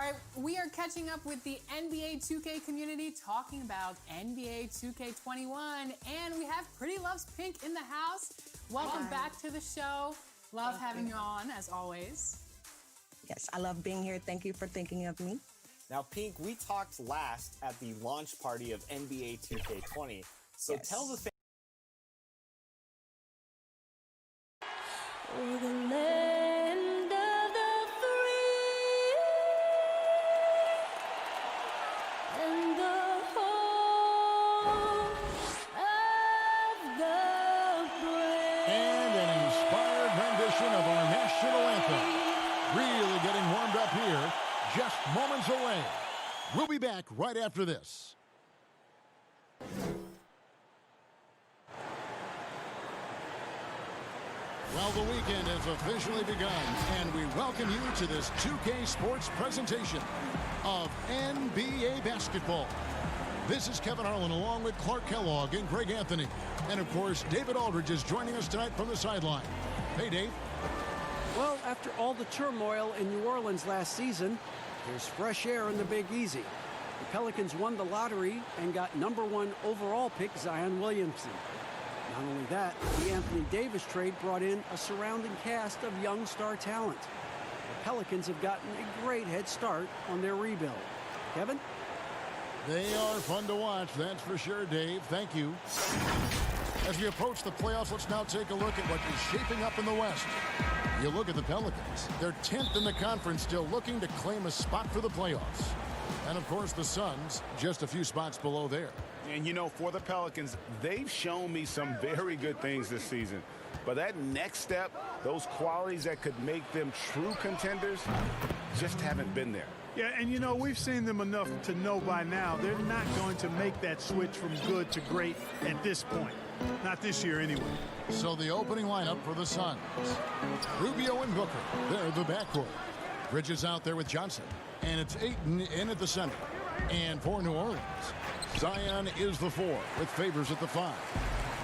right, we are catching up with the NBA 2K community talking about NBA 2K21, and we have Pretty Loves Pink in the house. Welcome back to the show. Love having you on, as always. Yes, I love being here. Thank you for thinking of me. Now, Pink, we talked last at the launch party of NBA 2K20. So Yes. tell the fans. We're the land of the free and the home of the brave. And an inspired rendition of our national anthem. Really getting warmed up here, just moments away. We'll be back right after this. Well, the weekend has officially begun, and we welcome you to this 2K Sports presentation of NBA basketball. This is Kevin Harlan along with Clark Kellogg and Greg Anthony. And, of course, David Aldridge is joining us tonight from the sideline. Hey, Dave. Well, after all the turmoil in New Orleans last season, there's fresh air in the Big Easy. The Pelicans won the lottery and got #1 overall pick Zion Williamson. Not only that, the Anthony Davis trade brought in a surrounding cast of young star talent. The Pelicans have gotten a great head start on their rebuild. Kevin? They are fun to watch, that's for sure, Dave. Thank you. As we approach the playoffs, let's now take a look at what is shaping up in the West. You look at the Pelicans. They're 10th in the conference, still looking to claim a spot for the playoffs. And, of course, the Suns just a few spots below there. And, you know, for the Pelicans, they've shown me some very good things this season. But that next step, those qualities that could make them true contenders, just haven't been there. Yeah, and you know, we've seen them enough to know by now they're not going to make that switch from good to great at this point. Not this year anyway. So the opening lineup for the Suns. Rubio and Booker, they're the backcourt. Bridges out there with Johnson. And it's Ayton in at the center. And for New Orleans, Zion is the 4 with Favors at the 5.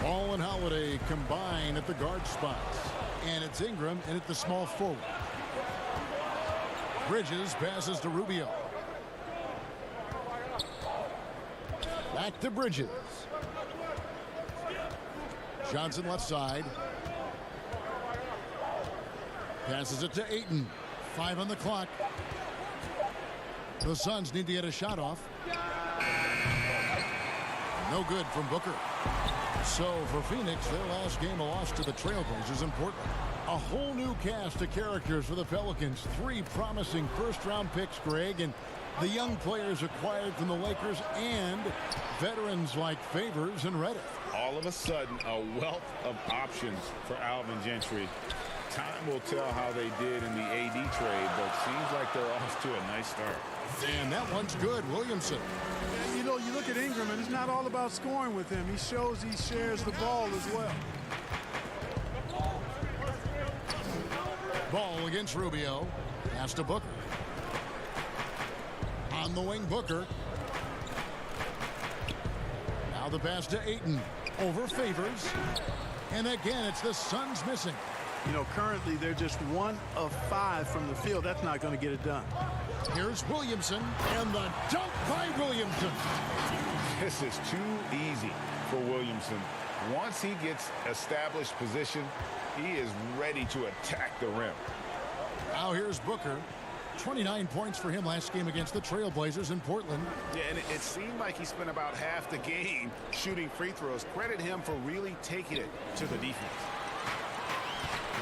Ball and Holiday combine at the guard spots. And it's Ingram in at the small forward. Bridges passes to Rubio. Back to Bridges. Johnson left side. Passes it to Ayton. 5 on the clock. The Suns need to get a shot off. No good from Booker. So for Phoenix, their last game a loss to the Trailblazers in Portland. A whole new cast of characters for the Pelicans. 3 promising first-round picks, Greg, and the young players acquired from the Lakers and veterans like Favors and Reddick. All of a sudden, a wealth of options for Alvin Gentry. Time will tell how they did in the AD trade, but seems like they're off to a nice start. And that one's good, Williamson. And you know, you look at Ingram, and it's not all about scoring with him. He shows he shares the ball as well. Ball against Rubio. Pass to Booker. On the wing, Booker. Now the pass to Ayton. Over Favors. And again, it's the Suns missing. You know, currently they're just 1 of 5 from the field. That's not going to get it done. Here's Williamson. And the dunk by Williamson. This is too easy for Williamson. Once he gets established position, he is ready to attack the rim. Now here's Booker. 29 points for him last game against the Trailblazers in Portland. Yeah, and it seemed like he spent about half the game shooting free throws. Credit him for really taking it to the defense.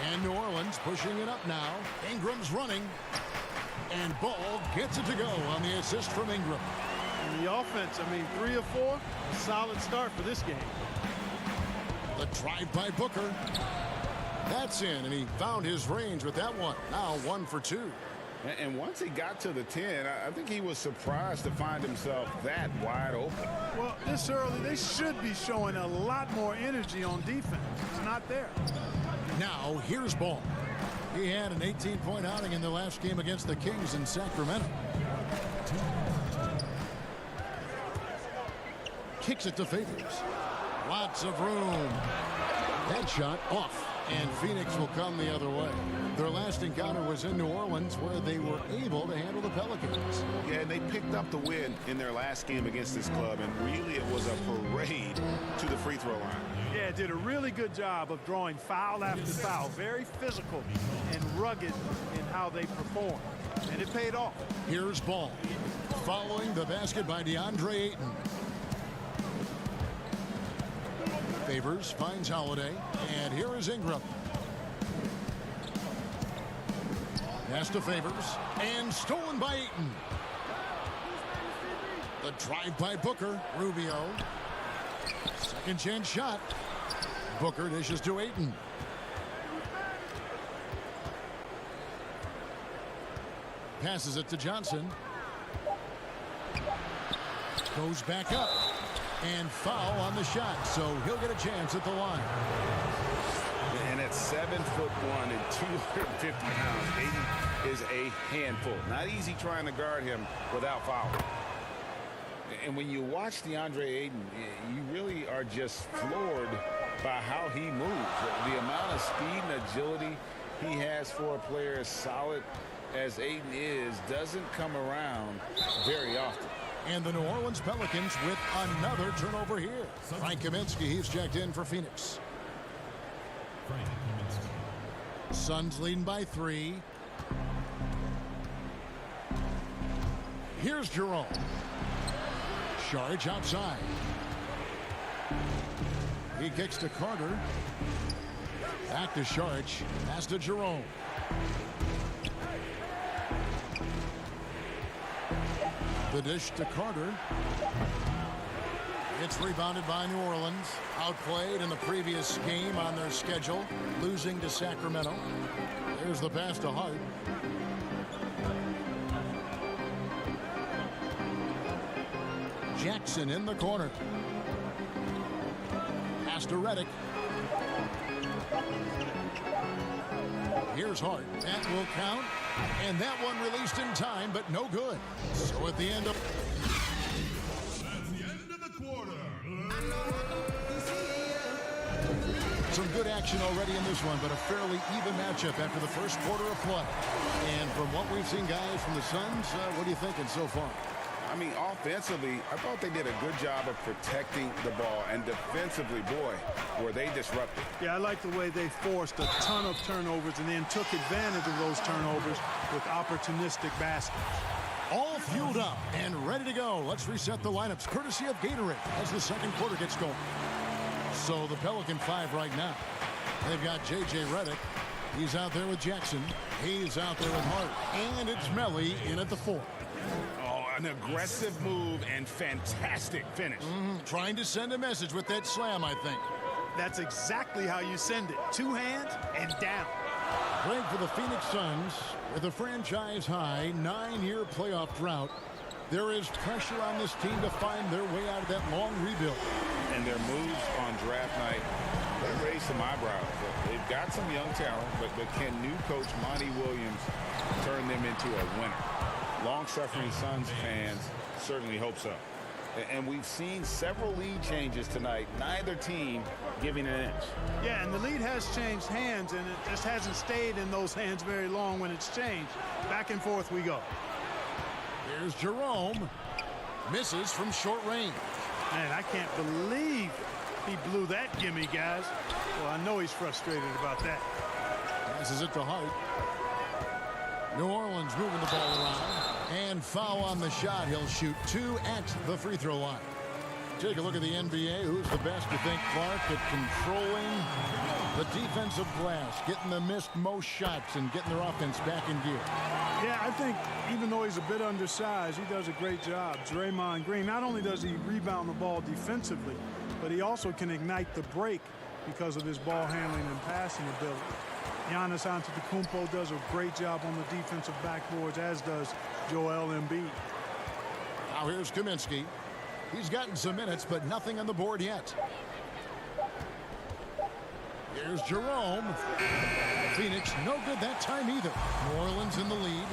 And New Orleans pushing it up now. Ingram's running. And Ball gets it to go on the assist from Ingram. And the offense, I mean, 3 of 4, a solid start for this game. The drive by Booker. That's in, and he found his range with that one. Now 1 for 2. And once he got to the 10, I think he was surprised to find himself that wide open. Well, this early, they should be showing a lot more energy on defense. It's not there. Now here's Ball. He had an 18-point outing in the last game against the Kings in Sacramento. Kicks it to Favors. Lots of room. That shot off. And Phoenix will come the other way. Their last encounter was in New Orleans, where they were able to handle the Pelicans. Yeah, and they picked up the win in their last game against this club, and really it was a parade to the free throw line. Yeah, did a really good job of drawing foul after foul. Very physical and rugged in how they perform. And it paid off. Here's Ball. Following the basket by DeAndre Ayton. Favors finds Holiday. And here is Ingram. Pass to Favors. And stolen by Ayton. The drive by Booker. Rubio. Second chance shot. Booker dishes to Ayton. Passes it to Johnson. Goes back up. And foul on the shot. So he'll get a chance at the line. And at 7'1" and 250 pounds, Ayton is a handful. Not easy trying to guard him without fouling. And when you watch DeAndre Ayton, you really are just floored by how he moves. The amount of speed and agility he has for a player as solid as Ayton is doesn't come around very often. And the New Orleans Pelicans with another turnover here. Frank Kaminsky, he's checked in for Phoenix. Suns leading by 3. Here's Jerome. Charge outside. He kicks to Carter. Back to Sharch. Pass to Jerome. The dish to Carter. It's rebounded by New Orleans. Outplayed in the previous game on their schedule, losing to Sacramento. There's the pass to Hart. Jackson in the corner. Pass to Redick. Here's Hart. That will count. And that one released in time, but no good. So at the end of the quarter. some good action already in this one, but a fairly even matchup after the first quarter of play. And from what we've seen, guys, from the Suns, what are you thinking so far? I mean, offensively, I thought they did a good job of protecting the ball. And defensively, boy, were they disruptive. Yeah, I like the way they forced a ton of turnovers and then took advantage of those turnovers with opportunistic baskets. All fueled up and ready to go. Let's reset the lineups, courtesy of Gatorade, as the second quarter gets going. So the Pelican 5 right now. They've got J.J. Redick. He's out there with Jackson. He's out there with Hart. And it's Melly in at the 4. An aggressive move and fantastic finish. Trying to send a message with that slam, I think. That's exactly how you send it. 2 hands and down. Great for the Phoenix Suns with a franchise-high 9-year playoff drought. There is pressure on this team to find their way out of that long rebuild. And their moves on draft night, they raised some eyebrows. They've got some young talent, but can new coach Monty Williams turn them into a winner? Long-suffering Suns fans certainly hope so. And we've seen several lead changes tonight, neither team giving an inch. Yeah, and the lead has changed hands, and it just hasn't stayed in those hands very long when it's changed. Back and forth we go. Here's Jerome. Misses from short range. Man, I can't believe he blew that gimme, guys. Well, I know he's frustrated about that. Passes it to Hart. New Orleans moving the ball around. And foul on the shot. He'll shoot 2 at the free throw line. Take a look at the NBA. Who's the best, you think, Clark, at controlling the defensive glass, getting the missed most shots and getting their offense back in gear? Yeah, I think even though he's a bit undersized, he does a great job. Draymond Green, not only does he rebound the ball defensively, but he also can ignite the break because of his ball handling and passing ability. Giannis Antetokounmpo does a great job on the defensive backboards, as does Joel Embiid. Now here's Kaminsky. He's gotten some minutes, but nothing on the board yet. Here's Jerome. Phoenix, no good that time either. New Orleans in the lead.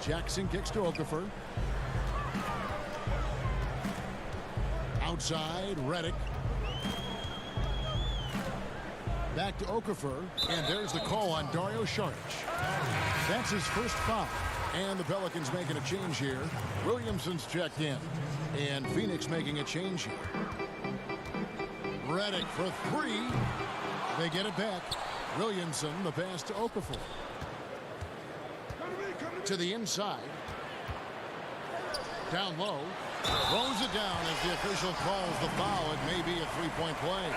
Jackson kicks to Okafor. Outside, Redick. Back to Okafor, and there's the call on Dario Saric. That's his first foul. And the Pelicans making a change here. Williamson's checked in. And Phoenix making a change here. Redick for three. They get it back. Williamson, the pass to Okafor. To the inside. Down low. Throws it down as the official calls the foul. It may be a three-point play.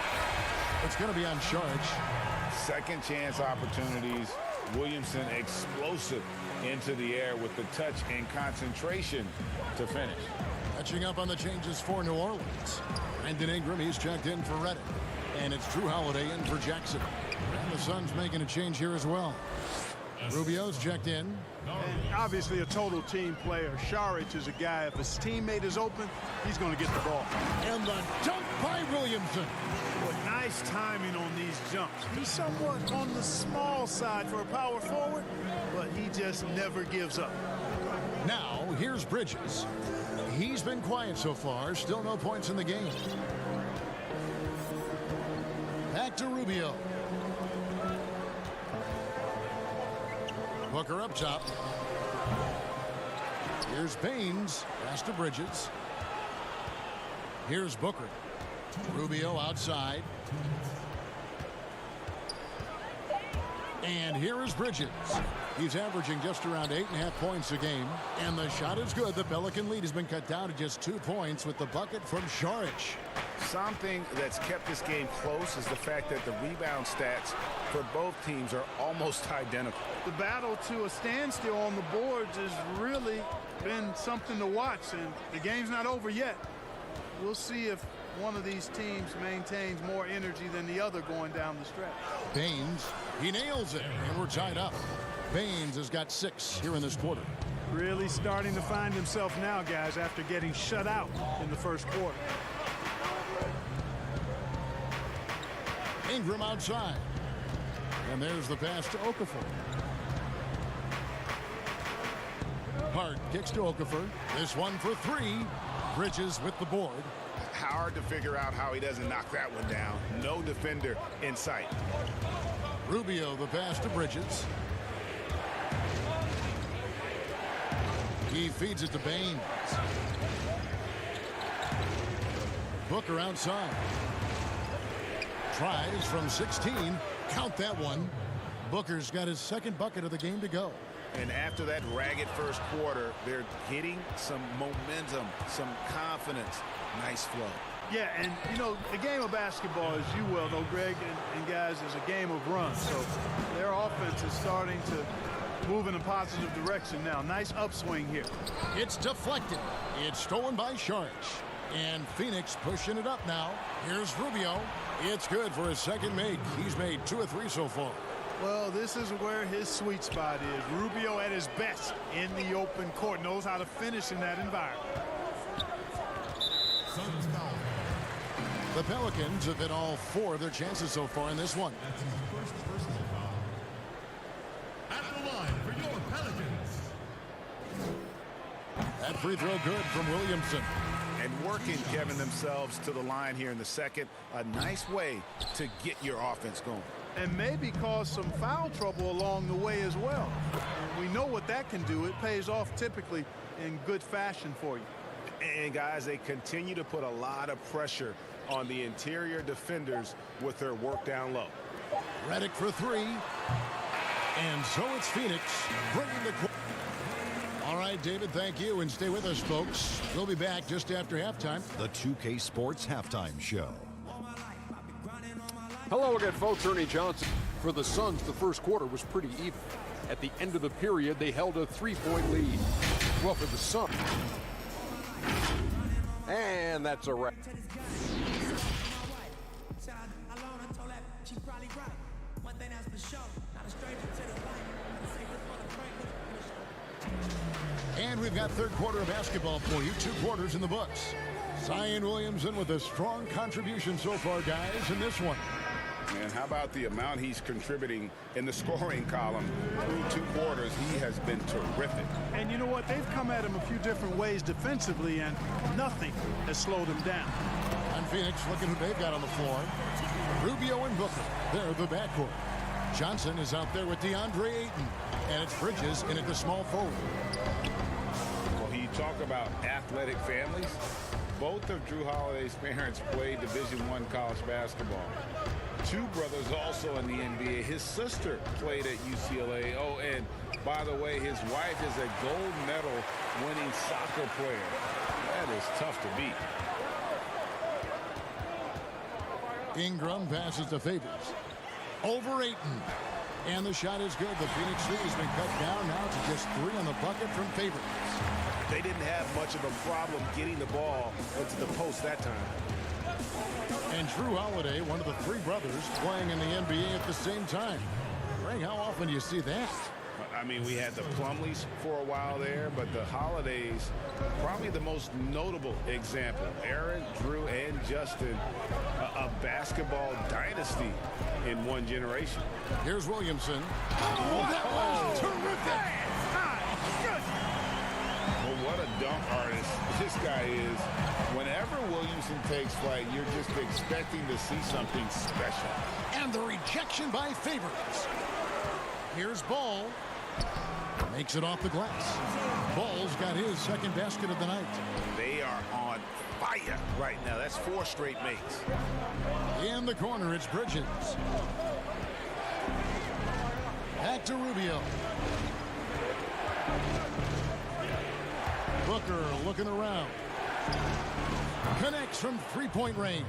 It's going to be on Saric. Second chance opportunities. Williamson explosive into the air with the touch and concentration to finish. Catching up on the changes for New Orleans. Brandon Ingram, he's checked in for Redick. And it's Drew Holiday in for Jackson. And the Suns making a change here as well. Rubio's checked in. And obviously a total team player. Saric is a guy, if his teammate is open, he's going to get the ball. And the dunk by Williamson. Boy, nice timing on these jumps. He's somewhat on the small side for a power forward, but he just never gives up. Now, here's Bridges. He's been quiet so far. Still no points in the game. Back to Rubio. Booker up top. Here's Baines. Pass to Bridges. Here's Booker. Rubio outside. And here is Bridges. He's averaging just around 8.5 points a game. And the shot is good. The Pelican lead has been cut down to just 2 points with the bucket from Saric. Something that's kept this game close is the fact that the rebound stats for both teams are almost identical. The battle to a standstill on the boards has really been something to watch, and the game's not over yet. We'll see if one of these teams maintains more energy than the other going down the stretch. Baines, he nails it, and we're tied up. Baines has got 6 here in this quarter. Really starting to find himself now, guys, after getting shut out in the first quarter. Ingram outside. And there's the pass to Okafor. Hart kicks to Okafor. This one for 3. Bridges with the board. Hard to figure out how he doesn't knock that one down. No defender in sight. Rubio, the pass to Bridges. He feeds it to Baines. Booker outside. Tries from 16. Count that one. Booker's got his second bucket of the game to go. And after that ragged first quarter, they're getting some momentum, some confidence. Nice flow. Yeah, and, you know, the game of basketball, as you well know, Greg and guys, is a game of runs. So their offense is starting to move in a positive direction now. Nice upswing here. It's deflected. It's stolen by Saric. And Phoenix pushing it up now. Here's Rubio. It's good for his second make. He's made 2 of 3 so far. Well, this is where his sweet spot is. Rubio at his best in the open court. Knows how to finish in that environment. The Pelicans have hit all 4 of their chances so far in this one. At the line for your Pelicans. That free throw good from Williamson. And working, Kevin, themselves to the line here in the second. A nice way to get your offense going. And maybe cause some foul trouble along the way as well. We know what that can do. It pays off typically in good fashion for you. And, guys, they continue to put a lot of pressure on the interior defenders with their work down low. Redick for 3. And so it's Phoenix bringing the... All right, David, thank you. And stay with us, folks. We'll be back just after halftime. The 2K Sports Halftime Show. Hello again, folks. Ernie Johnson. For the Suns, the first quarter was pretty even. At the end of the period, they held a 3-point lead. Well, for the Suns. And that's a wrap. And we've got third quarter of basketball for you. 2 quarters in the books. Zion Williamson with a strong contribution so far, guys, in this one. And how about the amount he's contributing in the scoring column through 2 quarters? He has been terrific. And you know what? They've come at him a few different ways defensively, and nothing has slowed him down. On Phoenix, looking who they've got on the floor. Rubio and Booker, they're the backcourt. Johnson is out there with DeAndre Ayton, and it's Bridges in at the small forward. Well, you talk about athletic families. Both of Drew Holiday's parents played Division I college basketball. Two brothers also in the NBA. His sister played at UCLA. Oh, and by the way, his wife is a gold medal winning soccer player. That is tough to beat. Ingram passes to Favors. Over Ayton. And the shot is good. The Phoenix lead has been cut down now to just 3 on the bucket from Favors. They didn't have much of a problem getting the ball into the post that time. And Drew Holiday, one of the 3 brothers, playing in the NBA at the same time. Greg, how often do you see that? I mean, we had the Plumlees for a while there, but the Holidays, probably the most notable example. Aaron, Drew, and Justin, a basketball dynasty in one generation. Here's Williamson. Oh, that was terrific! Well, what a dunk artist this guy is. Whenever Williamson takes flight, you're just expecting to see something special. And the rejection by Favors. Here's Ball. Makes it off the glass. Ball's got his second basket of the night. They are on fire right now. That's 4 straight makes. In the corner, it's Bridges. Back to Rubio. Booker looking around. Connects from 3-point range.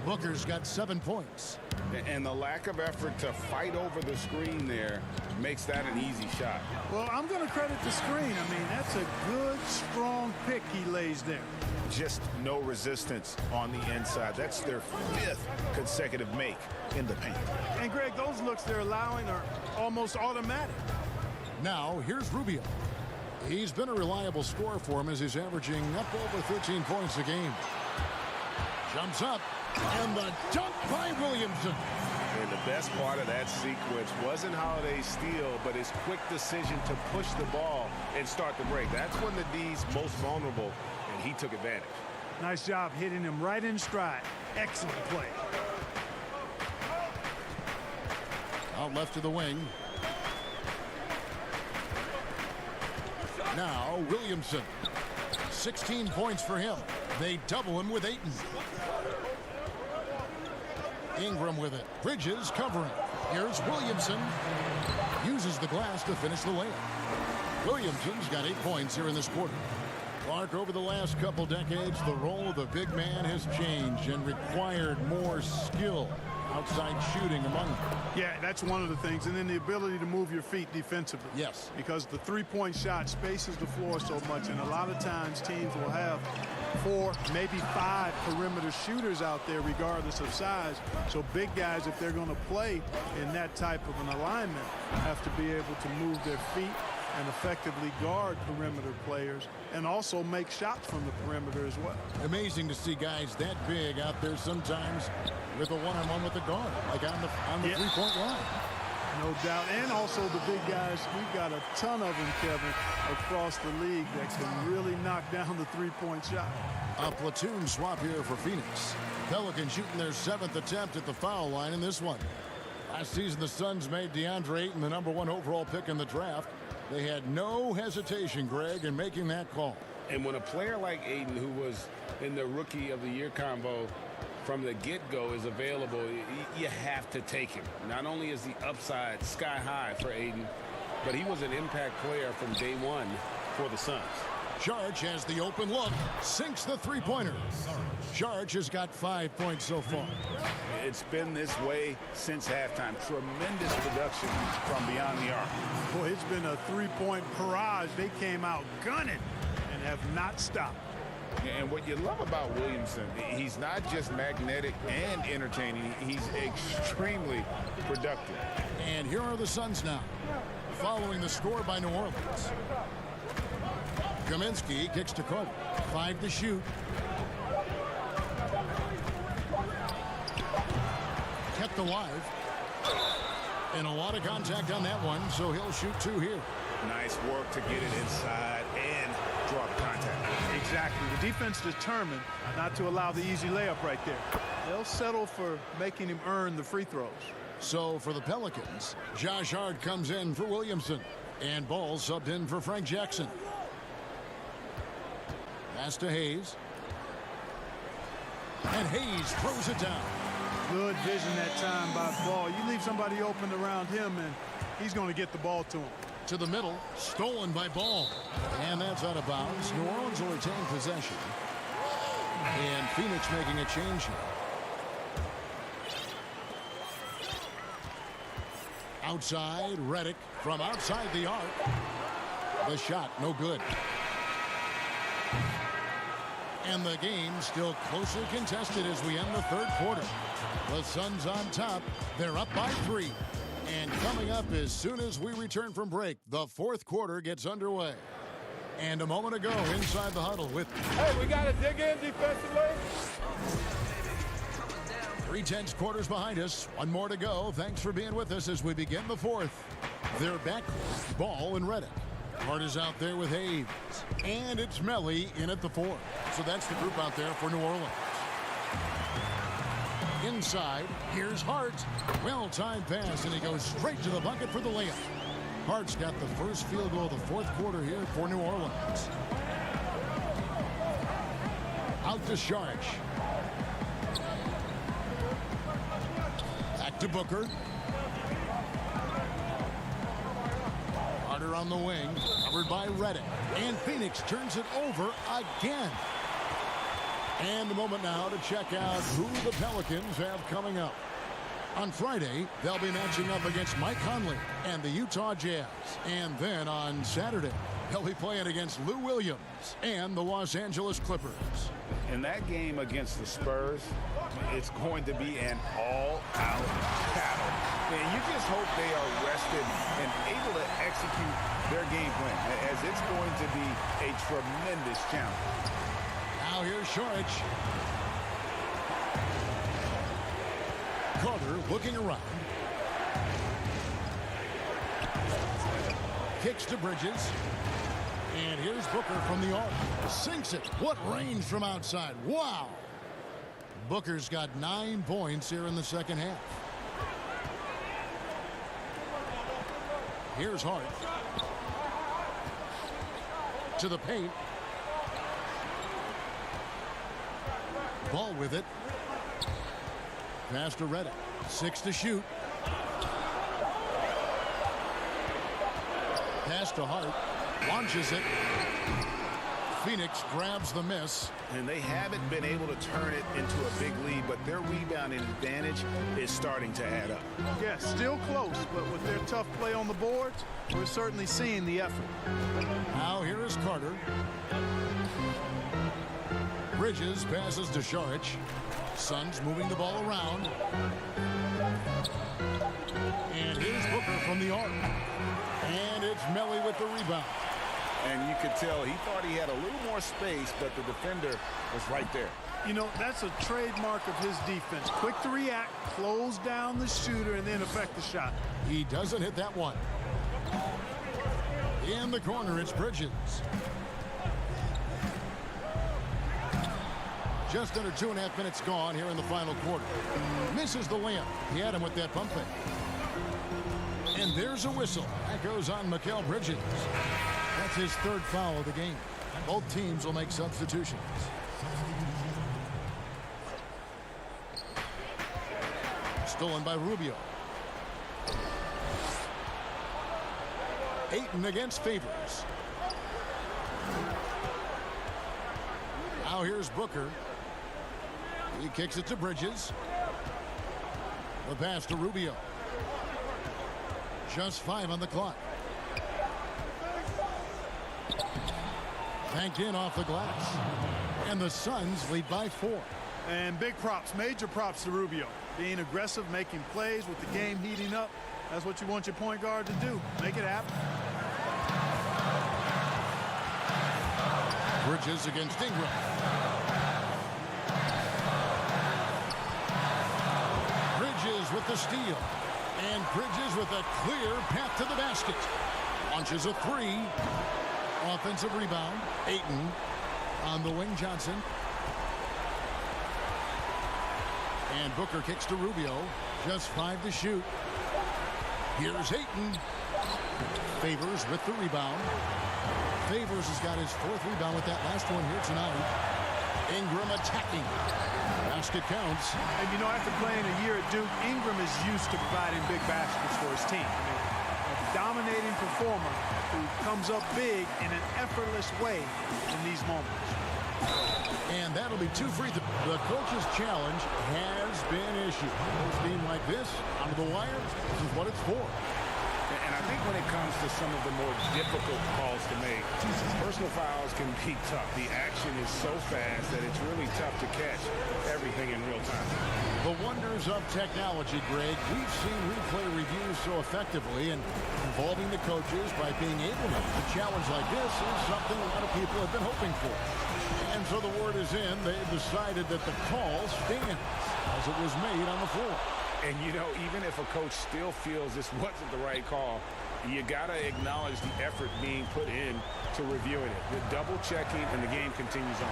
Booker's got 7 points. And the lack of effort to fight over the screen there makes that an easy shot. Well, I'm going to credit the screen. I mean, that's a good, strong pick he lays there. Just no resistance on the inside. That's their 5th consecutive make in the paint. And, Greg, those looks they're allowing are almost automatic. Now, here's Rubio. He's been a reliable scorer for him as he's averaging up over 13 points a game. Jumps up, and the dunk by Williamson. And the best part of that sequence wasn't Holiday's steal, but his quick decision to push the ball and start the break. That's when the D's most vulnerable, and he took advantage. Nice job hitting him right in stride. Excellent play. Out left to the wing. Now Williamson. 16 points for him. They double him with Ayton. Ingram with it. Bridges covering. Here's Williamson. Uses the glass to finish the layup. Williamson's got 8 points here in this quarter. Clark, over the last couple decades, the role of the big man has changed and required more skill. Outside shooting among them. Yeah, that's one of the things. And then the ability to move your feet defensively. Yes. Because the 3-point shot spaces the floor so much. And a lot of times teams will have 4, maybe 5 perimeter shooters out there regardless of size. So big guys, if they're going to play in that type of an alignment, have to be able to move their feet and effectively guard perimeter players and also make shots from the perimeter as well. Amazing to see guys that big out there sometimes with a one-on-one with the guard, like on the 3-point line. No doubt. And also the big guys, we've got a ton of them, Kevin, across the league that can really knock down the 3-point shot. A platoon swap here for Phoenix. Pelicans shooting their 7th attempt at the foul line in this one. Last season, the Suns made DeAndre Ayton the #1 overall pick in the draft. They had no hesitation, Greg, in making that call. And when a player like Ayton, who was in the Rookie of the Year convo from the get-go, is available, you have to take him. Not only is the upside sky high for Ayton, but he was an impact player from day one for the Suns. Saric has the open look, sinks the 3-pointer. Saric has got 5 points so far. It's been this way since halftime. Tremendous production from beyond the arc. Boy, it's been a 3-point barrage. They came out gunning and have not stopped. And what you love about Williamson, he's not just magnetic and entertaining, he's extremely productive. And here are the Suns now, following the score by New Orleans. Kaminsky kicks to Carter. 5 to shoot. Kept alive. And a lot of contact on that one, so he'll shoot 2 here. Nice work to get it inside and draw the contact. Exactly. The defense determined not to allow the easy layup right there. They'll settle for making him earn the free throws. So for the Pelicans, Josh Hart comes in for Williamson. And Ball subbed in for Frank Jackson. Pass to Hayes. And Hayes throws it down. Good vision that time by Ball. You leave somebody open around him, and he's going to get the ball to him. To the middle, stolen by Ball. And that's out of bounds. New Orleans will retain possession. And Phoenix making a change here. Outside, Redick from outside the arc. The shot, no good. And the game still closely contested as we end the third quarter. The Suns on top. They're up by 3. And coming up as soon as we return from break, the fourth quarter gets underway. And a moment ago, inside the huddle with... Hey, we got to dig in defensively. 3/10 quarters behind us. One more to go. Thanks for being with us as we begin the fourth. They're back. Ball and Redick. Hart is out there with Hayes. And it's Melly in at the 4. So that's the group out there for New Orleans. Inside, here's Hart. Well-timed pass, and he goes straight to the bucket for the layup. Hart's got the first field goal of the fourth quarter here for New Orleans. Out to Saric. Back to Booker. Carter on the wing, covered by Redick. And Phoenix turns it over again. And the moment now to check out who the Pelicans have coming up. On Friday, they'll be matching up against Mike Conley and the Utah Jazz. And then on Saturday, they'll be playing against Lou Williams and the Los Angeles Clippers. In that game against the Spurs, it's going to be an all-out battle. And you just hope they are rested and able to execute their game plan, as it's going to be a tremendous challenge. Now here's Saric. Carter looking around. Kicks to Bridges. And here's Booker from the arc. Sinks it. What range from outside. Wow. Booker's got 9 points here in the second half. Here's Hart. To the paint. Ball with it. Pass to Redick. 6 to shoot. Pass to Hart. Launches it. Phoenix grabs the miss. And they haven't been able to turn it into a big lead, but their rebounding advantage is starting to add up. Yeah, still close, but with their tough play on the boards, we're certainly seeing the effort. Now here is Carter. Bridges passes to Saric. Suns moving the ball around. And here's Booker from the arc. And it's Melly with the rebound. And you could tell he thought he had a little more space, but the defender was right there. You know, that's a trademark of his defense. Quick to react, close down the shooter, and then affect the shot. He doesn't hit that one. In the corner, it's Bridges. Just under 2.5 minutes gone here in the final quarter. Misses the layup. He had him with that pump fake. And there's a whistle. That goes on Mikal Bridges. That's his 3rd foul of the game. Both teams will make substitutions. Stolen by Rubio. Ayton against Favors. Now here's Booker. He kicks it to Bridges. The pass to Rubio. Just 5 on the clock. Banked in off the glass. And the Suns lead by 4. And big props, major props to Rubio. Being aggressive, making plays with the game heating up. That's what you want your point guard to do. Make it happen. Bridges against Ingram. Bridges with the steal. And Bridges with a clear path to the basket. Launches a 3. Offensive rebound. Ayton On the wing, Johnson. And Booker kicks to Rubio. Just 5 to shoot. Here's Ayton. Favors with the rebound. Favors has got his 4th rebound with that last one here tonight. Ingram attacking. Basket counts. And you know, after playing a year at Duke, Ingram is used to providing big baskets for his team. I mean, a dominating performer who comes up big in an effortless way in these moments. And that'll be 2 free throws. The coach's challenge has been issued. A team like this, out of the wire, this is what it's for. And I think when it comes to some of the more difficult calls to make, personal fouls can be tough. The action is so fast that it's really tough to catch everything in real time. The wonders of technology, Greg. We've seen replay reviews so effectively, and involving the coaches by being able to a challenge like this is something a lot of people have been hoping for. And so the word is in. They've decided that the call stands as it was made on the floor. And, you know, even if a coach still feels this wasn't the right call, you got to acknowledge the effort being put in to reviewing it. The double checking, and the game continues on.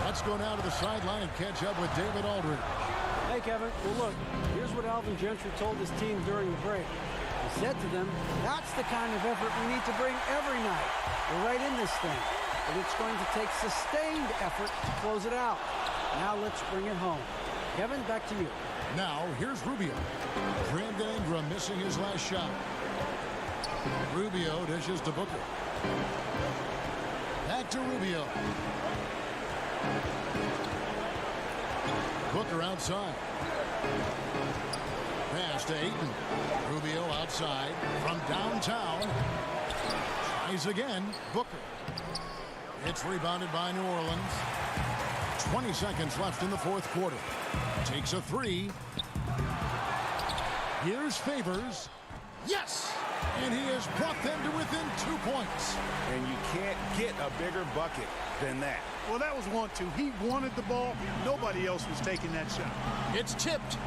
Let's go now to the sideline and catch up with David Aldridge. Hey, Kevin. Well, look, here's what Alvin Gentry told his team during the break. He said to them, that's the kind of effort we need to bring every night. We're right in this thing. But it's going to take sustained effort to close it out. Now let's bring it home. Kevin, back to you. Now, here's Rubio. Brandon Ingram missing his last shot. Rubio dishes to Booker. Back to Rubio. Booker outside. Pass to Ayton. Rubio outside from downtown. Tries again. Booker. It's rebounded by New Orleans. 20 seconds left in the 4th quarter. Takes a 3. Here's Favors. Yes! And he has brought them to within 2 points. And you can't get a bigger bucket than that. Well, that was 1-2. He wanted the ball. Nobody else was taking that shot. It's tipped.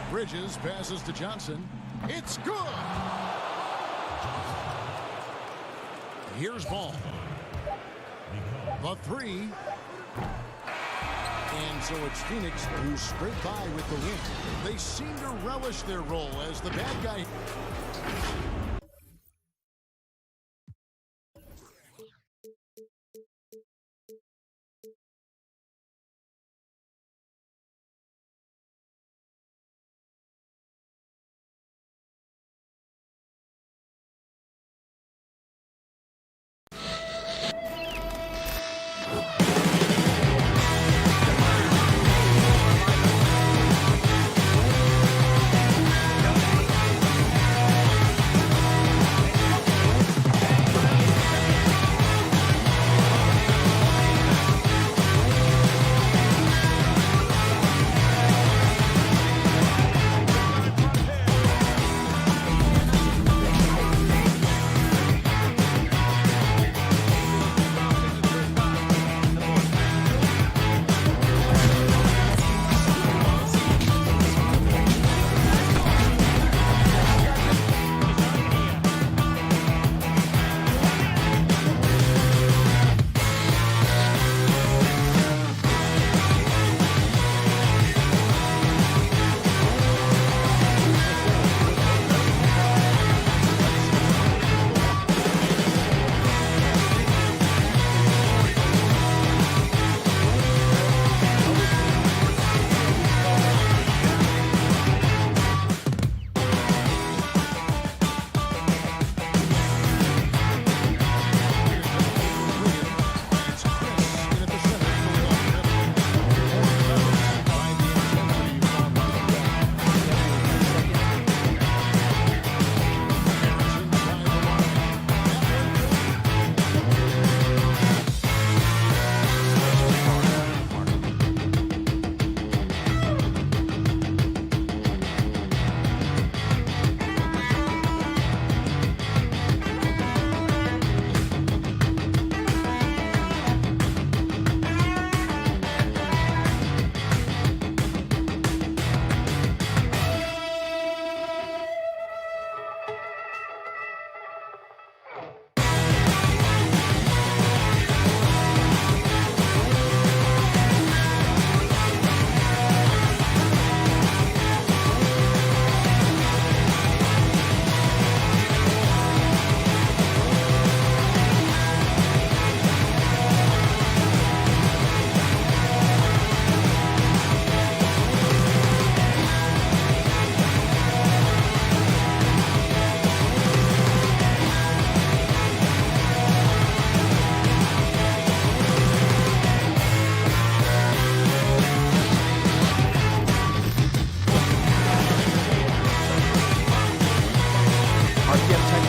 Bridges passes to Johnson. It's good! Here's Ball. The 3. And so it's Phoenix who scraped by with the win. They seem to relish their role as the bad guy.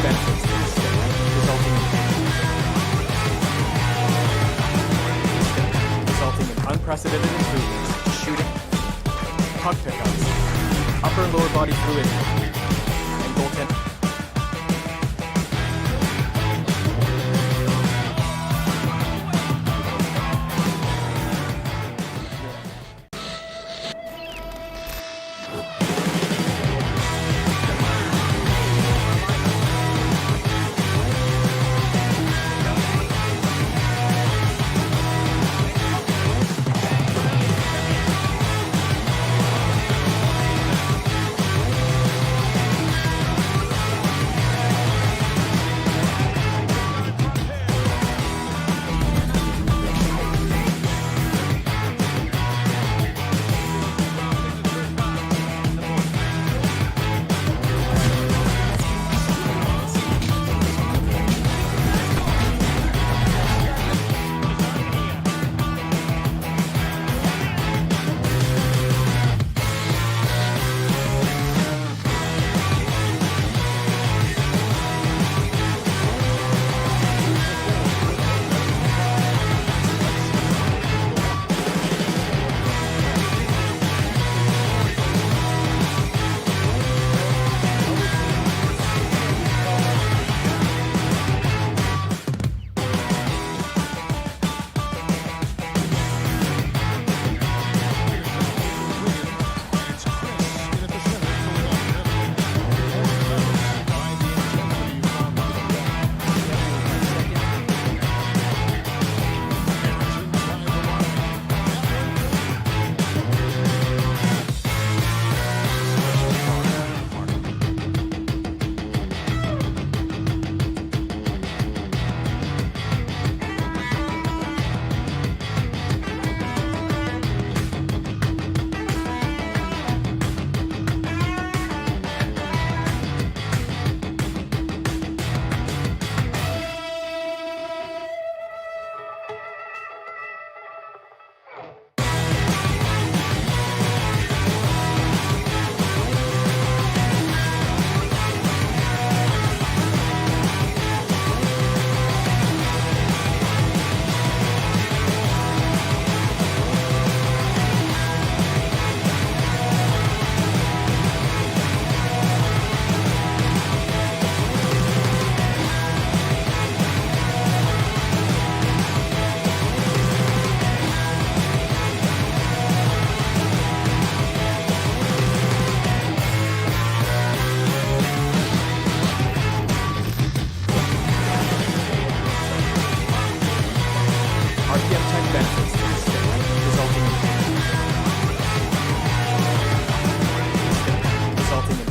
benefits to the stick, resulting in unprecedented improvements to shooting, puck pickups, upper and lower body fluidity, and goaltending.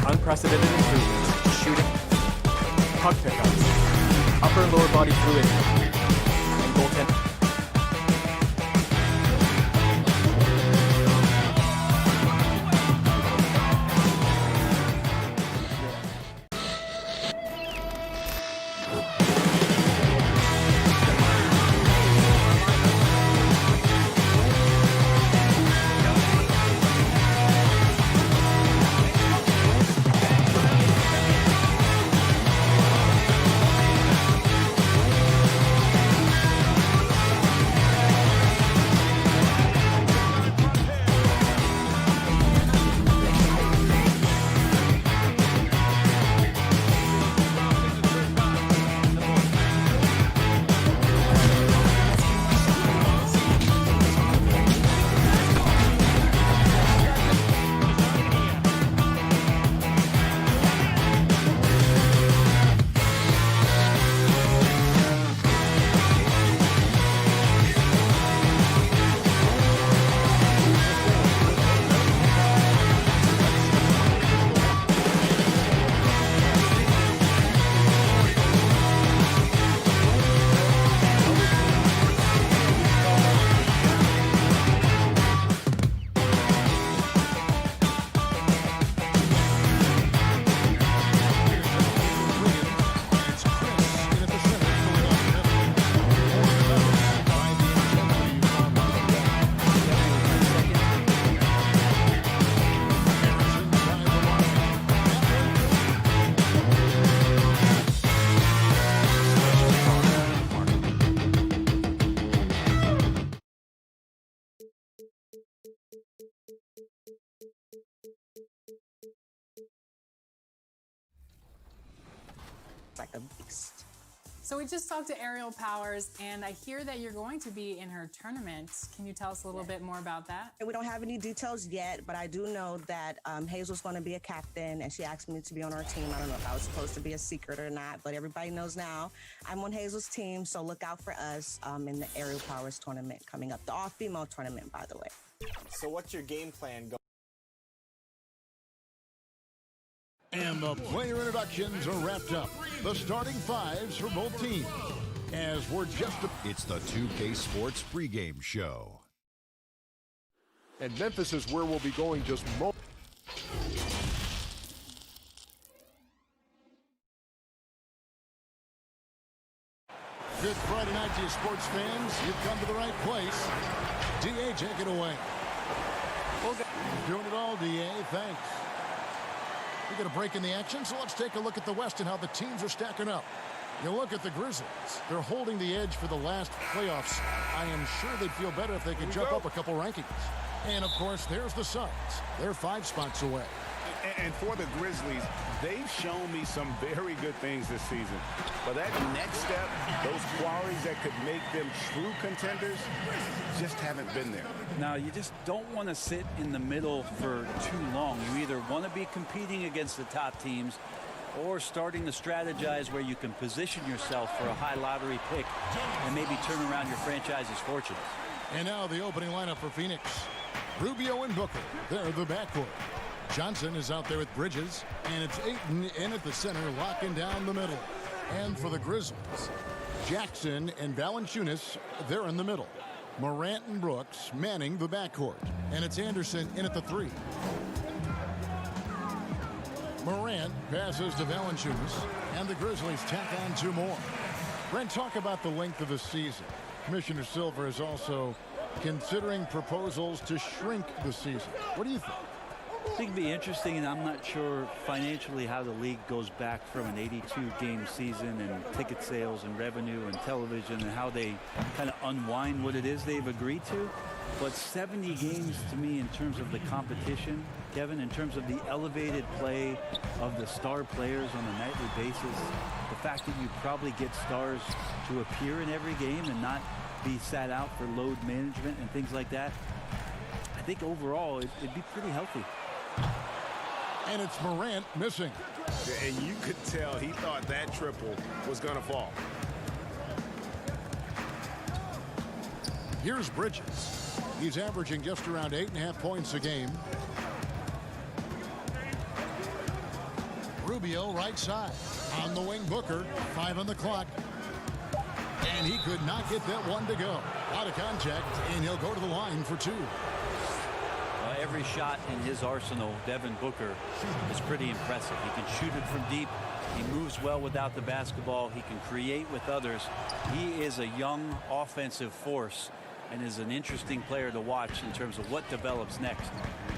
Unprecedented improvements to shooting, puck pickups, upper and lower body fluidity, and goaltending. like a beast. So we just talked to Aerial Powers, and I hear that you're going to be in her tournament. Can you tell us a little bit more about that? We don't have any details yet, but I do know that Hazel's going to be a captain, and she asked me to be on our team. I don't know if I was supposed to be a secret or not, but everybody knows now I'm on Hazel's team, so look out for us in the Aerial Powers tournament coming up. The all-female tournament, by the way. So what's your game plan going? And the player introductions are wrapped up. The starting fives for both teams. As we're It's the 2K Sports pregame show. And Memphis is where we'll be going just moments. Good Friday night to you, sports fans. You've come to the right place. DA, take it away. Doing it all, DA. Thanks. We got a break in the action, so let's take a look at the West and how the teams are stacking up. You look at the Grizzlies. They're holding the edge for the last playoffs. I am sure they'd feel better if they could jump up a couple rankings. And, of course, there's the Suns. They're 5 spots away. And for the Grizzlies, they've shown me some very good things this season. But that next step, those qualities that could make them true contenders, just haven't been there. Now, you just don't want to sit in the middle for too long. You either want to be competing against the top teams or starting to strategize where you can position yourself for a high lottery pick and maybe turn around your franchise's fortunes. And now the opening lineup for Phoenix. Rubio and Booker, they're the backcourt. Johnson is out there with Bridges, and it's Ayton in at the center, locking down the middle. And for the Grizzlies, Jackson and Valanciunas, they're in the middle. Morant and Brooks manning the backcourt. And it's Anderson in at the 3. Morant passes to Valanciunas, and the Grizzlies tack on 2 more. Brent, talk about the length of the season. Commissioner Silver is also considering proposals to shrink the season. What do you think? I think it'd be interesting, and I'm not sure financially how the league goes back from an 82-game season and ticket sales and revenue and television and how they kind of unwind what it is they've agreed to. But 70 games to me in terms of the competition, Kevin, in terms of the elevated play of the star players on a nightly basis, the fact that you probably get stars to appear in every game and not be sat out for load management and things like that, I think overall it'd be pretty healthy. And it's Morant missing. And you could tell he thought that triple was going to fall. Here's Bridges. He's averaging just around 8.5 points a game. Rubio right side. On the wing, Booker. 5 on the clock. And he could not get that one to go. Out of contact, and he'll go to the line for 2. Every shot in his arsenal, Devin Booker, is pretty impressive. He can shoot it from deep. He moves well without the basketball. He can create with others. He is a young offensive force and is an interesting player to watch in terms of what develops next.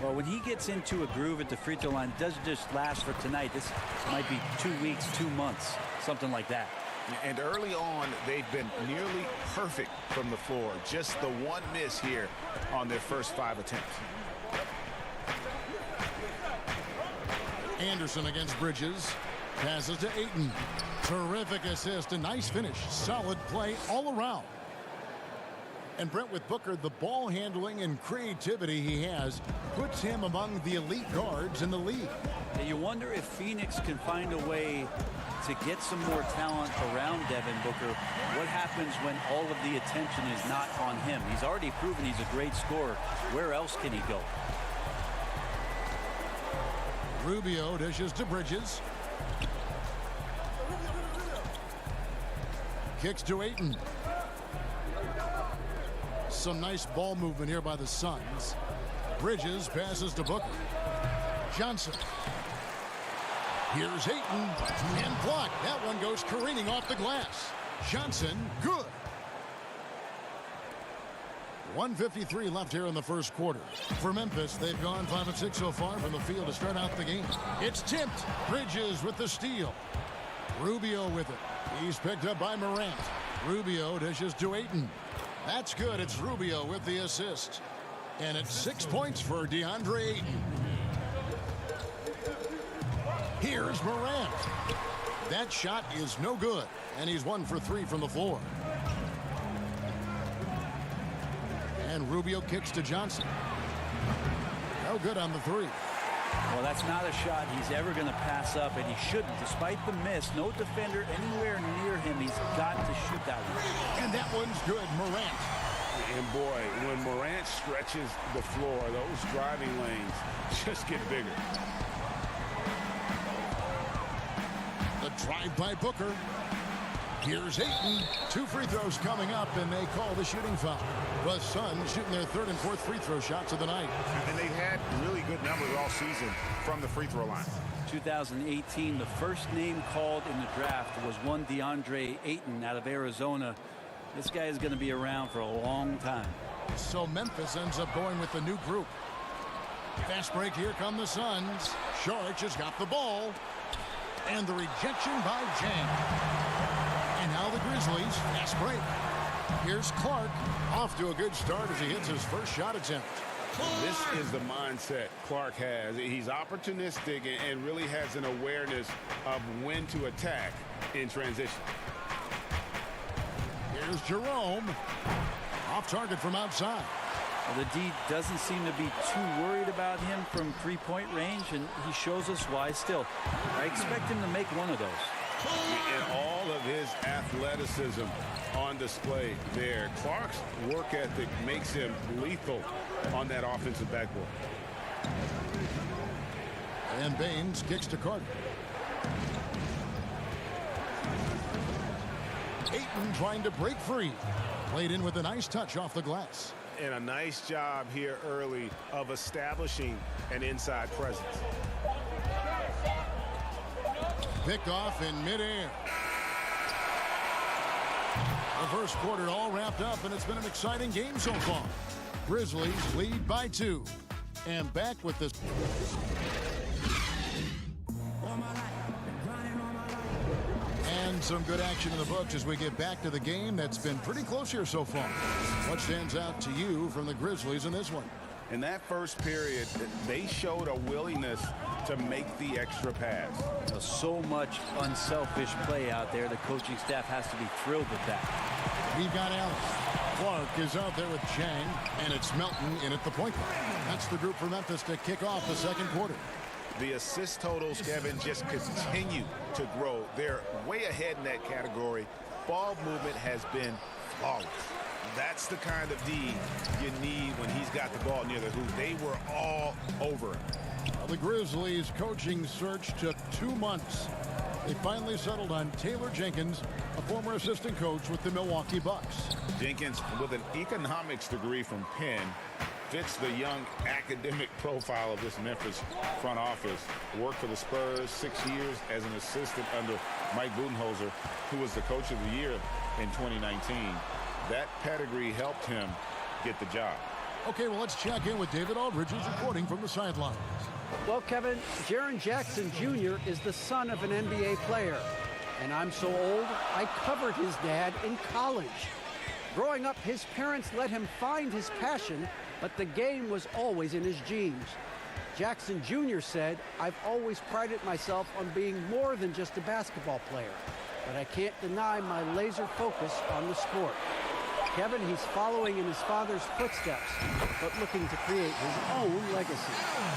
Well, when he gets into a groove at the free throw line, it doesn't just last for tonight. This might be 2 weeks, 2 months, something like that. And early on, they've been nearly perfect from the floor. Just the one miss here on their first 5 attempts. Anderson against Bridges. Passes to Ayton. Terrific assist. A nice finish. Solid play all around. And Brent, with Booker, the ball handling and creativity he has puts him among the elite guards in the league. And you wonder if Phoenix can find a way to get some more talent around Devin Booker. What happens when all of the attention is not on him? He's already proven he's a great scorer. Where else can he go? Rubio dishes to Bridges. Kicks to Ayton. Some nice ball movement here by the Suns. Bridges passes to Booker. Johnson. Here's Ayton. And blocked. That one goes careening off the glass. Johnson, good. 1:53 left here in the first quarter. For Memphis, they've gone 5 of 6 so far from the field to start out the game. It's tipped. Bridges with the steal. Rubio with it. He's picked up by Morant. Rubio dishes to Ayton. That's good. It's Rubio with the assist. And it's 6 points for DeAndre Ayton. Here's Morant. That shot is no good, and he's 1 for 3 from the floor. And Rubio kicks to Johnson. No good on the 3. Well, that's not a shot he's ever going to pass up, and he shouldn't. Despite the miss, no defender anywhere near him. He's got to shoot that one. And that one's good. Morant. And boy, when Morant stretches the floor, those driving lanes just get bigger. The drive by Booker. Here's Ayton. 2 free throws coming up, and they call the shooting foul. The Suns shooting their 3rd and 4th free throw shots of the night. And they've had really good numbers all season from the free throw line. 2018, the first name called in the draft was one DeAndre Ayton out of Arizona. This guy is going to be around for a long time. So Memphis ends up going with the new group. Fast break, here come the Suns. Saric has got the ball. And the rejection by Jang. And now the Grizzlies, fast break. Here's Clark, off to a good start as he hits his first shot attempt. This is the mindset Clark has. He's opportunistic and really has an awareness of when to attack in transition. Here's Jerome, off target from outside. Well, the D doesn't seem to be too worried about him from three-point range, and he shows us why still. I expect him to make one of those. And all of his athleticism on display there. Clark's work ethic makes him lethal on that offensive backboard. And Baines kicks to Carter. Ayton trying to break free. Played in with a nice touch off the glass. And a nice job here early of establishing an inside presence. Pick off in midair. The first quarter all wrapped up, and it's been an exciting game so far. Grizzlies lead by 2. And back with this. And some good action in the books as we get back to the game that's been pretty close here so far. What stands out to you from the Grizzlies in this one? In that first period, they showed a willingness to make the extra pass. So much unselfish play out there. The coaching staff has to be thrilled with that. We've got Alex. Clark is out there with Chang, and it's Melton in at the point guard. That's the group for Memphis to kick off the second quarter. The assist totals, Kevin, just continue to grow. They're way ahead in that category. Ball movement has been flawless. That's the kind of D you need when he's got the ball near the hoop. They were all over him. Well, the Grizzlies coaching search took 2 months. They finally settled on Taylor Jenkins, a former assistant coach with the Milwaukee Bucks. Jenkins, with an economics degree from Penn, fits the young academic profile of this Memphis front office. Worked for the Spurs 6 years as an assistant under Mike Budenholzer, who was the coach of the year in 2019. That pedigree helped him get the job. Okay, well, let's check in with David Aldridge, who's reporting from the sidelines. Well, Kevin, Jaren Jackson Jr. is the son of an NBA player. And I'm so old, I covered his dad in college. Growing up, his parents let him find his passion, but the game was always in his genes. Jackson Jr. said, "I've always prided myself on being more than just a basketball player, but I can't deny my laser focus on the sport." Kevin, he's following in his father's footsteps, but looking to create his own legacy.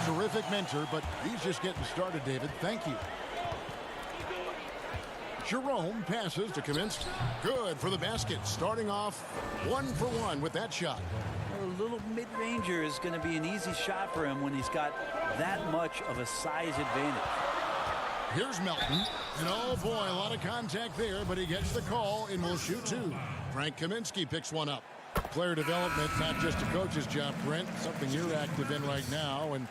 Terrific mentor, but he's just getting started, David. Thank you. Jerome passes to Kaminsky. Good for the basket, starting off 1 for 1 with that shot. Well, a little mid-ranger is going to be an easy shot for him when he's got that much of a size advantage. Here's Melton, and oh boy, a lot of contact there, but he gets the call and will shoot 2. Frank Kaminsky picks one up. Player development, not just a coach's job, Brent, something you're active in right now. And,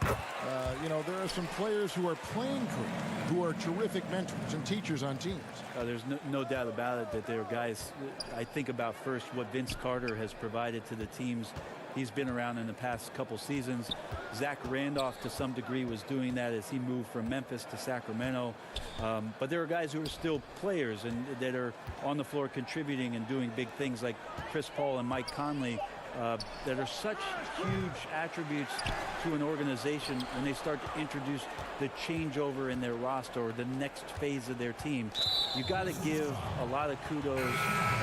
you know, there are some players who are playing crew, who are terrific mentors and teachers on teams. There's no doubt about it that there are guys. I think about first what Vince Carter has provided to the teams. He's been around in the past couple seasons. Zach Randolph, to some degree, was doing that as he moved from Memphis to Sacramento. But there are guys who are still players and that are on the floor contributing and doing big things, like Chris Paul and Mike Conley, that are such huge attributes to an organization when they start to introduce the changeover in their roster or the next phase of their team. You got to give a lot of kudos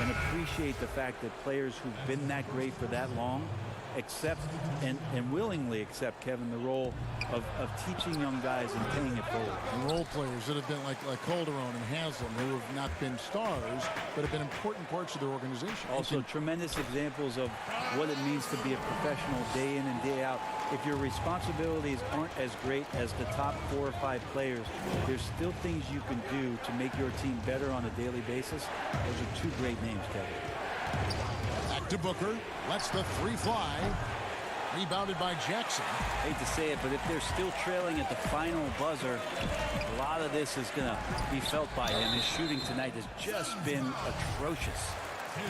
and appreciate the fact that players who've been that great for that long accept and willingly accept, Kevin, the role of teaching young guys and paying it forward. And role players that have been like Calderon and Haslam, who have not been stars, but have been important parts of their organization. Also, tremendous examples of what it means to be a professional day in and day out. If your responsibilities aren't as great as the top 4 or 5 players, there's still things you can do to make your team better on a daily basis. Those are 2 great names, Kevin. Back to Booker. Lets the 3 fly. Rebounded by Jackson. Hate to say it, but if they're still trailing at the final buzzer, a lot of this is going to be felt by him. His shooting tonight has just been atrocious.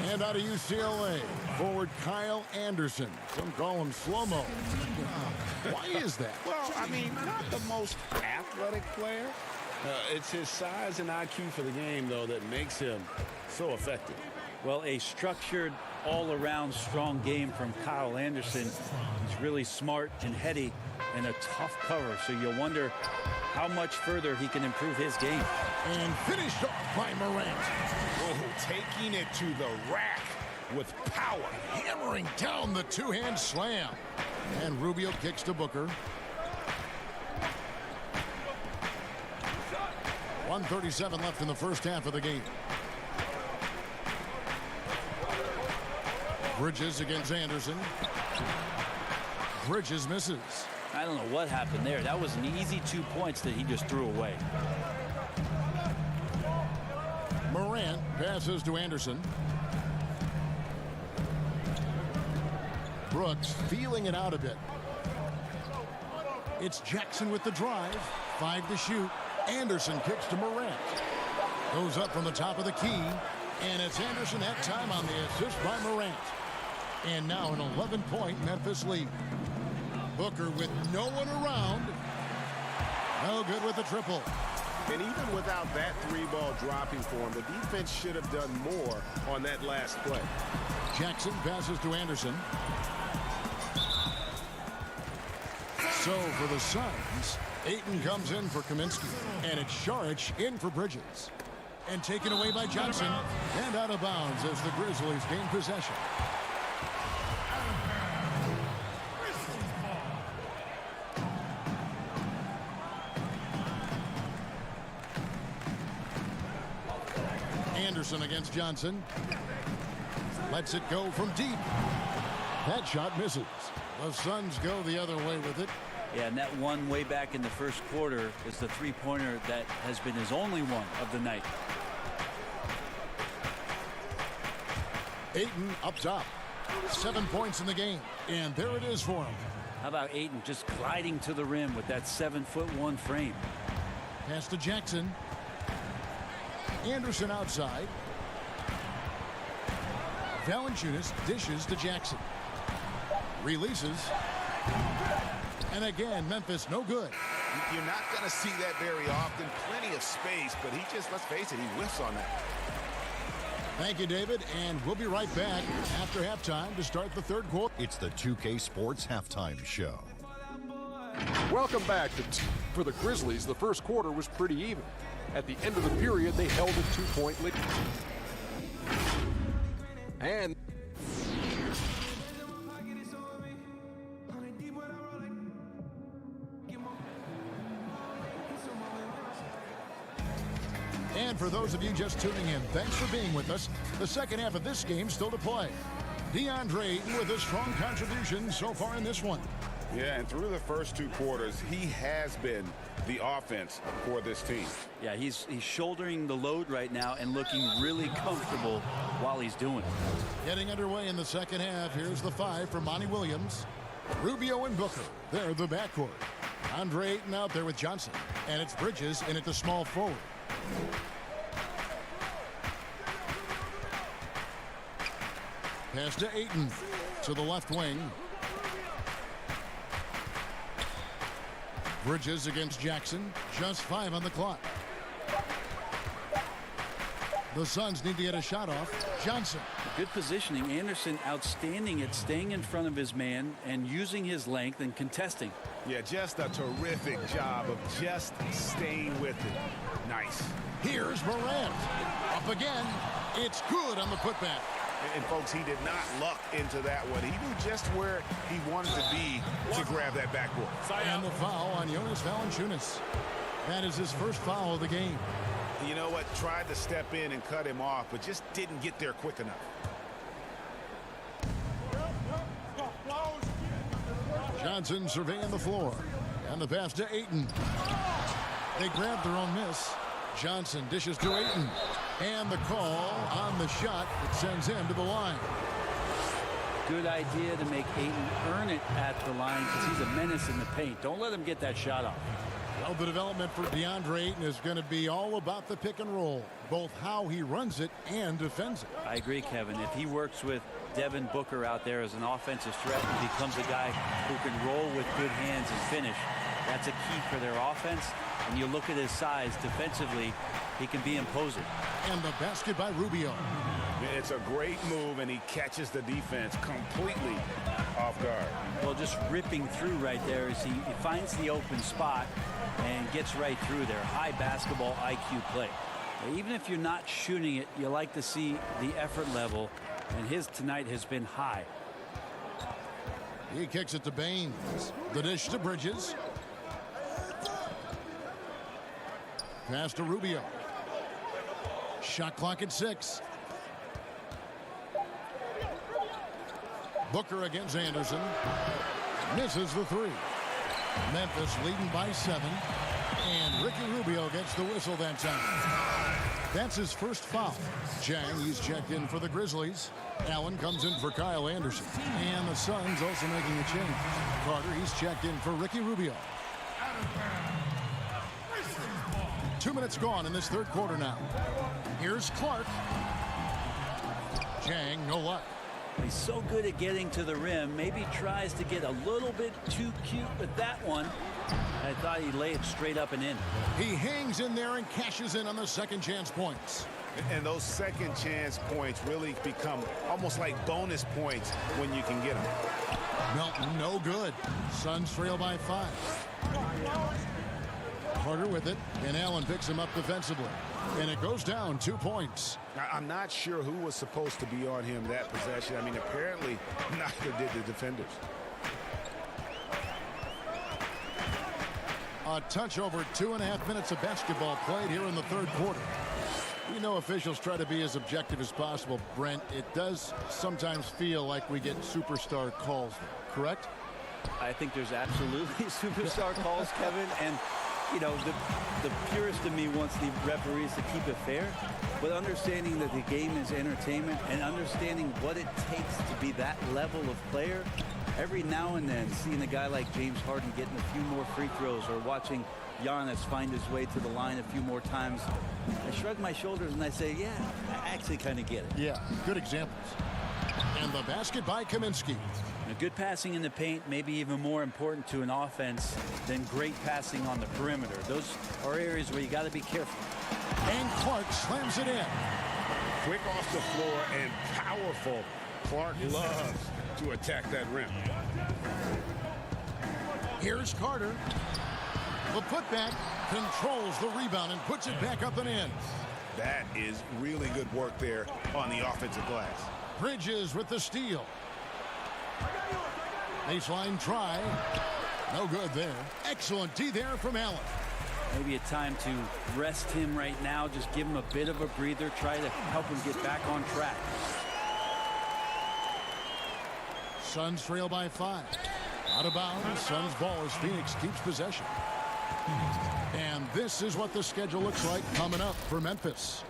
And out of UCLA, forward Kyle Anderson. Some call him slow-mo. Why is that? Well, I mean, not the most athletic player. It's his size and IQ for the game, though, that makes him so effective. Well, a structured, all-around strong game from Kyle Anderson. He's really smart and heady and a tough cover, so you'll wonder how much further he can improve his game. And finished off by Morant. Oh, taking it to the rack with power. Hammering down the 2-hand slam. And Rubio kicks to Booker. 1:37 left in the first half of the game. Bridges against Anderson. Bridges misses. I don't know what happened there. That was an easy 2 points that he just threw away. Morant passes to Anderson. Brooks feeling it out a bit. It's Jackson with the drive. 5 to shoot. Anderson kicks to Morant. Goes up from the top of the key. And it's Anderson that time on the assist by Morant. And now an 11-point Memphis lead. Booker with no one around. No good with the triple. And even without that 3-ball dropping for him, the defense should have done more on that last play. Jackson passes to Anderson. So for the Suns, Ayton comes in for Kaminsky. And it's Saric in for Bridges. And taken away by Johnson. And out of bounds as the Grizzlies gain possession. Anderson against Johnson. Lets it go from deep. That shot misses. The Suns go the other way with it. Yeah, and that one way back in the first quarter is the 3-pointer that has been his only one of the night. Ayton up top. 7 points in the game. And there it is for him. How about Ayton just gliding to the rim with that 7'1" frame? Pass to Jackson. Anderson outside. Valanciunas dishes to Jackson. Releases. And again, Memphis no good. You're not going to see that very often. Plenty of space, but he just, let's face it, he whiffs on that. Thank you, David, and we'll be right back after halftime to start the third quarter. It's the 2K Sports Halftime Show. Welcome back. For the Grizzlies, the first quarter was pretty even. At the end of the period, they held a 2-point lead. And for those of you just tuning in, thanks for being with us. The second half of this game still to play. DeAndre Ayton with a strong contribution so far in this one. Yeah, and through the first 2 quarters, he has been the offense for this team. Yeah, he's shouldering the load right now and looking really comfortable while he's doing it. Getting underway in the second half. Here's the 5 for Monty Williams. Rubio and Booker. They're the backcourt. Andre Ayton out there with Johnson. And it's Bridges in at the small forward. Pass to Ayton to the left wing. Bridges against Jackson. Just 5 on the clock. The Suns need to get a shot off. Johnson. Good positioning. Anderson outstanding at staying in front of his man and using his length and contesting. Yeah, just a terrific job of just staying with it. Nice. Here's Morant. Up again. It's good on the putback. And folks, he did not luck into that one. He knew just where he wanted to be to grab that backboard. And the foul on Jonas Valanciunas. That is his first foul of the game. You know what? Tried to step in and cut him off, but just didn't get there quick enough. Johnson surveying the floor. And the pass to Ayton. They grabbed their own miss. Johnson dishes to Ayton. And the call on the shot that sends him to the line. Good idea to make Ayton earn it at the line because he's a menace in the paint. Don't let him get that shot off. Well, the development for DeAndre Ayton is going to be all about the pick and roll, both how he runs it and defends it. I agree, Kevin. If he works with Devin Booker out there as an offensive threat and becomes a guy who can roll with good hands and finish, that's a key for their offense. And you look at his size defensively, he can be imposing. And the basket by Rubio. It's a great move, and he catches the defense completely off guard. Well, just ripping through right there as he finds the open spot and gets right through there. High basketball IQ play. Even if you're not shooting it, you like to see the effort level, and his tonight has been high. He kicks it to Baines. The dish to Bridges. Pass to Rubio. Shot clock at 6. Booker against Anderson. Misses the 3. Memphis leading by 7. And Ricky Rubio gets the whistle that time. That's his first foul. Chang, he's checked in for the Grizzlies. Allen comes in for Kyle Anderson. And the Suns also making a change. Carter, he's checked in for Ricky Rubio. 2 minutes gone in this third quarter now. Here's Clark. Chang, no luck. He's so good at getting to the rim. Maybe tries to get a little bit too cute with that one. I thought he'd lay it straight up and in. He hangs in there and cashes in on the second chance points. And those second chance points really become almost like bonus points when you can get them. Melton, no good. Suns trail by 5. Carter with it, and Allen picks him up defensively. And it goes down 2 points. Now, I'm not sure who was supposed to be on him that possession. I mean, apparently neither did the defenders. A touch over 2.5 minutes of basketball played here in the third quarter. You know, officials try to be as objective as possible, Brent. It does sometimes feel like we get superstar calls, correct? I think there's absolutely superstar calls, Kevin, and you know, the purist in me wants the referees to keep it fair, but understanding that the game is entertainment and understanding what it takes to be that level of player, every now and then seeing a guy like James Harden getting a few more free throws or watching Giannis find his way to the line a few more times, I shrug my shoulders and I say, yeah, I actually kind of get it. Yeah, good examples. And the basket by Kaminsky. Now, good passing in the paint may be even more important to an offense than great passing on the perimeter. Those are areas where you got to be careful. And Clark slams it in. Quick off the floor and powerful. Clark loves to attack that rim. Here's Carter. The putback controls the rebound and puts it back up and in. That is really good work there on the offensive glass. Bridges with the steal. Baseline try. No good there. Excellent D there from Allen. Maybe a time to rest him right now. Just give him a bit of a breather. Try to help him get back on track. Suns trail by 5. Out of bounds. Suns ball as Phoenix keeps possession. And this is what the schedule looks like coming up for Memphis.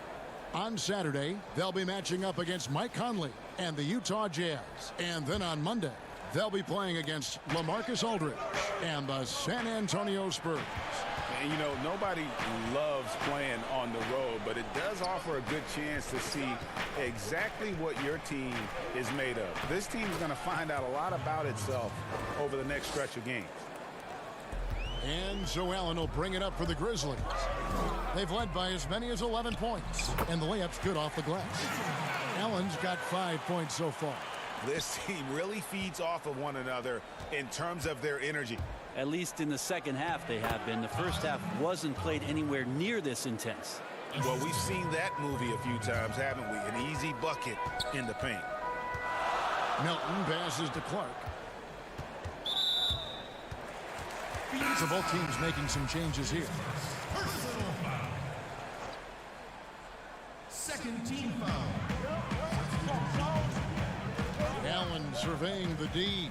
On Saturday, they'll be matching up against Mike Conley and the Utah Jazz. And then on Monday, they'll be playing against LaMarcus Aldridge and the San Antonio Spurs. And, you know, nobody loves playing on the road, but it does offer a good chance to see exactly what your team is made of. This team is going to find out a lot about itself over the next stretch of games. And so Allen will bring it up for the Grizzlies. They've led by as many as 11 points, and the layup's good off the glass. Allen's got 5 points so far. This team really feeds off of one another in terms of their energy. At least in the second half they have been. The first half wasn't played anywhere near this intense. Well, we've seen that movie a few times, haven't we? An easy bucket in the paint. Melton passes to Clark. So both teams making some changes here. Personal foul. Second team foul. Allen surveying the D.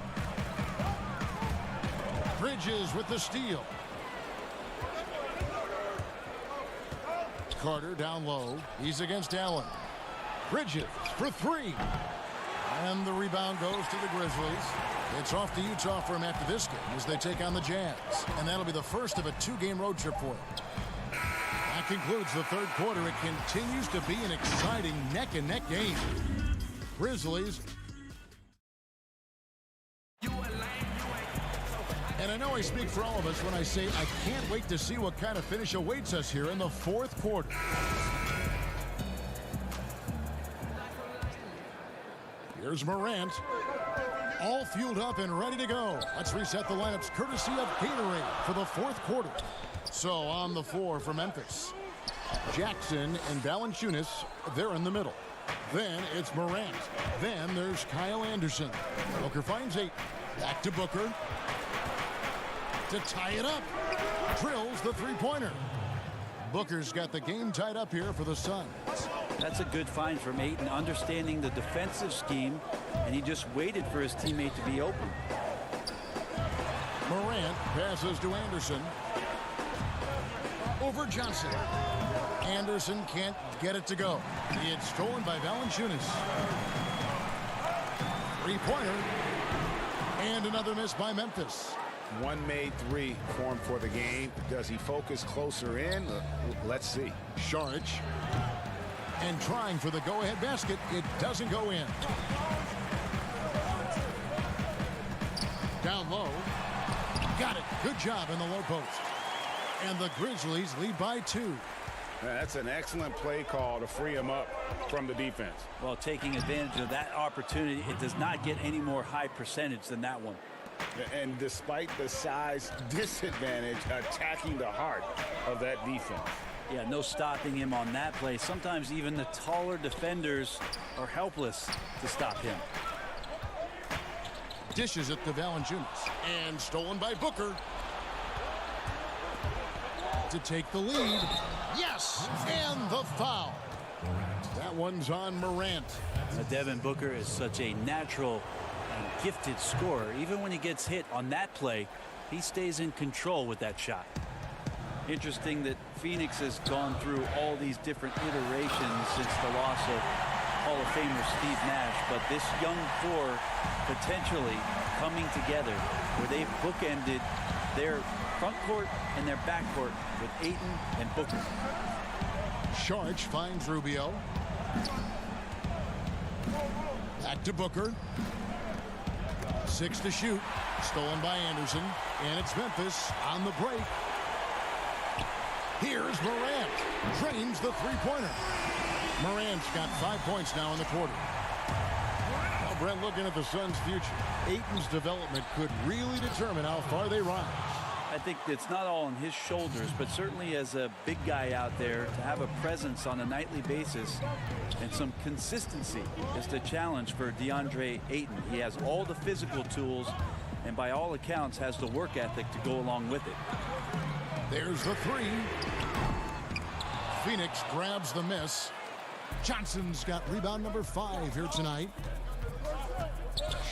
Bridges with the steal. Carter down low. He's against Allen. Bridges for three. And the rebound goes to the Grizzlies. It's off to Utah for him after this game as they take on the Jazz. And that'll be the first of a 2-game road trip for him. That concludes the third quarter. It continues to be an exciting neck-and-neck game. Grizzlies. And I know I speak for all of us when I say I can't wait to see what kind of finish awaits us here in the fourth quarter. Here's Morant. All fueled up and ready to go. Let's reset the lineups courtesy of Gatorade for the fourth quarter. So on the floor for Memphis, Jackson and Valanciunas, they're in the middle. Then it's Morant. Then there's Kyle Anderson. Booker finds 8. Back to Booker. To tie it up. Drills the three-pointer. Booker's got the game tied up here for the Suns. That's a good find from Ayton, understanding the defensive scheme, and he just waited for his teammate to be open. Morant passes to Anderson. Over Johnson. Anderson can't get it to go. It's stolen by Valanciunas. Three-pointer. And another miss by Memphis. One made three formed for the game. Does he focus closer in? Let's see. Saric. And trying for the go-ahead basket. It doesn't go in. Down low. Got it. Good job in the low post. And the Grizzlies lead by 2. That's an excellent play call to free him up from the defense. Well, taking advantage of that opportunity, it does not get any more high percentage than that one. And despite the size disadvantage, attacking the heart of that defense. Yeah, no stopping him on that play. Sometimes even the taller defenders are helpless to stop him. Dishes it to Valanciunas. And stolen by Booker. To take the lead. Yes! And the foul. That one's on Morant. Now, Devin Booker is such a natural and gifted scorer. Even when he gets hit on that play, he stays in control with that shot. Interesting that Phoenix has gone through all these different iterations since the loss of Hall of Famer Steve Nash, but this young core potentially coming together where they've bookended their front court and their back court with Ayton and Booker. Saric finds Rubio. Back to Booker. 6 to shoot. Stolen by Anderson. And it's Memphis on the break. Here's Morant. Drains the three-pointer. Morant's got 5 points now in the quarter. Well, Brent, looking at the Suns' future, Ayton's development could really determine how far they rise. I think it's not all on his shoulders, but certainly as a big guy out there, to have a presence on a nightly basis and some consistency is the challenge for DeAndre Ayton. He has all the physical tools and by all accounts has the work ethic to go along with it. There's the three. Phoenix grabs the miss. Johnson's got rebound number 5 here tonight.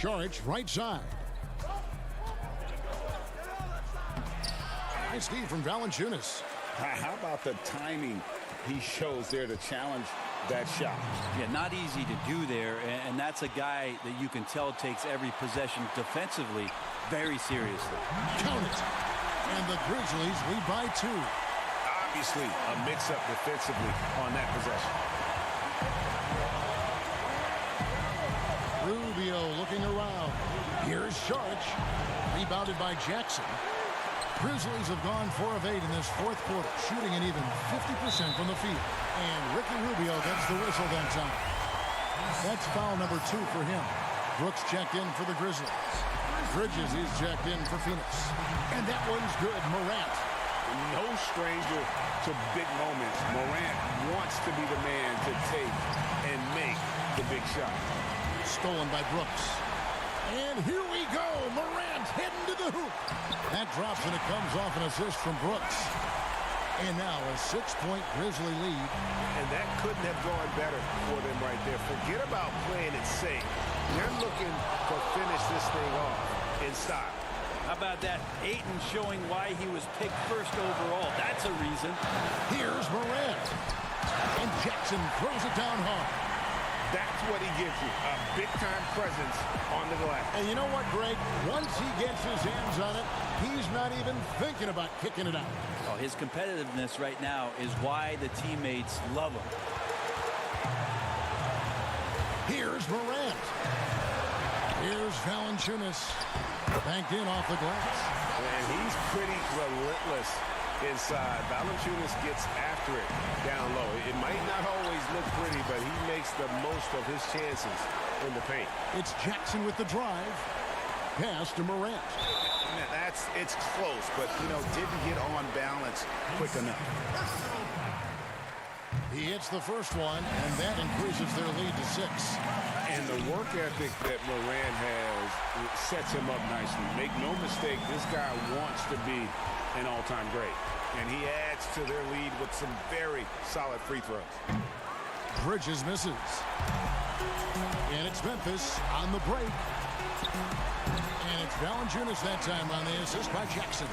Saric right side. Nice D from Valanciunas. How about the timing he shows there to challenge that shot? Yeah, not easy to do there, and that's a guy that you can tell takes every possession defensively very seriously. Count it. And the Grizzlies lead by 2. Obviously, a mix-up defensively on that possession. Rubio looking around. Here's Saric. Rebounded by Jackson. Grizzlies have gone 4 of 8 in this fourth quarter, shooting an even 50% from the field. And Ricky Rubio gets the whistle that time. That's foul number 2 for him. Brooks checked in for the Grizzlies. Bridges is checked in for Phoenix. And that one's good. Morant. No stranger to big moments. Morant wants to be the man to take and make the big shot. Stolen by Brooks. And here we go. Morant heading to the hoop. That drops and it comes off an assist from Brooks. And now a 6-point Grizzly lead. And that couldn't have gone better for them right there. Forget about playing it safe. They're looking to finish this thing off in style. How about that? Ayton showing why he was picked first overall. That's a reason. Here's Morant. And Jackson throws it down hard. That's what he gives you, a big-time presence on the glass. And you know what, Greg? Once he gets his hands on it, he's not even thinking about kicking it out. Oh, his competitiveness right now is why the teammates love him. Here's Morant. Here's Valanciunas. Banked in off the glass. And he's pretty relentless inside. Valanciunas gets after it down low. It might not always look pretty, but he makes the most of his chances in the paint. It's Jackson with the drive. Pass to Morant. It's close, but, didn't get on balance quick enough. He hits the first one, and that increases their lead to 6. And the work ethic that Morant has sets him up nicely. Make no mistake, this guy wants to be an all-time great. And he adds to their lead with some very solid free throws. Bridges misses. And it's Memphis on the break. And it's Valanciunas that time on the assist by Jackson.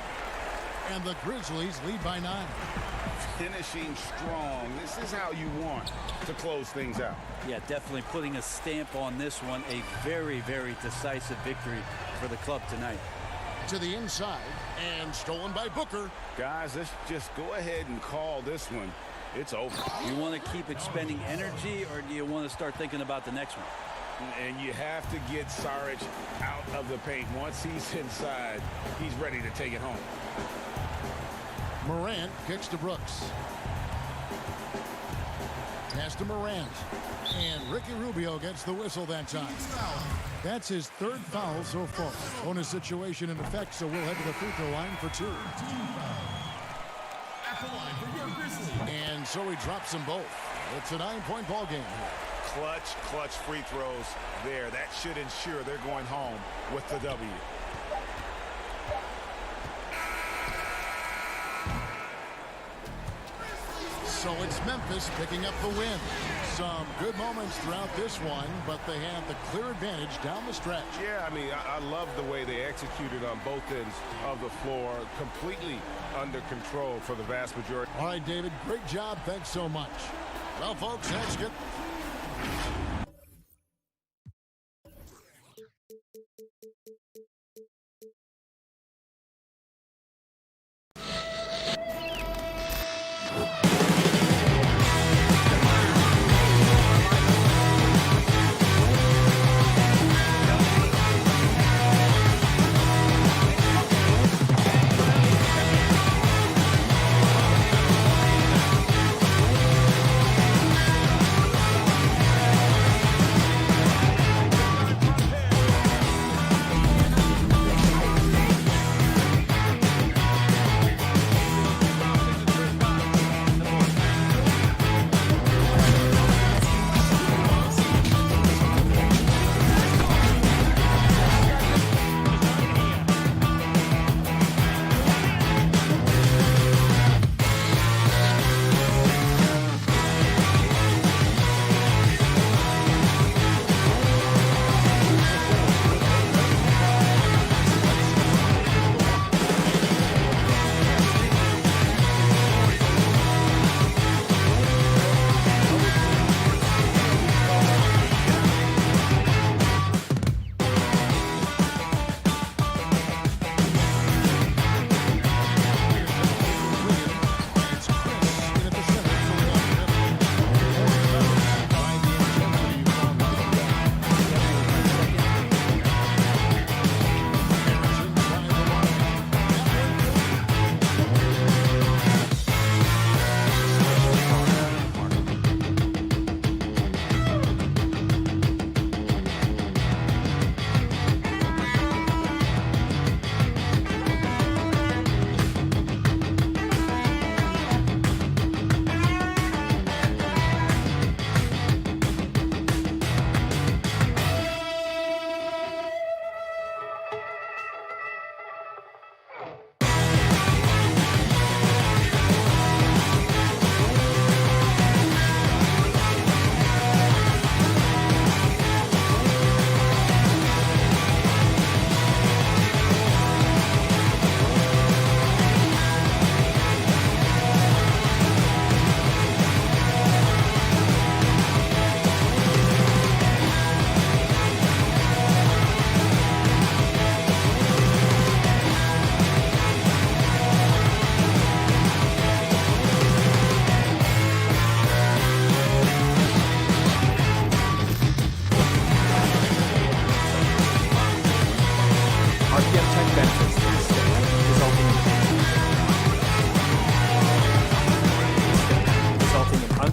And the Grizzlies lead by 9. Finishing strong. This is how you want to close things out. Yeah, definitely putting a stamp on this one. A very, very decisive victory for the club tonight. To the inside, and stolen by Booker. Guys, let's just go ahead and call this one. It's over. You want to keep expending energy, or do you want to start thinking about the next one? And you have to get Saric out of the paint. Once he's inside, he's ready to take it home. Morant kicks to Brooks. Pass to Morant. And Ricky Rubio gets the whistle that time. That's his 3rd foul so far. Bonus situation in effect, so we'll head to the free throw line for 2. And so he drops them both. It's a 9-point ball game here. Clutch free throws there. That should ensure they're going home with the W. So it's Memphis picking up the win. Some good moments throughout this one, but they had the clear advantage down the stretch. Yeah, I love the way they executed on both ends of the floor. Completely under control for the vast majority. All right, David, great job. Thanks so much. Well, folks, that's good.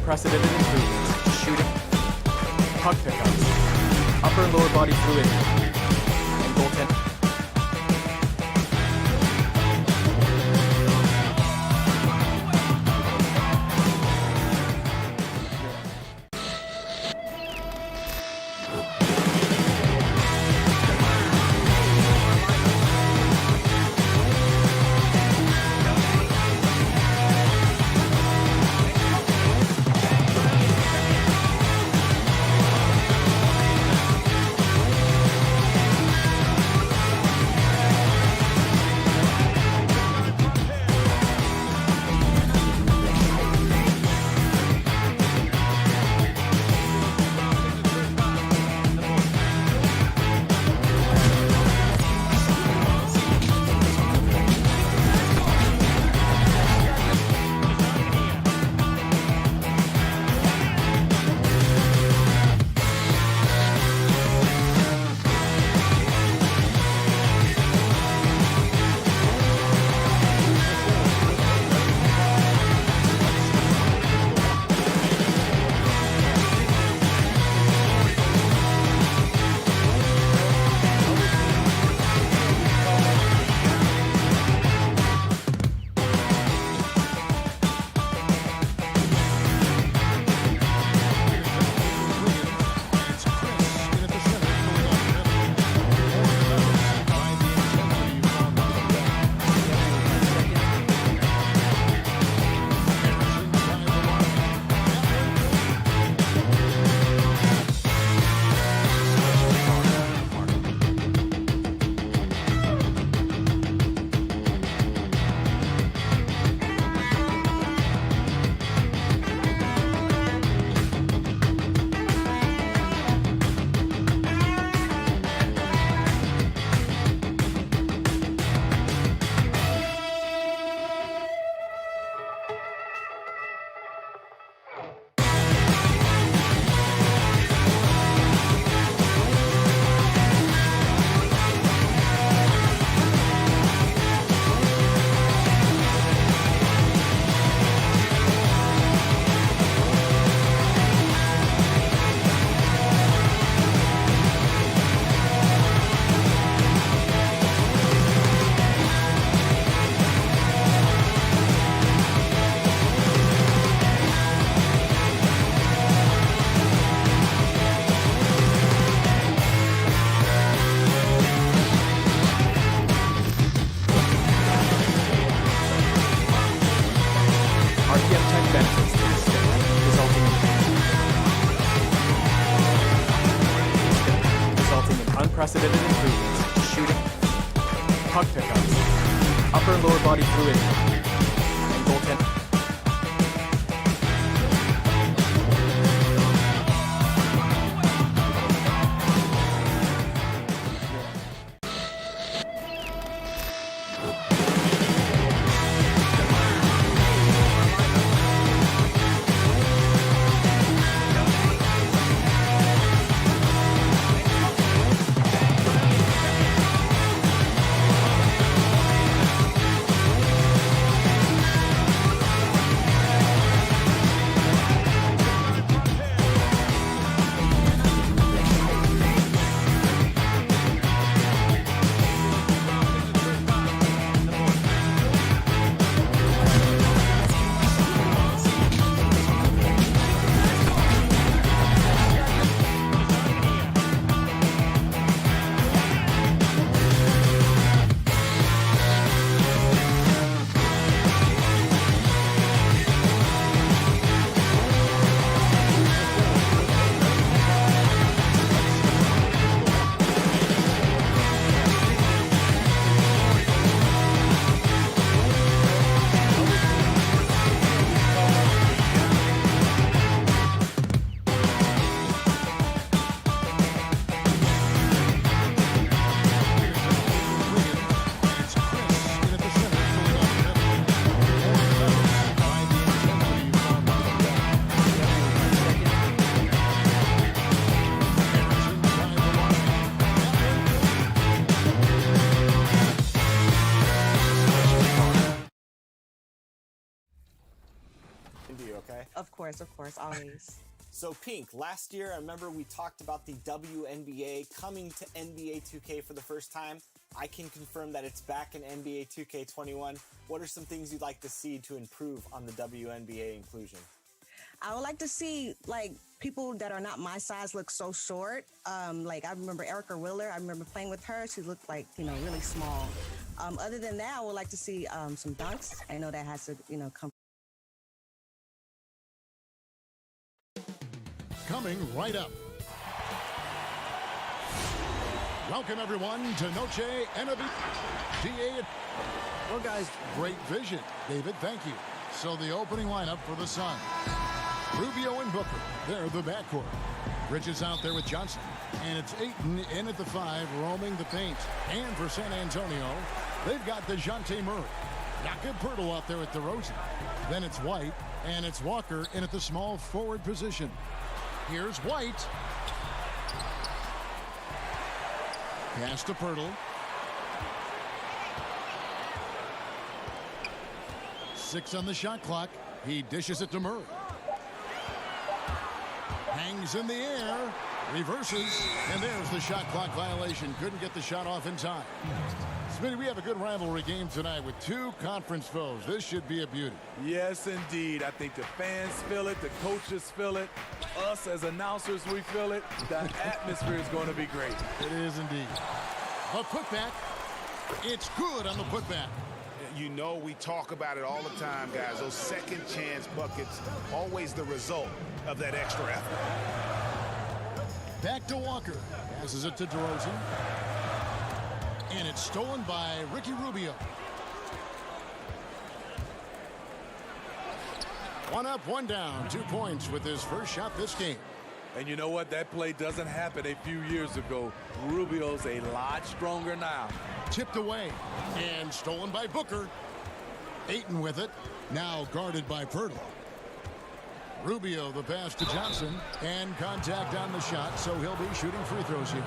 unprecedented improvements. Shooting, puck pickups, upper and lower body fluidity, and goaltending. Unprecedented improvements. Shooting, puck pickups, upper and lower body fluidity, and goaltending. course, always. So, Pink, last year, I remember we talked about the WNBA coming to NBA 2K for the first time. I can confirm that it's back in NBA 2K21. What are some things you'd like to see to improve on the WNBA inclusion? I would like to see, like, people that are not my size look so short. Like, I remember Erica Wheeler. I remember playing with her. She looked like, really small. Other than that, I would like to see some dunks. I know that has to, come. Coming right up. Welcome, everyone, to Noche NBA. Well, guys, great vision, David. Thank you. So the opening lineup for the Suns. Rubio and Booker, they're the backcourt. Bridges out there with Johnson. And it's Ayton in at the 5, roaming the paint. And for San Antonio, they've got DeJounte Murray. Jakob Poeltl out there at DeRozan. Then it's White, and it's Walker in at the small forward position. Here's White. Pass to Poeltl. 6 on the shot clock. He dishes it to Murray. Hangs in the air. Reverses. And there's the shot clock violation. Couldn't get the shot off in time. Smitty, we have a good rivalry game tonight with 2 conference foes. This should be a beauty. Yes, indeed. I think the fans feel it. The coaches feel it. Us as announcers, we feel it. The atmosphere is going to be great. It is indeed. A putback. It's good on the putback. You know, we talk about it all the time, guys. Those second chance buckets, always the result of that extra effort. Back to Walker. Passes it to DeRozan. And it's stolen by Ricky Rubio. 1 up, 1 down. 2 points with his first shot this game. And you know what? That play doesn't happen a few years ago. Rubio's a lot stronger now. Tipped away and stolen by Booker. Ayton with it. Now guarded by Poeltl. Rubio the pass to Johnson. And contact on the shot, so he'll be shooting free throws here.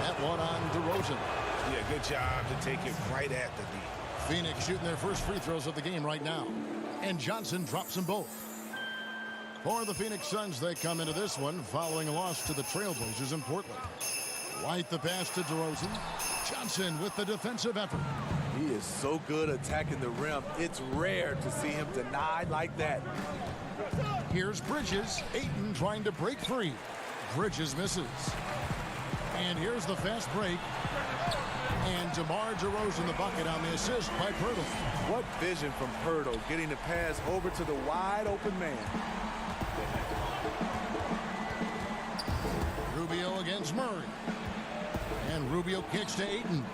That one on DeRozan. Yeah, good job to take it right at the D. Phoenix shooting their first free throws of the game right now. And Johnson drops them both. For the Phoenix Suns, they come into this one following a loss to the Trailblazers in Portland. White the pass to DeRozan. Johnson with the defensive effort. He is so good attacking the rim. It's rare to see him denied like that. Here's Bridges. Ayton trying to break free. Bridges misses. And here's the fast break. And DeMar DeRozan the bucket on the assist by Poeltl. What vision from Poeltl, getting the pass over to the wide open man. Rubio against Murray. And Rubio kicks to Ayton.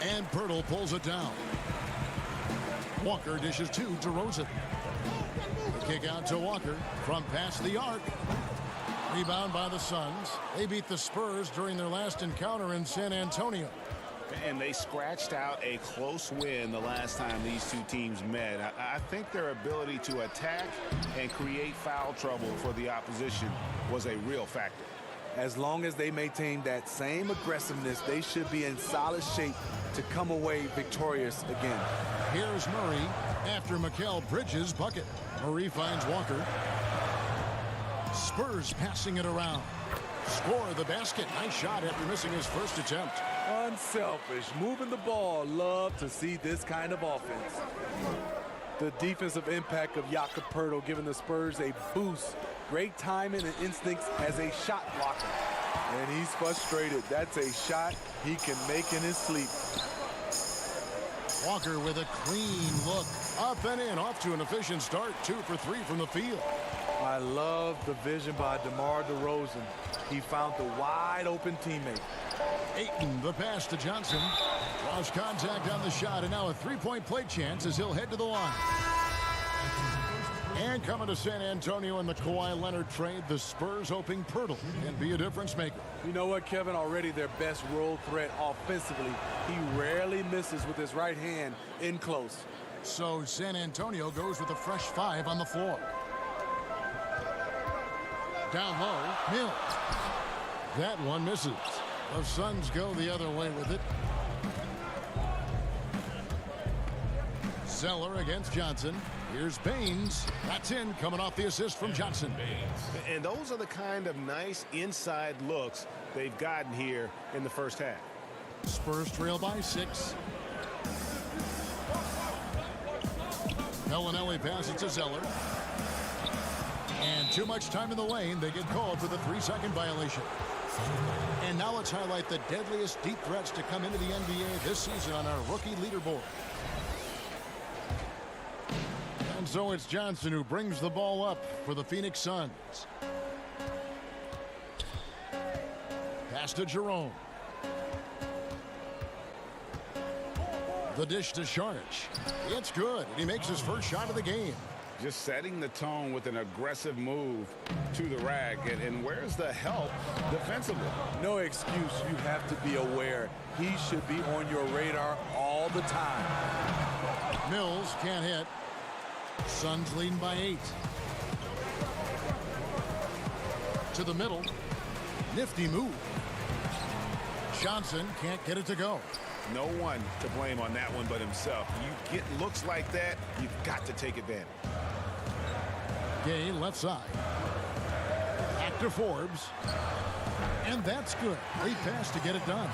And Poeltl pulls it down. Walker dishes to DeRozan. The kick out to Walker from past the arc. Rebound by the Suns. They beat the Spurs during their last encounter in San Antonio. And they scratched out a close win the last time these 2 teams met. I think their ability to attack and create foul trouble for the opposition was a real factor. As long as they maintain that same aggressiveness, they should be in solid shape to come away victorious again. Here's Murray after Mikal Bridges' bucket. Murray finds Walker. Spurs passing it around. Score the basket. Nice shot after missing his first attempt. Unselfish, moving the ball. Love to see this kind of offense. The defensive impact of Jakob Poeltl giving the Spurs a boost. Great timing and instincts as a shot blocker. And he's frustrated. That's a shot he can make in his sleep. Walker with a clean look. Up and in, off to an efficient start. 2 for 3 from the field. I love the vision by DeMar DeRozan. He found the wide open teammate. Ayton, the pass to Johnson. Draws contact on the shot, and now a 3-point play chance as he'll head to the line. And coming to San Antonio in the Kawhi Leonard trade, the Spurs hoping Poeltl can be a difference maker. You know what, Kevin? Already their best roll threat offensively. He rarely misses with his right hand in close. So San Antonio goes with a fresh 5 on the floor. Down low, Hill. That one misses. The Suns go the other way with it. Zeller against Johnson. Here's Baines. That's in, coming off the assist from Johnson. And those are the kind of nice inside looks they've gotten here in the first half. Spurs trail by 6. Bellinelli passes to Zeller. And too much time in the lane. They get called for the 3-second violation. And now let's highlight the deadliest deep threats to come into the NBA this season on our rookie leaderboard. And so it's Johnson who brings the ball up for the Phoenix Suns. Pass to Jerome. The dish to Saric. It's good. He makes his first shot of the game. Just setting the tone with an aggressive move to the rack. And where's the help defensively? No excuse. You have to be aware. He should be on your radar all the time. Mills can't hit. Suns leading by 8. To the middle. Nifty move. Johnson can't get it to go. No one to blame on that one but himself. You get looks like that, you've got to take advantage. Gay left side. Back to Forbes. And that's good. Great pass to get it done.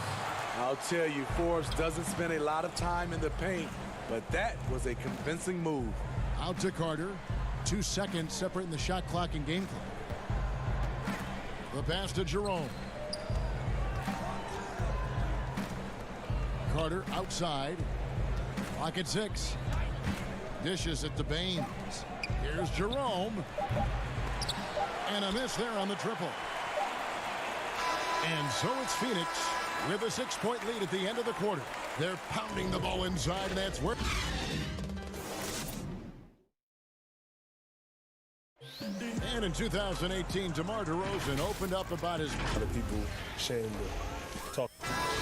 I'll tell you, Forbes doesn't spend a lot of time in the paint, but that was a convincing move. Out to Carter. 2 seconds separating the shot clock and game clock. The pass to Jerome. Carter outside. Clock at 6. Dishes it to Baines. Here's Jerome. And a miss there on the triple. And so it's Phoenix with a 6-point lead at the end of the quarter. They're pounding the ball inside, and that's where... And in 2018, DeMar DeRozan opened up about his... People ashamed to talk.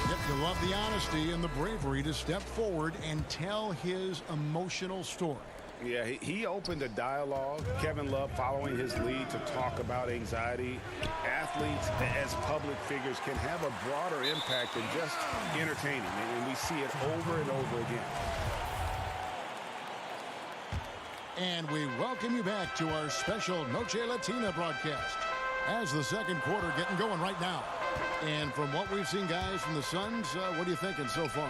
Yep, you love the honesty and the bravery to step forward and tell his emotional story. Yeah, he opened a dialogue. Kevin Love following his lead to talk about anxiety. Athletes as public figures can have a broader impact than just entertaining, and we see it over and over again. And we welcome you back to our special Noche Latina broadcast as the second quarter getting going right now. And from what we've seen, guys, from the Suns, what are you thinking so far?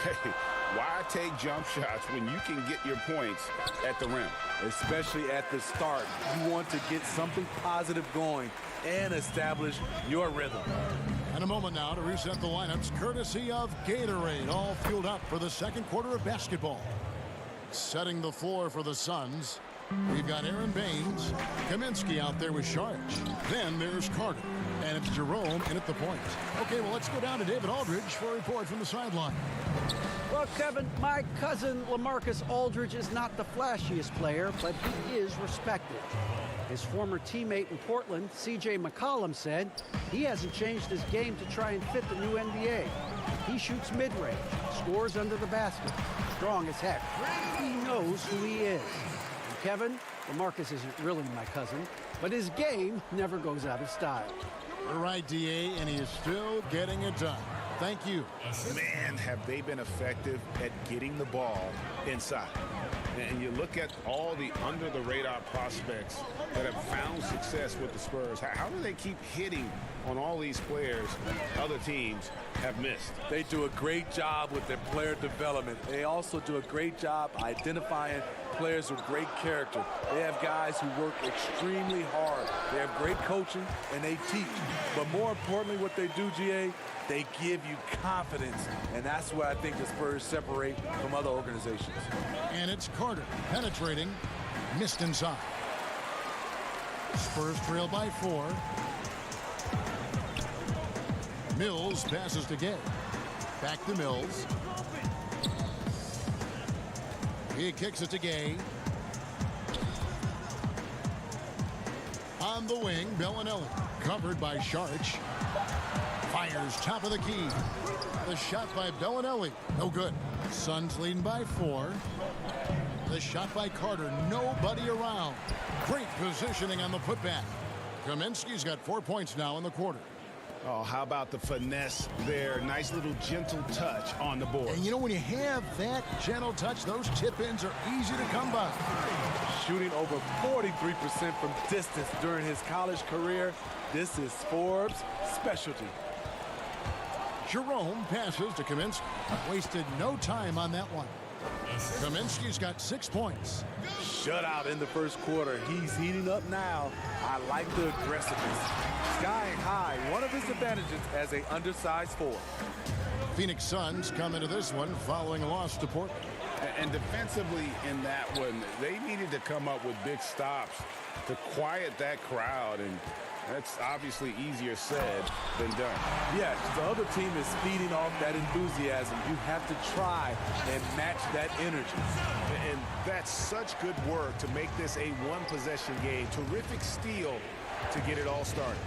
Hey, why take jump shots when you can get your points at the rim? Especially at the start. You want to get something positive going and establish your rhythm. And a moment now to reset the lineups, courtesy of Gatorade, all fueled up for the second quarter of basketball. Setting the floor for the Suns, we've got Aaron Baines, Kaminsky out there with Saric. Then there's Carter, and it's Jerome in at the point. Okay, well, let's go down to David Aldridge for a report from the sideline. Well, Kevin, my cousin LaMarcus Aldridge is not the flashiest player, but he is respected. His former teammate in Portland, C.J. McCollum, said he hasn't changed his game to try and fit the new NBA. He shoots mid-range, scores under the basket, strong as heck. He knows who he is. And Kevin, LaMarcus isn't really my cousin, but his game never goes out of style. You're right, D.A., and he is still getting it done. Thank you. Man, have they been effective at getting the ball inside. And you look at all the under-the-radar prospects that have found success with the Spurs. How do they keep hitting on all these players other teams have missed? They do a great job with their player development. They also do a great job identifying players with great character. They have guys who work extremely hard. They have great coaching, and they teach. But more importantly, what they do, GA, they give you confidence, and that's where I think the Spurs separate from other organizations. And it's Carter penetrating, missed inside. Spurs trail by 4. Mills passes to Gay. Back to Mills. He kicks it to Gay. On the wing, Bellinelli. Covered by Saric. Fires top of the key. The shot by Bellinelli. No good. Suns leading by 4. The shot by Carter. Nobody around. Great positioning on the putback. Kaminsky's got 4 points now in the quarter. Oh, how about the finesse there? Nice little gentle touch on the board. And you know, when you have that gentle touch, those tip-ins are easy to come by. Shooting over 43% from distance during his college career. This is Forbes' specialty. Jerome passes to Kaminsky. Wasted no time on that one. Kaminsky's got 6 points. Shutout in the first quarter. He's heating up now. I like the aggressiveness. Sky high, one of his advantages as an undersized forward. Phoenix Suns come into this one following a loss to Portland. And defensively in that one, they needed to come up with big stops to quiet that crowd, and that's obviously easier said than done. Yes, the other team is feeding off that enthusiasm. You have to try and match that energy. And that's such good work to make this a one-possession game. Terrific steal to get it all started.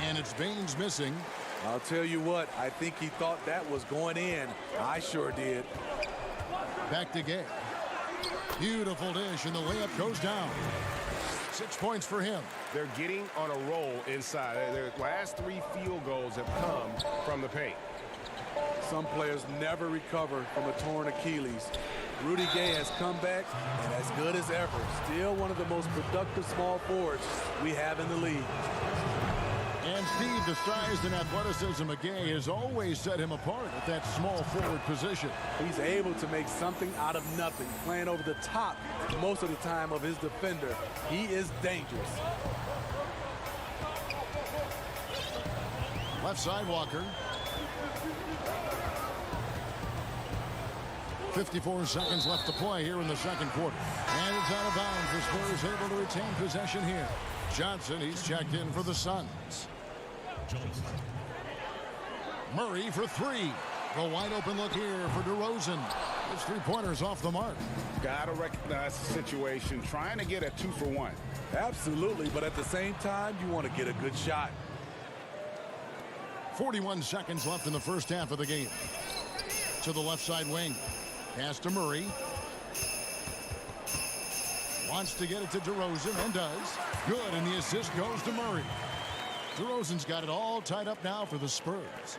And it's Baines missing. I'll tell you what, I think he thought that was going in. I sure did. Back to Gay. Beautiful dish, and the layup goes down. 6 points for him. They're getting on a roll inside. Their last 3 field goals have come from the paint. Some players never recover from a torn Achilles. Rudy Gay has come back and as good as ever. Still one of the most productive small forwards we have in the league. And Steve, the size and athleticism of Gay has always set him apart at that small forward position. He's able to make something out of nothing, playing over the top most of the time of his defender. He is dangerous. Left side, Walker. 54 seconds left to play here in the second quarter. And it's out of bounds. The Spurs able to retain possession here. Johnson, he's checked in for the Suns. Murray for 3. The wide open look here for DeRozan. His 3-pointers off the mark. Gotta recognize the situation, trying to get a 2-for-1. Absolutely, but at the same time, you want to get a good shot. 41 seconds left in the first half of the game. To the left side wing. Pass to Murray. Wants to get it to DeRozan and does. Good, and the assist goes to Murray. DeRozan's got it all tied up now for the Spurs.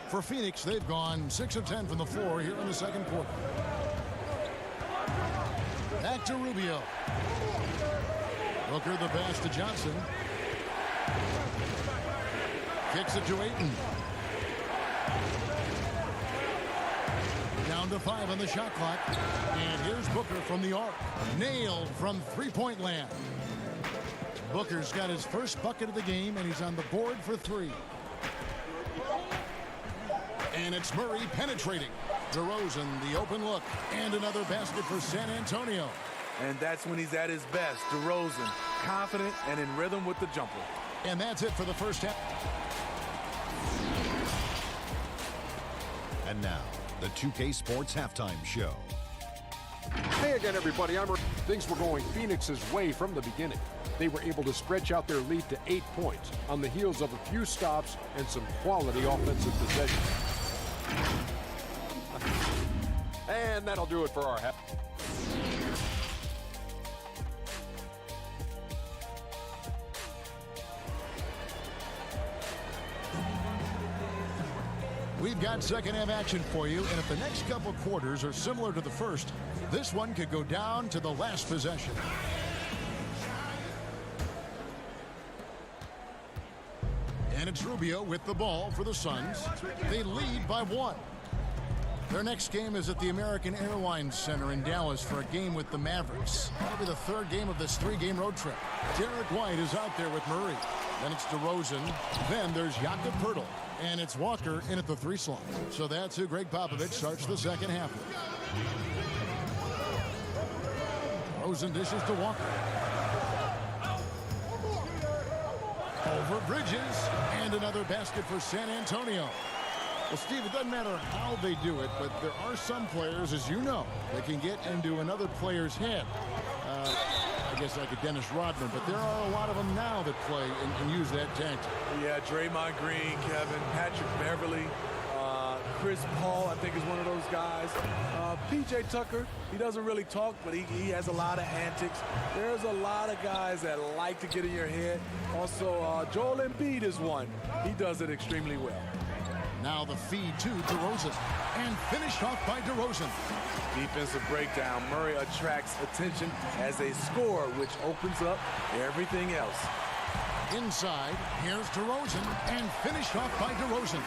For Phoenix, they've gone 6 of 10 from the floor here in the second quarter. Back to Rubio. Booker the pass to Johnson. Kicks it to Ayton. Down to 5 on the shot clock. And here's Booker from the arc. Nailed from three-point land. Booker's got his first bucket of the game, and he's on the board for 3. And it's Murray penetrating. DeRozan, the open look, and another basket for San Antonio. And that's when he's at his best. DeRozan, confident and in rhythm with the jumper. And that's it for the first half. And now, the 2K Sports Halftime Show. Hey again, everybody. Things were going Phoenix's way from the beginning. They were able to stretch out their lead to 8 points on the heels of a few stops and some quality offensive possession. And that'll do it for our half. We've got second half action for you, and if the next couple quarters are similar to the first, this one could go down to the last possession. And it's Rubio with the ball for the Suns. They lead by 1. Their next game is at the American Airlines Center in Dallas for a game with the Mavericks. That'll be the 3rd game of this 3-game road trip. Derek White is out there with Murray. Then it's DeRozan. Then there's Jakob Poeltl. And it's Walker in at the 3 slot. So that's who Greg Popovich starts the second half with. DeRozan dishes to Walker. Over Bridges. And another basket for San Antonio. Well, Steve, it doesn't matter how they do it, but there are some players, as you know, that can get into another player's head. I guess like a Dennis Rodman, but there are a lot of them now that play and use that tactic. Yeah, Draymond Green, Kevin, Patrick Beverly. Chris Paul, I think, is one of those guys. P.J. Tucker, he doesn't really talk, but he has a lot of antics. There's a lot of guys that like to get in your head. Also, Joel Embiid is one. He does it extremely well. Now the feed to DeRozan, and finished off by DeRozan. Defensive breakdown. Murray attracts attention as a scorer, which opens up everything else. Inside, here's DeRozan, and finished off by DeRozan.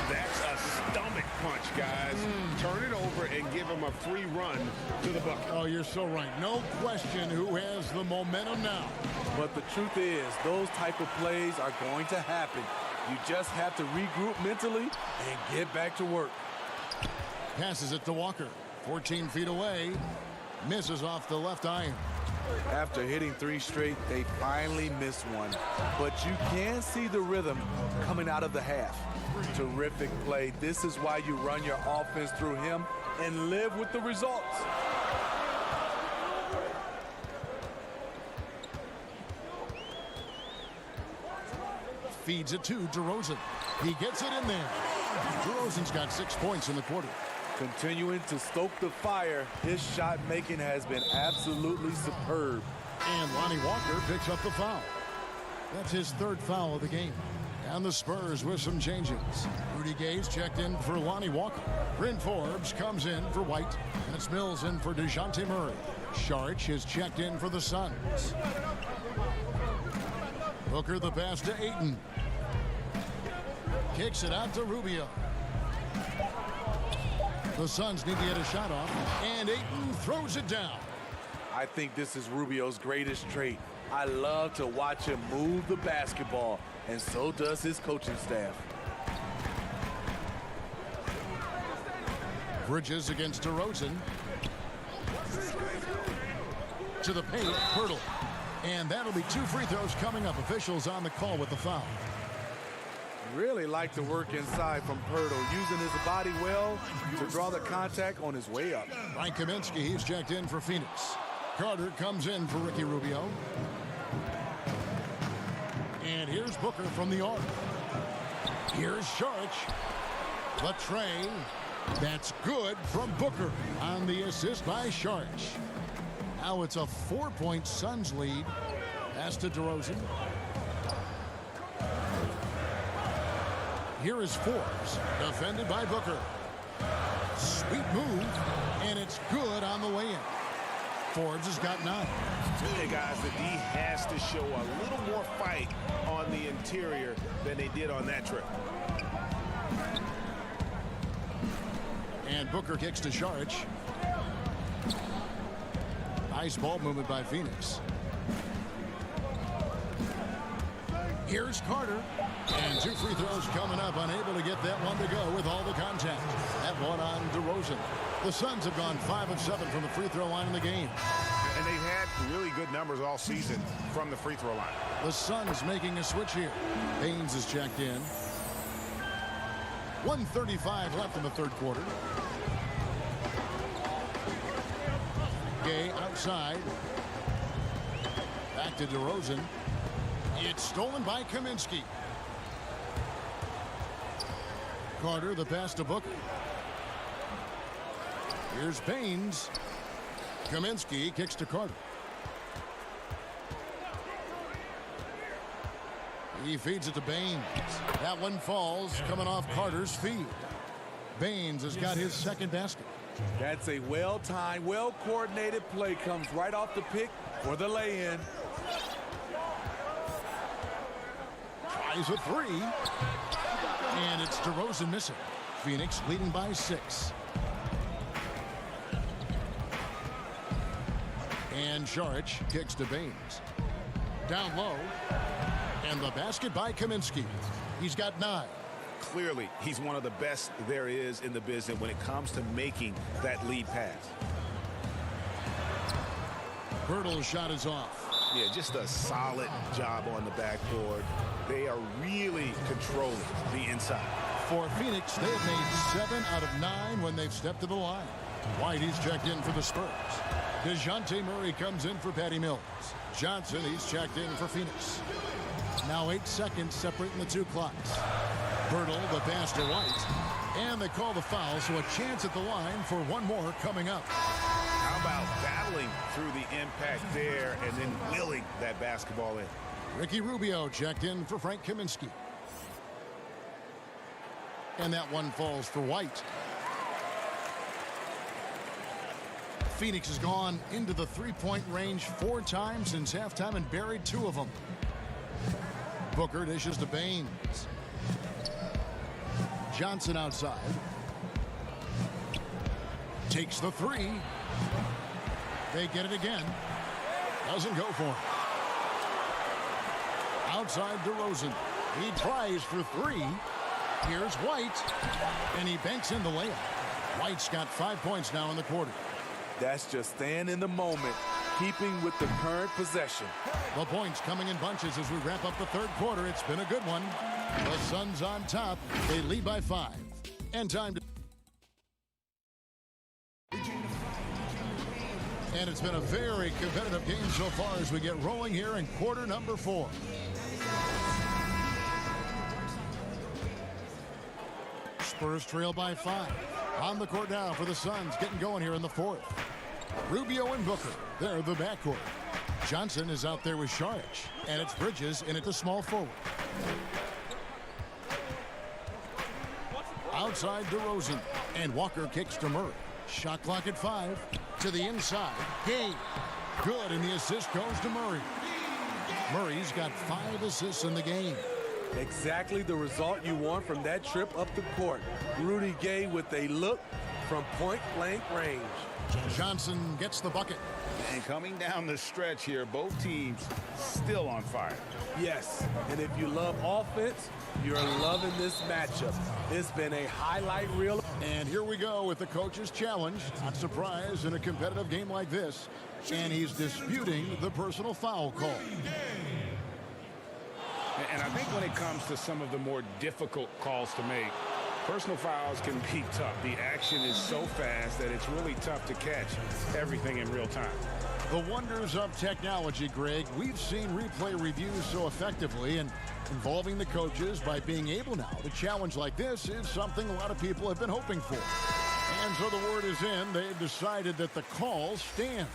That's a stomach punch, guys. Turn it over and give him a free run to the bucket. Oh, you're so right. No question who has the momentum now. But the truth is, those type of plays are going to happen. You just have to regroup mentally and get back to work. Passes it to Walker. 14 feet away. Misses off the left iron. After hitting 3 straight, they finally missed one. But you can see the rhythm coming out of the half. Terrific play. This is why you run your offense through him and live with the results. Feeds it to DeRozan. He gets it in there. DeRozan's got 6 points in the quarter. Continuing to stoke the fire, his shot making has been absolutely superb. And Lonnie Walker picks up the foul. That's his 3rd foul of the game. And the Spurs with some changes. Rudy Gay's checked in for Lonnie Walker. Bryn Forbes comes in for White. And it's Mills in for DeJounte Murray. Saric is checked in for the Suns. Booker the pass to Ayton. Kicks it out to Rubio. The Suns need to get a shot off, and Ayton throws it down. I think this is Rubio's greatest trait. I love to watch him move the basketball, and so does his coaching staff. Bridges against DeRozan. To the paint, Poeltl. And that'll be 2 free throws coming up. Officials on the call with the foul. Really like to work inside from Poeltl, using his body well to draw the contact on his way up. Mike Kaminsky, he's checked in for Phoenix. Carter comes in for Ricky Rubio. And here's Booker from the arc. Here's Saric. The tray. That's good from Booker on the assist by Saric. Now it's a 4-point Suns lead. Pass to DeRozan. Here is Forbes, defended by Booker. Sweet move, and it's good on the way in. Forbes has got 9. Hey guys, the D has to show a little more fight on the interior than they did on that trip. And Booker kicks to Saric. Nice ball movement by Phoenix. Here's Carter. And 2 free throws coming up, unable to get that one to go with all the contact. That one on DeRozan. The Suns have gone 5 of 7 from the free throw line in the game. And they've had really good numbers all season from the free throw line. The Suns making a switch here. Haynes is checked in. 1:35 left in the 3rd quarter. Gay outside. Back to DeRozan. It's stolen by Kaminsky. Carter, the pass to Booker. Here's Baines. Kaminsky kicks to Carter. He feeds it to Baines. That one falls, coming off Carter's feed. Baines has got his 2nd basket. That's a well-timed, well-coordinated play. Comes right off the pick for the lay-in. Tries a 3. And it's DeRozan missing. Phoenix leading by 6. And Saric kicks to Baines. Down low. And the basket by Kaminsky. He's got 9. Clearly, he's one of the best there is in the business when it comes to making that lead pass. Poeltl's shot is off. Yeah, just a solid job on the backboard. They are really controlling the inside. For Phoenix, they have made 7 out of 9 when they've stepped to the line. White, he's checked in for the Spurs. DeJounte Murray comes in for Patty Mills. Johnson, he's checked in for Phoenix. Now 8 seconds separating the 2 clocks. Poeltl, the pass to White. And they call the foul, so a chance at the line for one more coming up. How about battling through the impact there and then willing that basketball in? Ricky Rubio checked in for Frank Kaminsky. And that one falls for White. Phoenix has gone into the three-point range 4 times since halftime and buried 2 of them. Booker dishes to Baines. Johnson outside. Takes the 3. They get it again. Doesn't go for it. Outside DeRozan. He tries for 3. Here's White. And he banks in the layup. White's got 5 points now in the quarter. That's just staying in the moment, keeping with the current possession. The points coming in bunches as we wrap up the third quarter. It's been a good one. The Suns on top. They lead by 5. And time to... And it's been a very competitive game so far as we get rolling here in quarter number 4. Spurs trail by 5. On the court now for the Suns, getting going here in the 4th. Rubio and Booker, they're the backcourt. Johnson is out there with Saric, and it's Bridges in at the small forward. Outside DeRozan, and Walker kicks to Murray. Shot clock at 5. To the inside. Gay. Good, and the assist goes to Murray. Murray's got 5 assists in the game. Exactly the result you want from that trip up the court. Rudy Gay with a look from point-blank range. Johnson gets the bucket. And coming down the stretch here, both teams still on fire. Yes, and if you love offense, you're loving this matchup. It's been a highlight reel. And here we go with the coach's challenge. Not surprised in a competitive game like this. And he's disputing the personal foul call. And I think when it comes to some of the more difficult calls to make, personal fouls can be tough. The action is so fast that it's really tough to catch everything in real time. The wonders of technology, Greg. We've seen replay reviews so effectively, and involving the coaches by being able now to challenge like this is something a lot of people have been hoping for. And so the word is in. They've decided that the call stands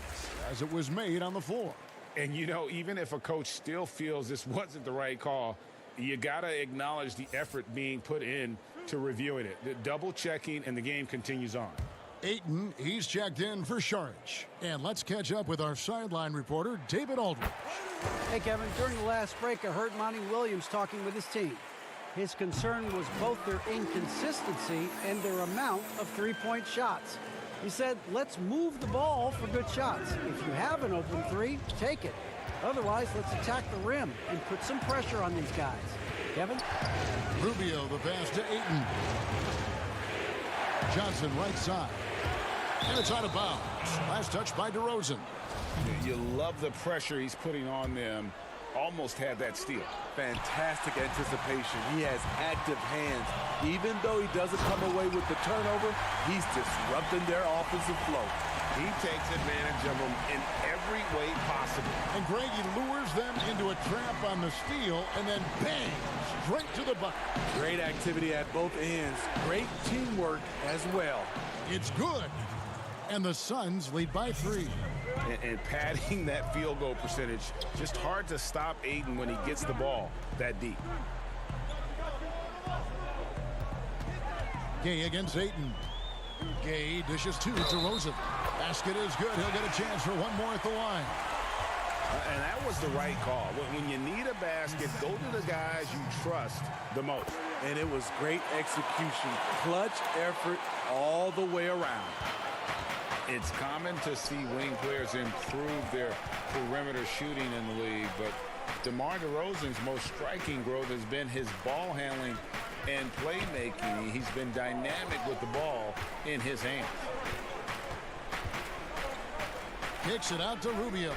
as it was made on the floor. And, you know, even if a coach still feels this wasn't the right call, you got to acknowledge the effort being put in to reviewing it. The double checking, and the game continues on. Ayton, he's checked in for Saric. And let's catch up with our sideline reporter, David Aldridge. Hey, Kevin, during the last break, I heard Monty Williams talking with his team. His concern was both their inconsistency and their amount of three-point shots. He said, let's move the ball for good shots. If you have an open 3, take it. Otherwise, let's attack the rim and put some pressure on these guys. Kevin? Rubio, the pass to Ayton. Johnson, right side. And it's out of bounds. Last touch by DeRozan. You love the pressure he's putting on them. Almost had that steal. Fantastic anticipation. He has active hands. Even though he doesn't come away with the turnover, he's disrupting their offensive flow. He takes advantage of them in every way possible. And Greg, he lures them into a trap on the steal and then bang, straight to the bucket. Great activity at both ends. Great teamwork as well. It's good. And the Suns lead by 3. And padding that field goal percentage, just hard to stop Ayton when he gets the ball that deep. Gay against Ayton. Gay dishes to DeRozan. Basket is good. He'll get a chance for one more at the line. And that was the right call. When you need a basket, go to the guys you trust the most. And it was great execution. Clutch effort all the way around. It's common to see winning players improve their perimeter shooting in the league, but DeMar DeRozan's most striking growth has been his ball handling and playmaking. He's been dynamic with the ball in his hands. Kicks it out to Rubio.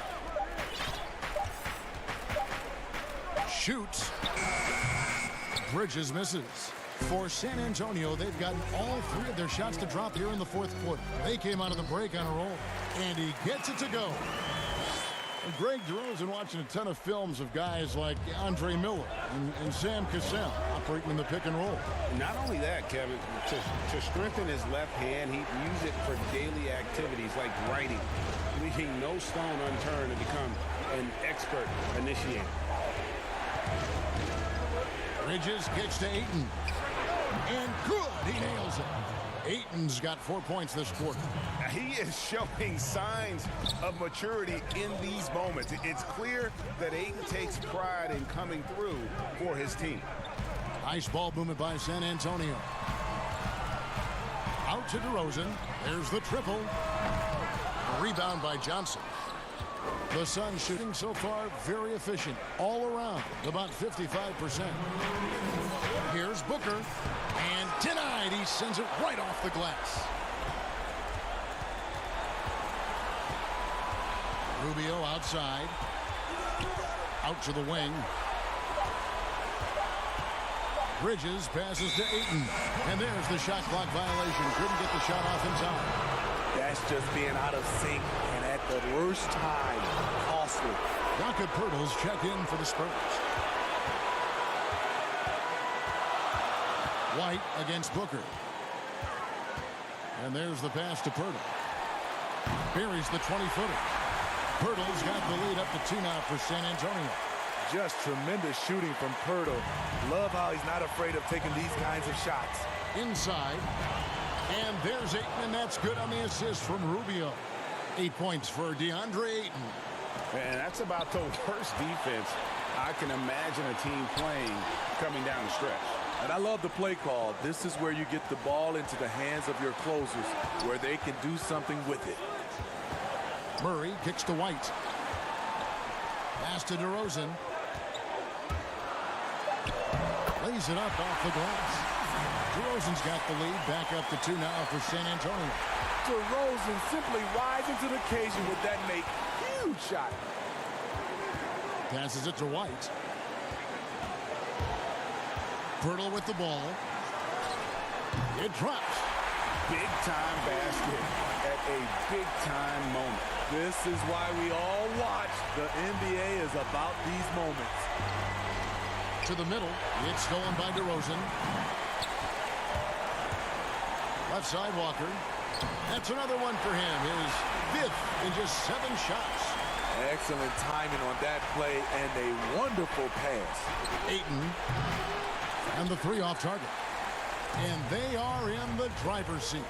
Shoots. Bridges misses. For San Antonio, they've gotten all 3 of their shots to drop here in the 4th quarter. They came out of the break on a roll, and he gets it to go. And Greg DeRozan watching a ton of films of guys like Andre Miller and Sam Cassell operating in the pick and roll. Not only that, Kevin, to strengthen his left hand, he used it for daily activities like writing, leaving no stone unturned to become an expert initiator. Bridges kicks to Ayton. And good, he nails it. Ayton's got 4 points this quarter. He is showing signs of maturity in these moments. It's clear that Ayton takes pride in coming through for his team. Nice ball movement by San Antonio. Out to DeRozan. There's the triple. A rebound by Johnson. The Suns shooting so far very efficient all around, about 55%. Here's Booker, and denied. He sends it right off the glass. Rubio outside, out to the wing. Bridges passes to Ayton, and there's the shot clock violation. Couldn't get the shot off in time. That's just being out of sync and at the worst time. Costly. Jakob Poeltl's check in for the Spurs. White against Booker. And there's the pass to Poeltl. Buries the 20-footer. Poeltl's got the lead up to 2 now for San Antonio. Just tremendous shooting from Poeltl. Love how he's not afraid of taking these kinds of shots. Inside. And there's Ayton, and that's good on the assist from Rubio. 8 points for DeAndre Ayton. And that's about the worst defense I can imagine a team playing coming down the stretch. And I love the play call. This is where you get the ball into the hands of your closers, where they can do something with it. Murray kicks to White. Pass to DeRozan. Lays it up off the glass. DeRozan's got the lead. Back up to 2 now for San Antonio. DeRozan simply rising to the occasion with that make. Huge shot. Passes it to White. Poeltl with the ball. It drops. Big time basket at a big time moment. This is why we all watch. The NBA is about these moments. To the middle. It's stolen by DeRozan. Left side Walker. That's another one for him. His 5th in just 7 shots. Excellent timing on that play and a wonderful pass. Ayton. And the 3 off target. And they are in the driver's seat.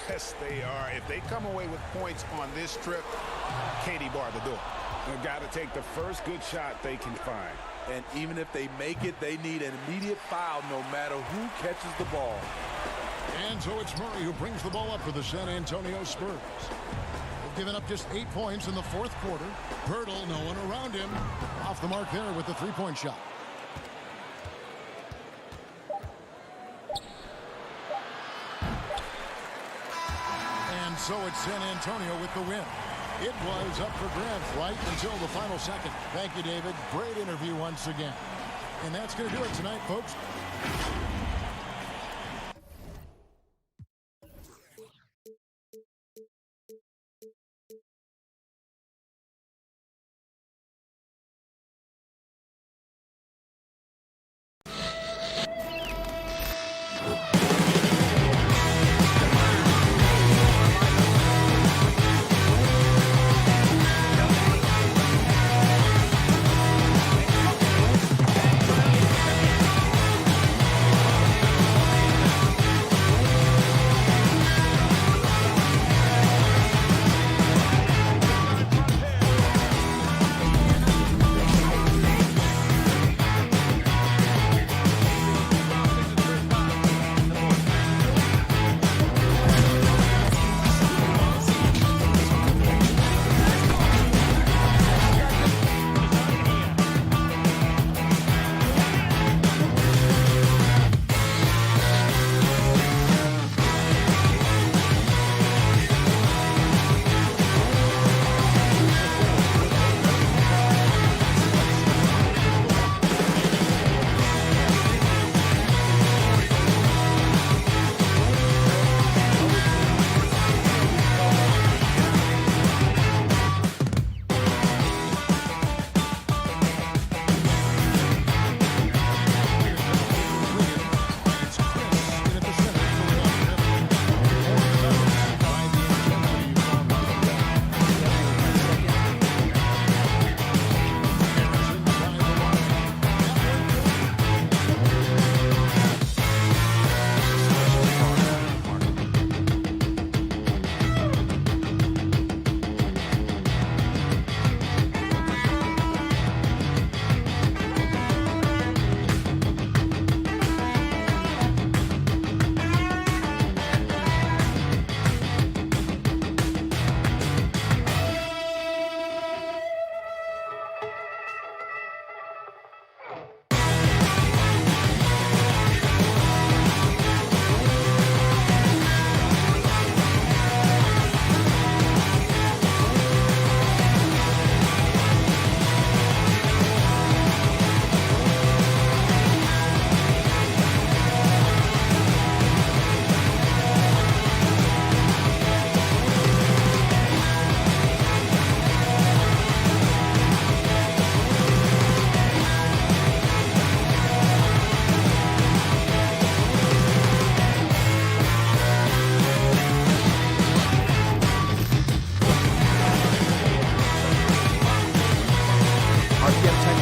Yes, they are. If they come away with points on this trip, Katie barred the door. They've got to take the first good shot they can find. And even if they make it, they need an immediate foul no matter who catches the ball. And so it's Murray who brings the ball up for the San Antonio Spurs. They've given up just 8 points in the 4th quarter. Poeltl, no one around him. Off the mark there with the 3-point shot. And so it's San Antonio with the win. It was up for grabs right until the final second. Thank you, David. Great interview once again. And that's going to do it tonight, folks.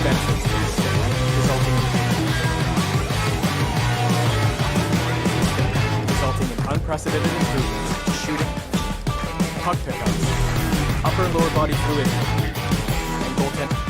benches to the stick, resulting in unprecedented improvements in shooting, puck pickups, upper and lower body fluidity, and goaltending.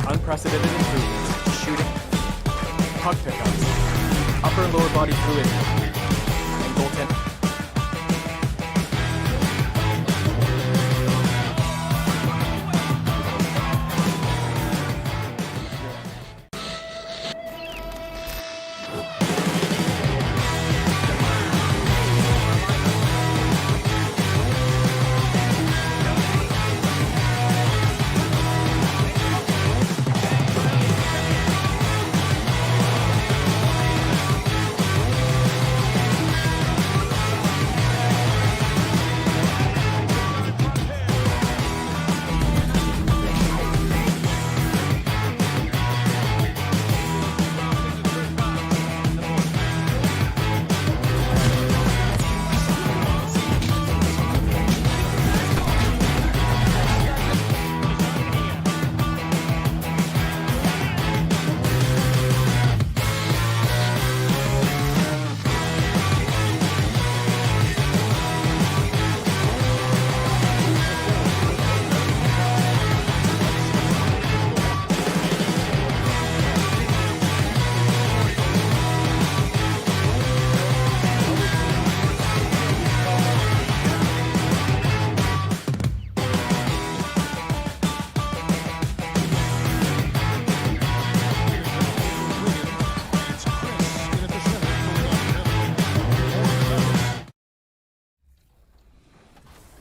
Unprecedented improvements in shooting, puck pickups, upper and lower body fluidity, and goaltending.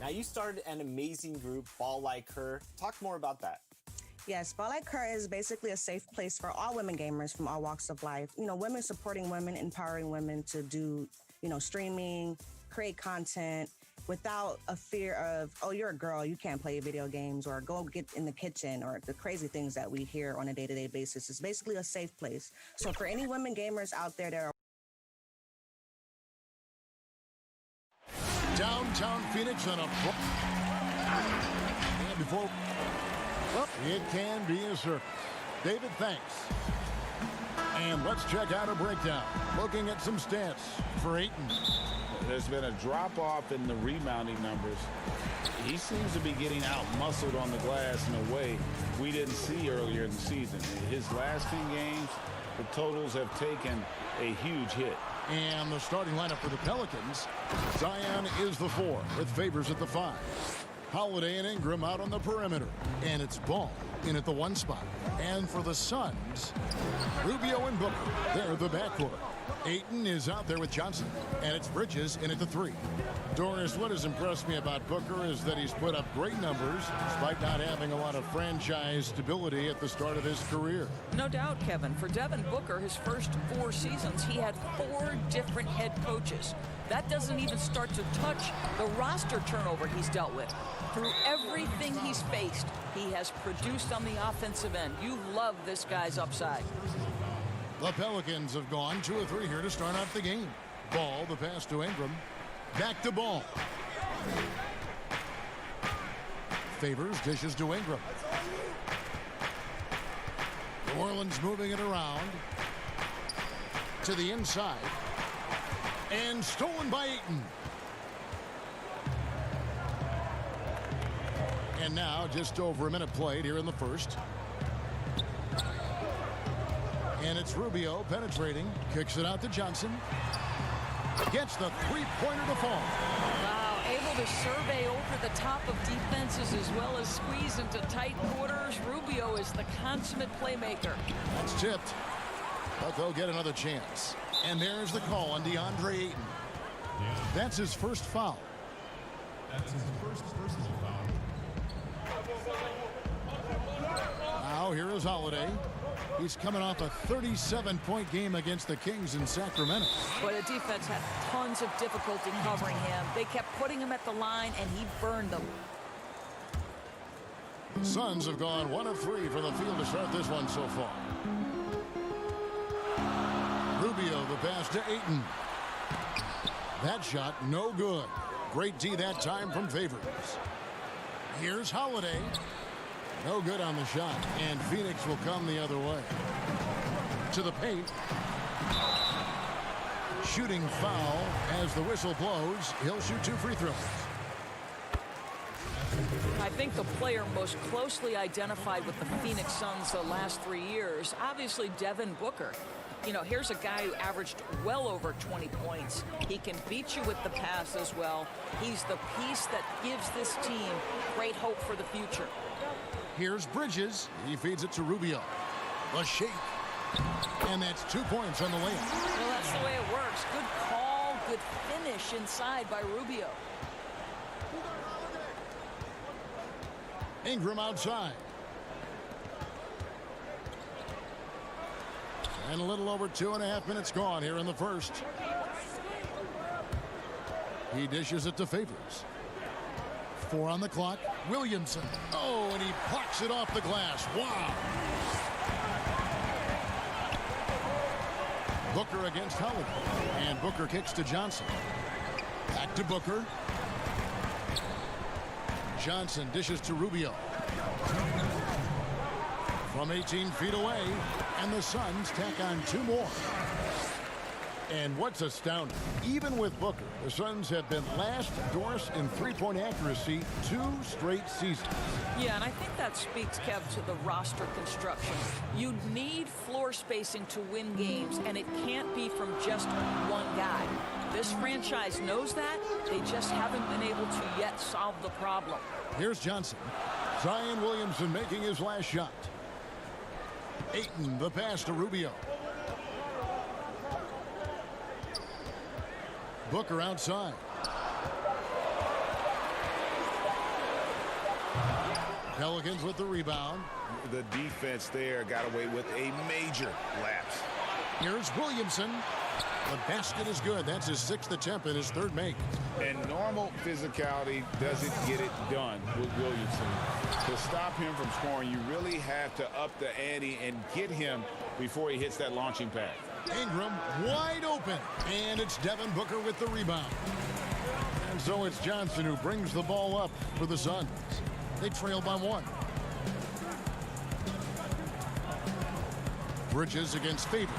Now, you started an amazing group, Ball Like Her. Talk more about that. Yes, Spotlight Court is basically a safe place for all women gamers from all walks of life. You know, women supporting women, empowering women to do, streaming, create content without a fear of, oh, you're a girl, you can't play video games, or go get in the kitchen, or the crazy things that we hear on a day-to-day basis. It's basically a safe place. So for any women gamers out there that are downtown Phoenix on a and before it can be a circus. David, thanks. And let's check out a breakdown. Looking at some stats for Ayton. There's been a drop-off in the rebounding numbers. He seems to be getting out-muscled on the glass in a way we didn't see earlier in the season. His last 10 games, the totals have taken a huge hit. And the starting lineup for the Pelicans, Zion is the 4 with Favors at the 5. Holiday and Ingram out on the perimeter. And it's Ball in at the 1 spot. And for the Suns, Rubio and Booker, they're the backcourt. Ayton is out there with Johnson. And it's Bridges in at the 3. Doris, what has impressed me about Booker is that he's put up great numbers despite not having a lot of franchise stability at the start of his career. No doubt, Kevin. For Devin Booker, his first 4 seasons, he had 4 different head coaches. That doesn't even start to touch the roster turnover he's dealt with. Through everything he's faced, he has produced on the offensive end. You love this guy's upside. The Pelicans have gone 2 of 3 here to start off the game. Ball, the pass to Ingram. Back to Ball. Favors, dishes to Ingram. New Orleans moving it around to the inside. And stolen by Ayton. And now just over a minute played here in the first. And it's Rubio penetrating. Kicks it out to Johnson. Gets the three-pointer to fall. Wow, able to survey over the top of defenses as well as squeeze into tight quarters. Rubio is the consummate playmaker. That's tipped. But they'll get another chance. And there's the call on DeAndre Ayton. That's his first foul. That's his first personal foul. Now here is Holiday. He's coming off a 37-point game against the Kings in Sacramento. But the defense had tons of difficulty covering him. They kept putting him at the line, and he burned them. The Suns have gone 1 of 3 from the field to start this one so far. Rubio, the pass to Ayton. That shot, no good. Great D that time from Favors. Here's Holiday. No good on the shot, and Phoenix will come the other way. To the paint. Shooting foul as the whistle blows. He'll shoot 2 free throws. I think the player most closely identified with the Phoenix Suns the last 3 years, obviously Devin Booker. You know, here's a guy who averaged well over 20 points. He can beat you with the pass as well. He's the piece that gives this team great hope for the future. Here's Bridges. He feeds it to Rubio. A shake. And that's 2 points on the layup. Well, that's the way it works. Good call, good finish inside by Rubio. Ingram outside. And a little over 2.5 minutes gone here in the first. He dishes it to Favors. 4 on the clock. Williamson. Oh, and he plucks it off the glass. Wow. Booker against Holiday. And Booker kicks to Johnson. Back to Booker. Johnson dishes to Rubio. From 18 feet away. And the Suns tack on 2 more. And what's astounding, even with Booker, the Suns have been last, Doris, in three-point accuracy 2 straight seasons. Yeah, and I think that speaks, Kev, to the roster construction. You need floor spacing to win games, and it can't be from just one guy. This franchise knows that. They just haven't been able to yet solve the problem. Here's Johnson. Zion Williamson making his last shot. Ayton, the pass to Rubio. Booker outside. Pelicans with the rebound. The defense there got away with a major lapse. Here's Williamson. The basket is good. That's his 6th attempt and his 3rd make. And normal physicality doesn't get it done with Williamson. To stop him from scoring, you really have to up the ante and get him before he hits that launching pad. Ingram wide open. And it's Devin Booker with the rebound. And so it's Johnson who brings the ball up for the Suns. They trail by 1. Bridges against Favors.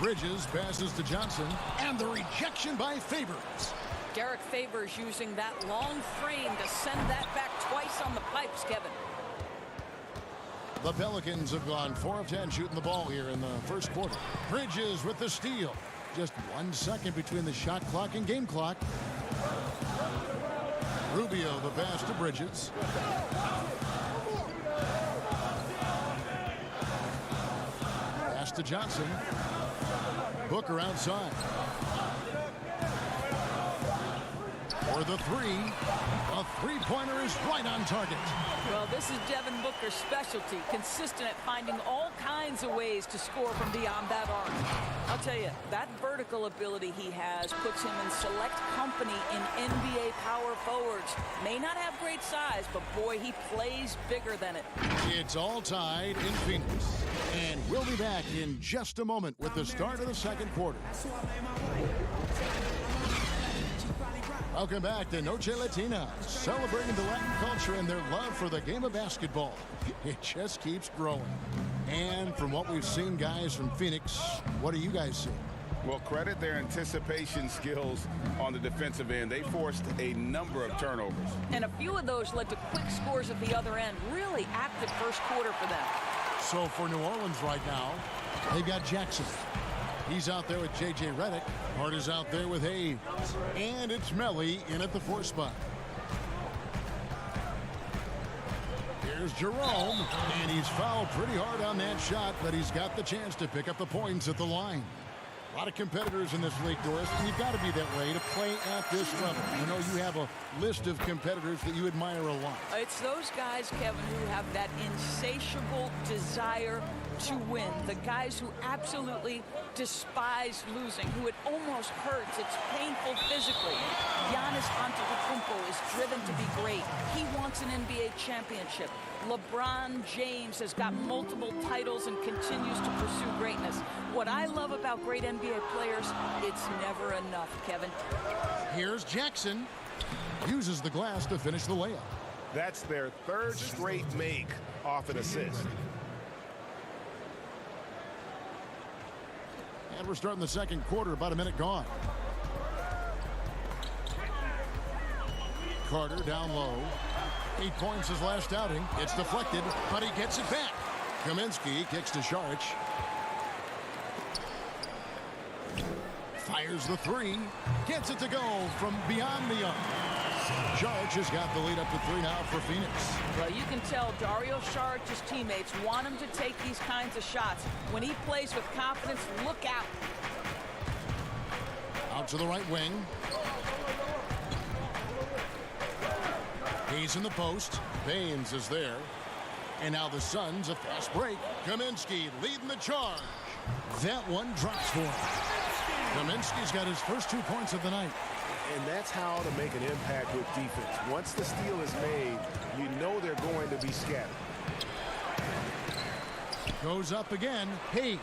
Bridges passes to Johnson, and the rejection by Favors. Derek Favors using that long frame to send that back twice on the pipes, Kevin. The Pelicans have gone 4 of 10 shooting the ball here in the first quarter. Bridges with the steal. Just 1 second between the shot clock and game clock. Rubio the pass to Bridges. Pass to Johnson. Booker outside. For the 3. A 3-pointer is right on target. Well, this is Devin Booker's specialty. Consistent at finding all kinds of ways to score from beyond that arc. I'll tell you, that vertical ability he has puts him in select company in NBA power forwards. May not have great size, but boy, he plays bigger than it. It's all tied in Phoenix. And we'll be back in just a moment with the start of the second quarter. Welcome back to Noche Latina, celebrating the Latin culture and their love for the game of basketball. It just keeps growing. And from what we've seen, guys, from Phoenix, what do you guys see? Well, credit their anticipation skills on the defensive end. They forced a number of turnovers. And a few of those led to quick scores at the other end. Really active first quarter for them. So for New Orleans right now, they've got Jackson. He's out there with J.J. Redick. Hart is out there with Hayes. And it's Melly in at the 4 spot. Here's Jerome. And he's fouled pretty hard on that shot, but he's got the chance to pick up the points at the line. A lot of competitors in this league, Doris, and you've got to be that way to play at this level. I know you have a list of competitors that you admire a lot. It's those guys, Kevin, who have that insatiable desire to win. The guys who absolutely despise losing, who it almost hurts. It's painful physically. Giannis Antetokounmpo is driven to be great. He wants an NBA championship. LeBron James has got multiple titles and continues to pursue greatness. What I love about great NBA players, it's never enough, Kevin. Here's Jackson. Uses the glass to finish the layup. That's their 3rd straight make off an assist. And we're starting the second quarter, about a minute gone. Carter down low. 8 points his last outing. It's deflected, but he gets it back. Kaminsky kicks to Saric. Fires the 3. Gets it to go from beyond the arc. Saric has got the lead up to 3 now for Phoenix. Well, you can tell Dario Saric's teammates want him to take these kinds of shots. When he plays with confidence, look out. Out to the right wing. He's in the post. Baines is there. And now the Suns, a fast break. Kaminsky leading the charge. That one drops for him. Kaminsky's got his first 2 points of the night. And that's how to make an impact with defense. Once the steal is made, you know they're going to be scattered. Goes up again. Hayes.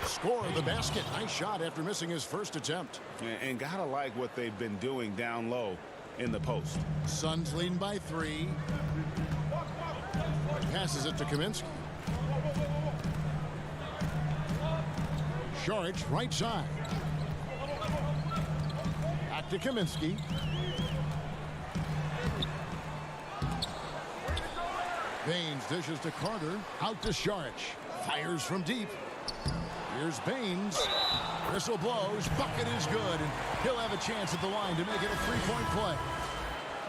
Score of the basket. Nice shot after missing his first attempt. And gotta like what they've been doing down low in the post. Suns leading by 3. Passes it to Kaminsky. Saric, right side. Back to Kaminsky. Baines dishes to Carter. Out to Saric. Fires from deep. Here's Baines. Whistle blows. Bucket is good. And he'll have a chance at the line to make it a 3-point play.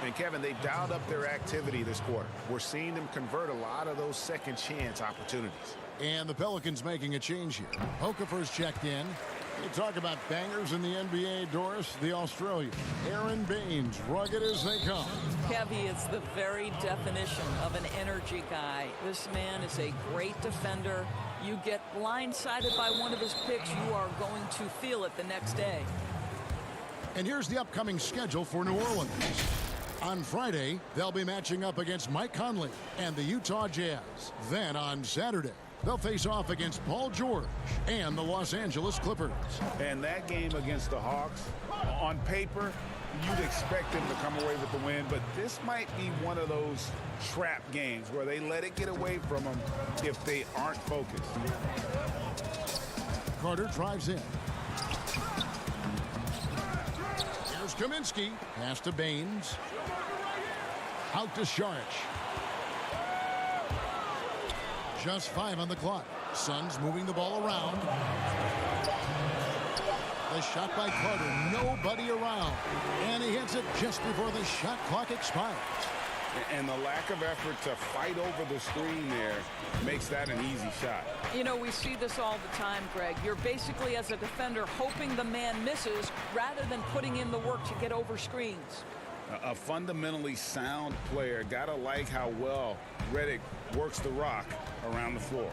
And Kevin, they dialed up their activity this quarter. We're seeing them convert a lot of those second chance opportunities. And the Pelicans making a change here. Okafor's checked in. You talk about bangers in the NBA, Doris, the Australian, Aaron Baines, rugged as they come. Kevy is the very definition of an energy guy. This man is a great defender. You get blindsided by one of his picks, you are going to feel it the next day. And here's the upcoming schedule for New Orleans. On Friday, they'll be matching up against Mike Conley and the Utah Jazz. Then on Saturday, they'll face off against Paul George and the Los Angeles Clippers. And that game against the Hawks, on paper, you'd expect them to come away with the win, but this might be one of those trap games where they let it get away from them if they aren't focused. Carter drives in. Here's Kaminsky. Pass to Baines. Out to Saric. Just 5 on the clock. Suns moving the ball around. The shot by Carter. Nobody around. And he hits it just before the shot clock expires. And the lack of effort to fight over the screen there makes that an easy shot. You know, we see this all the time, Greg. You're basically, as a defender, hoping the man misses rather than putting in the work to get over screens. A fundamentally sound player. Gotta like how well Redick works the rock around the floor.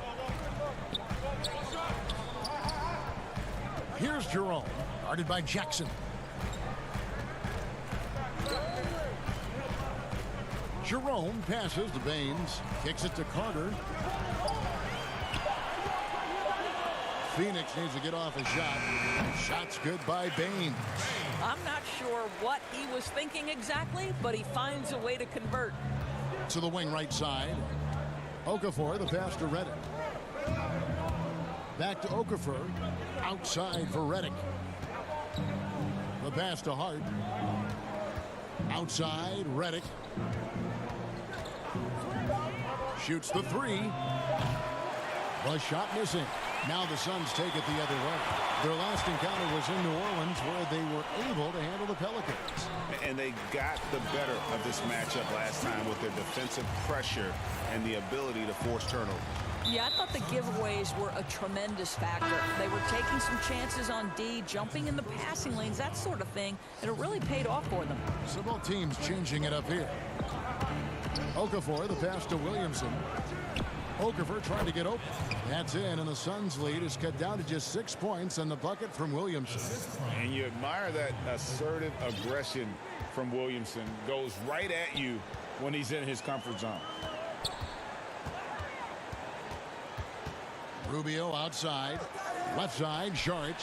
Here's Jerome, guarded by Jackson. Jerome passes to Baines, kicks it to Carter. Phoenix needs to get off a shot. Shot's good by Baines. I'm not sure what he was thinking exactly, but he finds a way to convert. To the wing right side. Okafor, the pass to Redick. Back to Okafor. Outside for Redick. The pass to Hart. Outside, Redick. Shoots the three. The shot missing. Now the Suns take it the other way. Their last encounter was in New Orleans, where they were able to handle the Pelicans. And they got the better of this matchup last time with their defensive pressure and the ability to force turnovers. Yeah, I thought the giveaways were a tremendous factor. They were taking some chances on D, jumping in the passing lanes, that sort of thing, and it really paid off for them. So both teams changing it up here. Okafor, the pass to Williamson. Okafor trying to get open. That's in, and the Suns' lead is cut down to just 6 points on the bucket from Williamson. And you admire that assertive aggression from Williamson. Goes right at you when he's in his comfort zone. Rubio outside. Left side, Saric.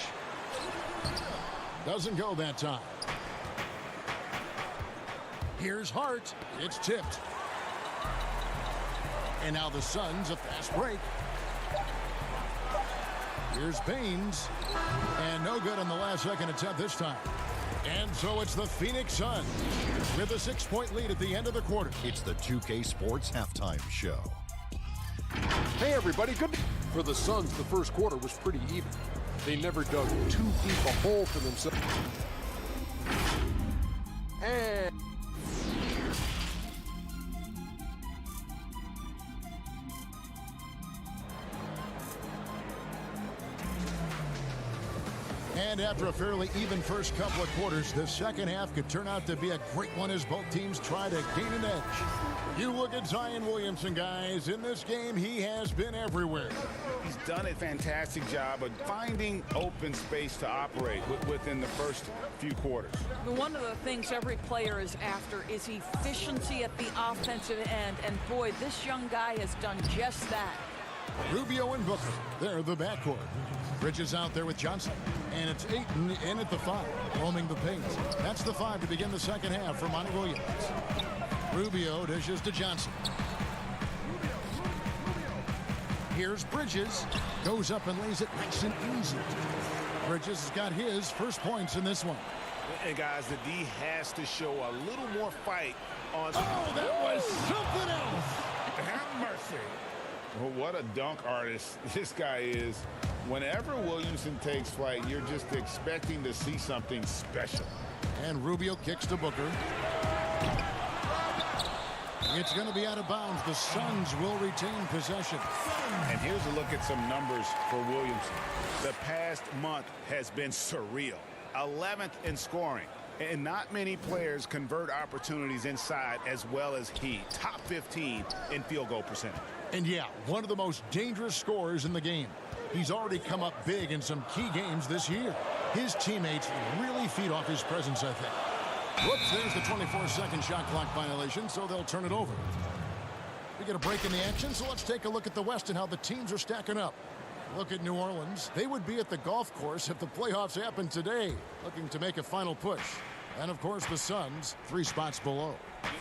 Doesn't go that time. Here's Hart. It's tipped. And now the Suns, a fast break. Here's Baines. And no good on the last second attempt this time. And so it's the Phoenix Suns with a 6-point lead at the end of the quarter. It's the 2K Sports Halftime Show. Hey, everybody. Good. For the Suns, the first quarter was pretty even. They never dug too deep a hole for themselves. And after a fairly even first couple of quarters, the second half could turn out to be a great one as both teams try to gain an edge. You look at Zion Williamson, guys. In this game, he has been everywhere. He's done a fantastic job of finding open space to operate within the first few quarters. One of the things every player is after is efficiency at the offensive end. And boy, this young guy has done just that. Rubio and Booker, they're the backcourt. Bridges out there with Johnson. And it's Ayton in at the 5, roaming the paint. That's the 5 to begin the second half for Monty Williams. Rubio dishes to Johnson. Here's Bridges. Goes up and lays it nice and easy. Bridges has got his first points in this one. And guys, the D has to show a little more fight on... Oh, that was something else! Have mercy. Well, what a dunk artist this guy is. Whenever Williamson takes flight, you're just expecting to see something special. And Rubio kicks to Booker. It's going to be out of bounds. The Suns will retain possession. And here's a look at some numbers for Williamson. The past month has been surreal. 11th in scoring. And not many players convert opportunities inside as well as he. Top 15 in field goal percentage. And yeah, one of the most dangerous scorers in the game. He's already come up big in some key games this year. His teammates really feed off his presence, I think. Whoops, there's the 24-second shot clock violation, so they'll turn it over. We get a break in the action, so let's take a look at the West and how the teams are stacking up. Look at New Orleans. They would be at the golf course if the playoffs happened today, looking to make a final push. And, of course, the Suns, 3 spots below.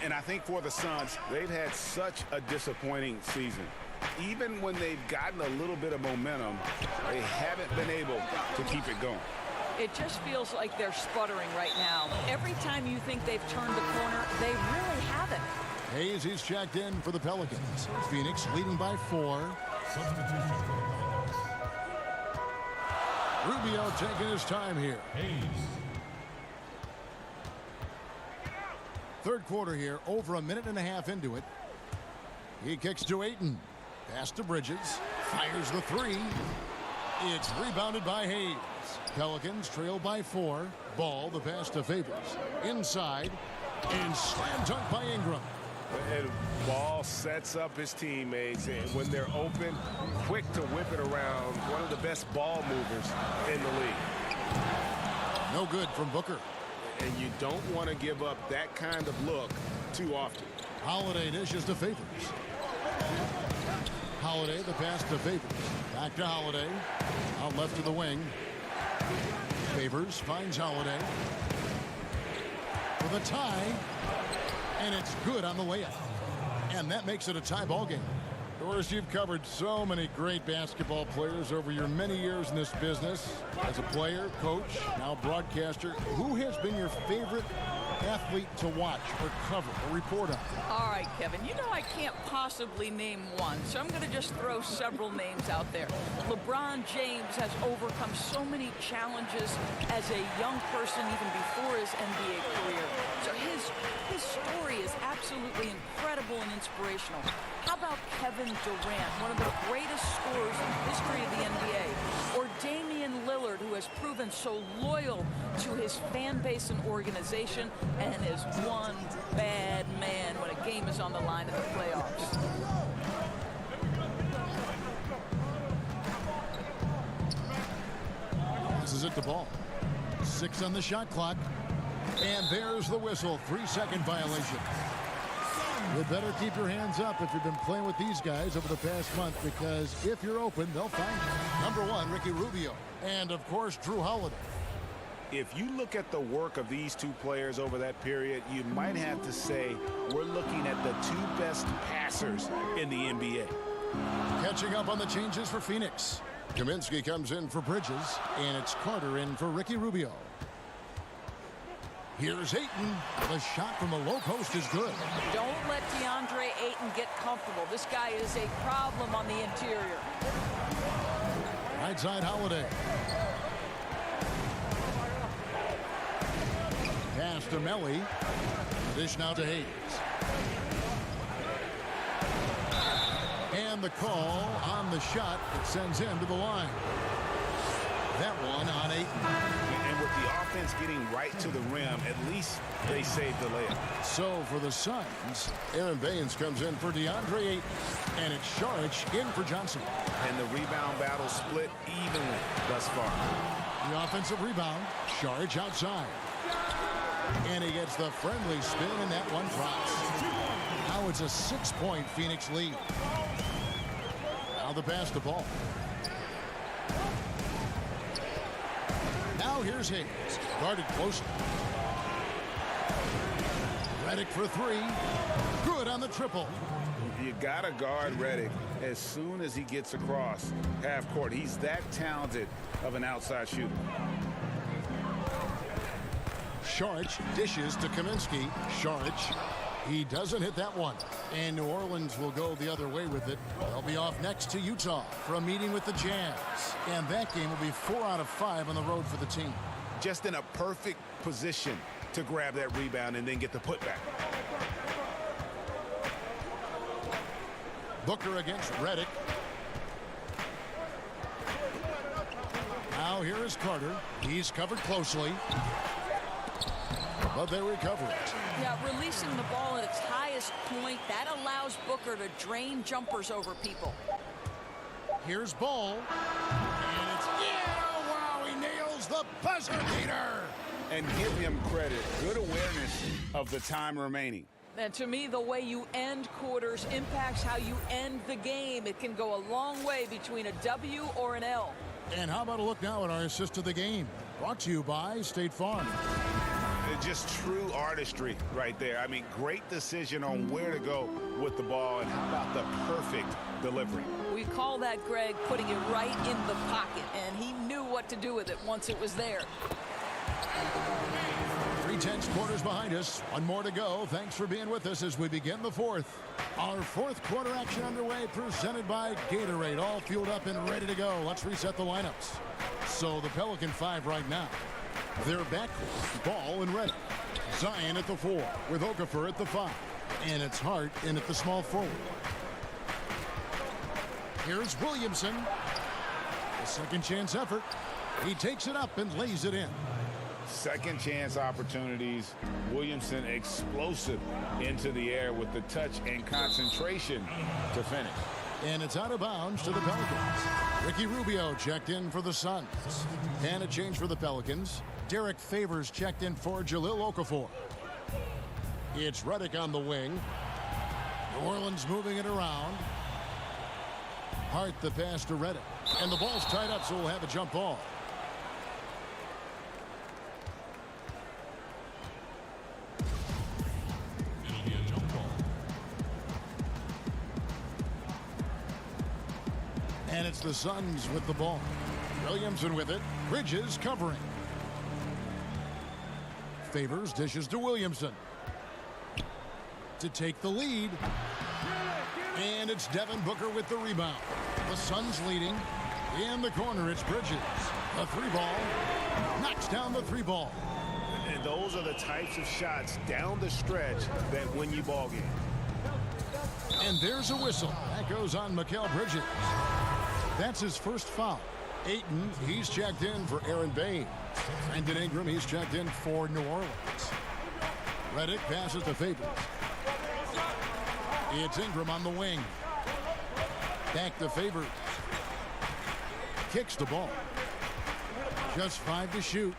And I think for the Suns, they've had such a disappointing season. Even when they've gotten a little bit of momentum, they haven't been able to keep it going. It just feels like they're sputtering right now. Every time you think they've turned the corner, they really haven't. Hayes is checked in for the Pelicans. Phoenix leading by 4. Rubio taking his time here. Third quarter here, over a minute and a half into it. He kicks to Ayton. Pass to Bridges. Fires the 3. It's rebounded by Hayes. Pelicans trail by 4. Ball, the pass to Favors. Inside. And slam dunk by Ingram. And Ball sets up his teammates, and when they're open, quick to whip it around. One of the best ball movers in the league. No good from Booker. And you don't want to give up that kind of look too often. Holiday dishes to Favors. Holiday, the pass to Favors. Back to Holiday. Out left to the wing. Favors finds Holiday. For the tie. And it's good on the layup. And that makes it a tie ball game. Of course, you've covered so many great basketball players over your many years in this business. As a player, coach, now broadcaster, who has been your favorite athlete to watch or cover or report on? All right, Kevin, you know I can't possibly name one, so I'm going to just throw several names out there. LeBron James has overcome so many challenges as a young person even before his NBA career. So his story is absolutely incredible and inspirational. How about Kevin Durant, one of the greatest scorers in the history of the NBA? Or Damian Lillard, who has proven so loyal to his fan base and organization and is one bad man when a game is on the line in the playoffs. Passes it the ball. 6 on the shot clock. And there's the whistle. 3-second violation. You better keep your hands up if you've been playing with these guys over the past month, because if you're open, they'll find you. Number 1, Ricky Rubio. And, of course, Drew Holiday. If you look at the work of these two players over that period, you might have to say we're looking at the 2 best passers in the NBA. Catching up on the changes for Phoenix. Kaminsky comes in for Bridges, and it's Carter in for Ricky Rubio. Here's Ayton. The shot from the low post is good. Don't let DeAndre Ayton get comfortable. This guy is a problem on the interior. Right side Holiday. Pass to Melly. Dish now to Hayes. And the call on the shot that sends him to the line. That one on Ayton. And with the offense getting right to the rim, at least they saved the layup. So for the Suns, Aaron Baines comes in for DeAndre Ayton. And it's Šarić in for Johnson. And the rebound battle split evenly thus far. The offensive rebound. Šarić outside. And he gets the friendly spin, and that one drops. Now it's a 6-point Phoenix lead. Now the pass to Ball. Now here's Hayes. Guarded closely. Redick for 3. Good on the triple. You got to guard Redick as soon as he gets across half court. He's that talented of an outside shooter. Šarić dishes to Kaminsky. Šarić, he doesn't hit that one. And New Orleans will go the other way with it. They'll be off next to Utah for a meeting with the Jazz. And that game will be 4 out of 5 on the road for the team. Just in a perfect position to grab that rebound and then get the putback. Booker against Reddick. Now here is Carter. He's covered closely, but they recover it. Yeah, releasing the ball at its highest point, that allows Booker to drain jumpers over people. Here's Ball. And it's, yeah, wow, he nails the buzzer beater. And give him credit. Good awareness of the time remaining. And to me, the way you end quarters impacts how you end the game. It can go a long way between a W or an L. And how about a look now at our assist of the game? Brought to you by State Farm. Just true artistry right there. I mean, great decision on where to go with the ball, and how about the perfect delivery? We call that, Greg, putting it right in the pocket, and he knew what to do with it once it was there. 3/10 quarters behind us. One more to go. Thanks for being with us as we begin the fourth. Our fourth quarter action underway, presented by Gatorade. All fueled up and ready to go. Let's reset the lineups. So the Pelican 5 right now. They're back. Ball and Reddick. Zion at the 4 with Okafor at the 5. And it's Hart in at the small forward. Here's Williamson. A second chance effort. He takes it up and lays it in. Second chance opportunities. Williamson explosive into the air with the touch and concentration to finish. And it's out of bounds to the Pelicans. Ricky Rubio checked in for the Suns. And a change for the Pelicans. Derek Favors checked in for Jahlil Okafor. It's Reddick on the wing. New Orleans moving it around. Hart the pass to Reddick. And the ball's tied up, so we'll have a jump ball. It'll be a jump ball. And it's the Suns with the ball. Williamson with it. Bridges covering. Favors dishes to Williamson to take the lead. And it's Devin Booker with the rebound. The Suns leading. In the corner, it's Bridges. The 3-ball. Knocks down the 3-ball. And those are the types of shots down the stretch that win you ball games. And there's a whistle. That goes on Mikal Bridges. That's his first foul. Ayton, he's checked in for Aaron Baines. Brandon Ingram, he's checked in for New Orleans. Reddick passes to Favors. It's Ingram on the wing. Back to Favors. Kicks the ball. Just 5 to shoot.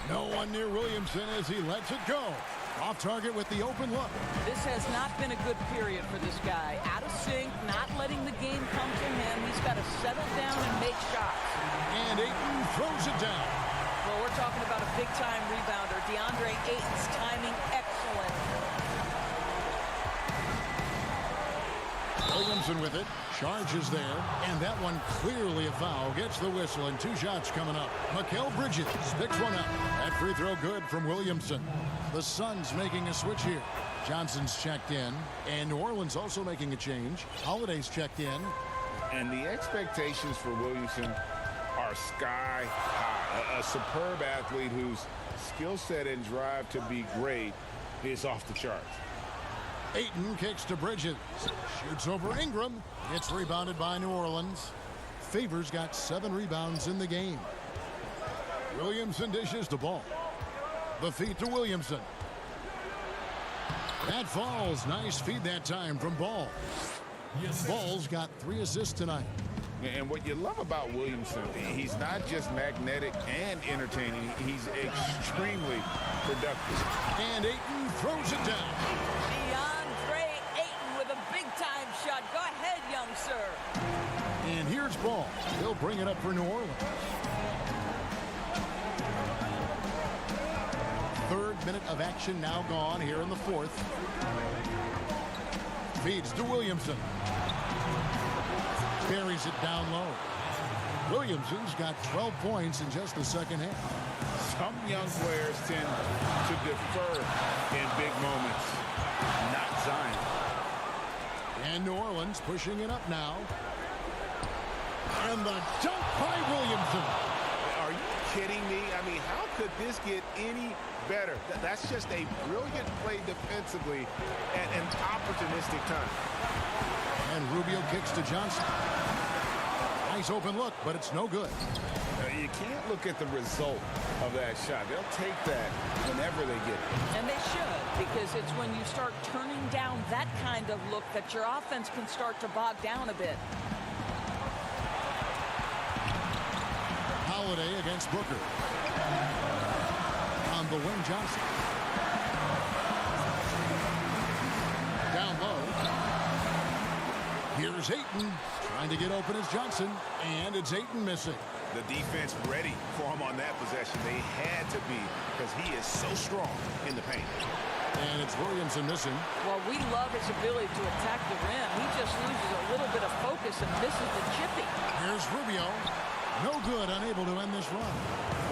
No one near Williamson as he lets it go. Off target with the open look. This has not been a good period for this guy. Out of sync, not letting the game come to him. He's got to settle down and make shots. And Ayton throws it down. Well, we're talking about a big-time rebounder. DeAndre Ayton's timing excellent. Williamson with it. Charges there. And that one clearly a foul. Gets the whistle and 2 shots coming up. Mikal Bridges picks one up. That free throw good from Williamson. The Suns making a switch here. Johnson's checked in. And New Orleans also making a change. Holiday's checked in. And the expectations for Williamson are sky high. A superb athlete whose skill set and drive to be great is off the charts. Ayton kicks to Bridges. Shoots over Ingram. It's rebounded by New Orleans. Favors got 7 rebounds in the game. Williamson dishes the ball. The feed to Williamson. That falls. Nice feed that time from Ball. Ball's got 3 assists tonight. And what you love about Williamson, he's not just magnetic and entertaining, he's extremely productive. And Ayton throws it down. DeAndre Ayton with a big-time shot. Go ahead, young sir. And here's Ball. He'll bring it up for New Orleans. 3rd minute of action now gone here in the 4th. Feeds to Williamson. Carries it down low. Williamson's got 12 points in just the second half. Some young players tend to defer in big moments. Not Zion. And New Orleans pushing it up now. And the dunk by Williamson. Are you kidding me? I mean, how could this get any better? That's just a brilliant play defensively at an opportunistic time. And Rubio kicks to Johnson. Nice open look, but it's no good. You can't look at the result of that shot. They'll take that whenever they get it. And they should, because it's when you start turning down that kind of look that your offense can start to bog down a bit. Holiday against Booker. On the wing, Johnson. Down low. Here's Ayton. Trying to get open is Johnson. And it's Ayton missing. The defense ready for him on that possession. They had to be, because he is so strong in the paint. And it's Williamson missing. Well, we love his ability to attack the rim. He just loses a little bit of focus and misses the chippy. Here's Rubio. No good, unable to end this run.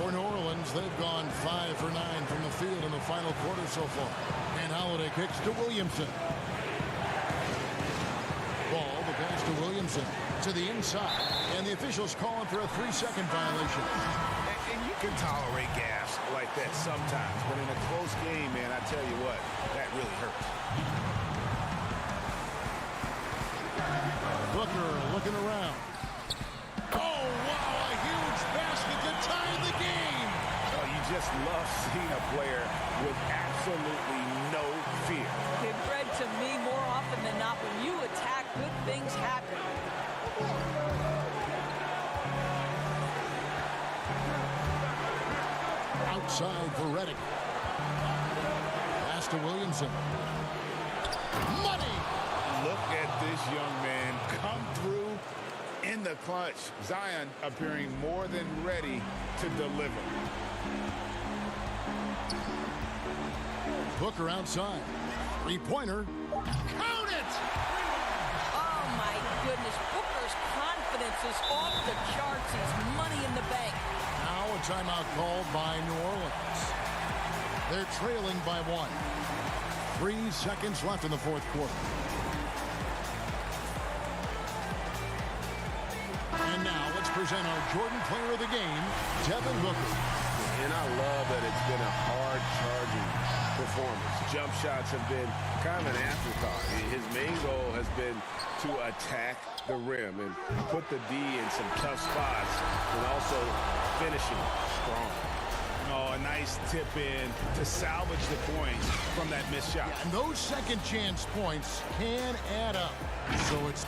For New Orleans, they've gone 5 for 9 from the field in the final quarter so far. And Holiday kicks to Williamson. Ball, the pass to Williamson. To the inside. And the officials calling for a 3-second violation. And you can tolerate gas like that sometimes. But in a close game, man, I tell you what, that really hurts. Booker looking around. Oh, wow, a huge basket to tie the game. Oh, you just love seeing a player with absolutely no fear. Kid Greg, to me, more often than not, when you attack, good things happen. Outside for Redick. Pass to Williamson. Money! Look at this young man come through in the clutch. Zion appearing more than ready to deliver. Booker outside. Three-pointer. Count it! Oh, my goodness. Booker's confidence is off the charts. He's money in the bank. Now a timeout called by New Orleans. They're trailing by 1. 3 seconds left in the fourth quarter. And now let's present our Jordan Player of the Game, Devin Booker. And I love that it's been a hard-charging performance. Jump shots have been kind of an afterthought. His main goal has been to attack the rim and put the D in some tough spots and also finishing strong. Oh, a nice tip in to salvage the points from that missed shot. Yeah, and those second chance points can add up. So it's...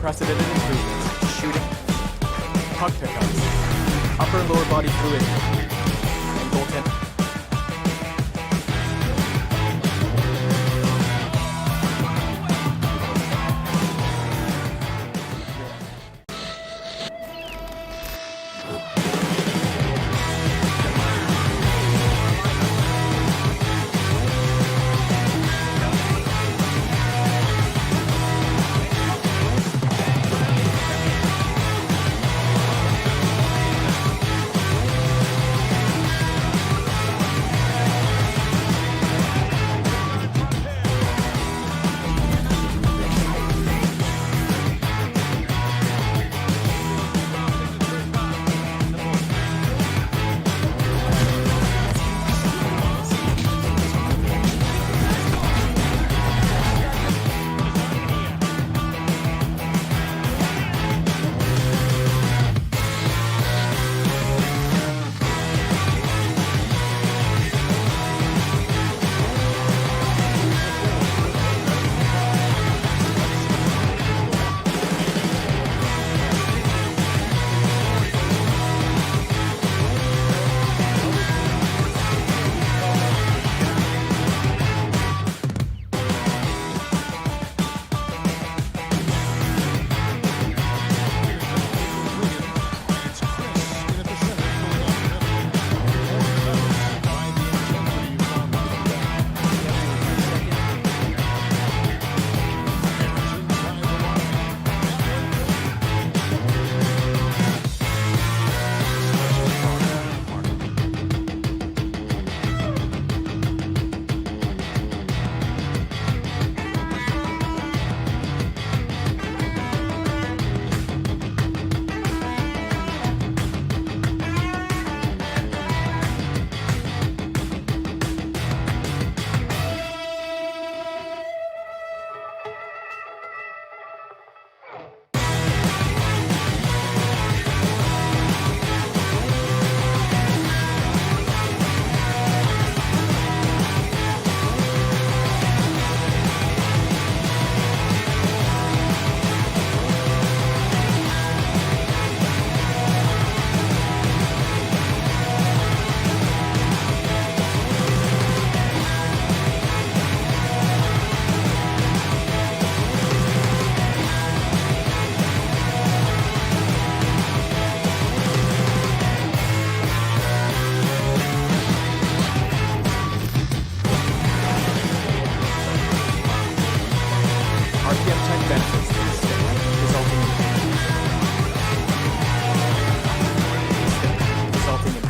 unprecedented improvements. Shooting, puck pickups, upper and lower body fluidity, and goaltending.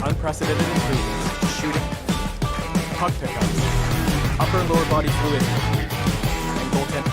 Unprecedented improvements. Shooting, puck pickups, upper and lower body fluidity, and goaltending.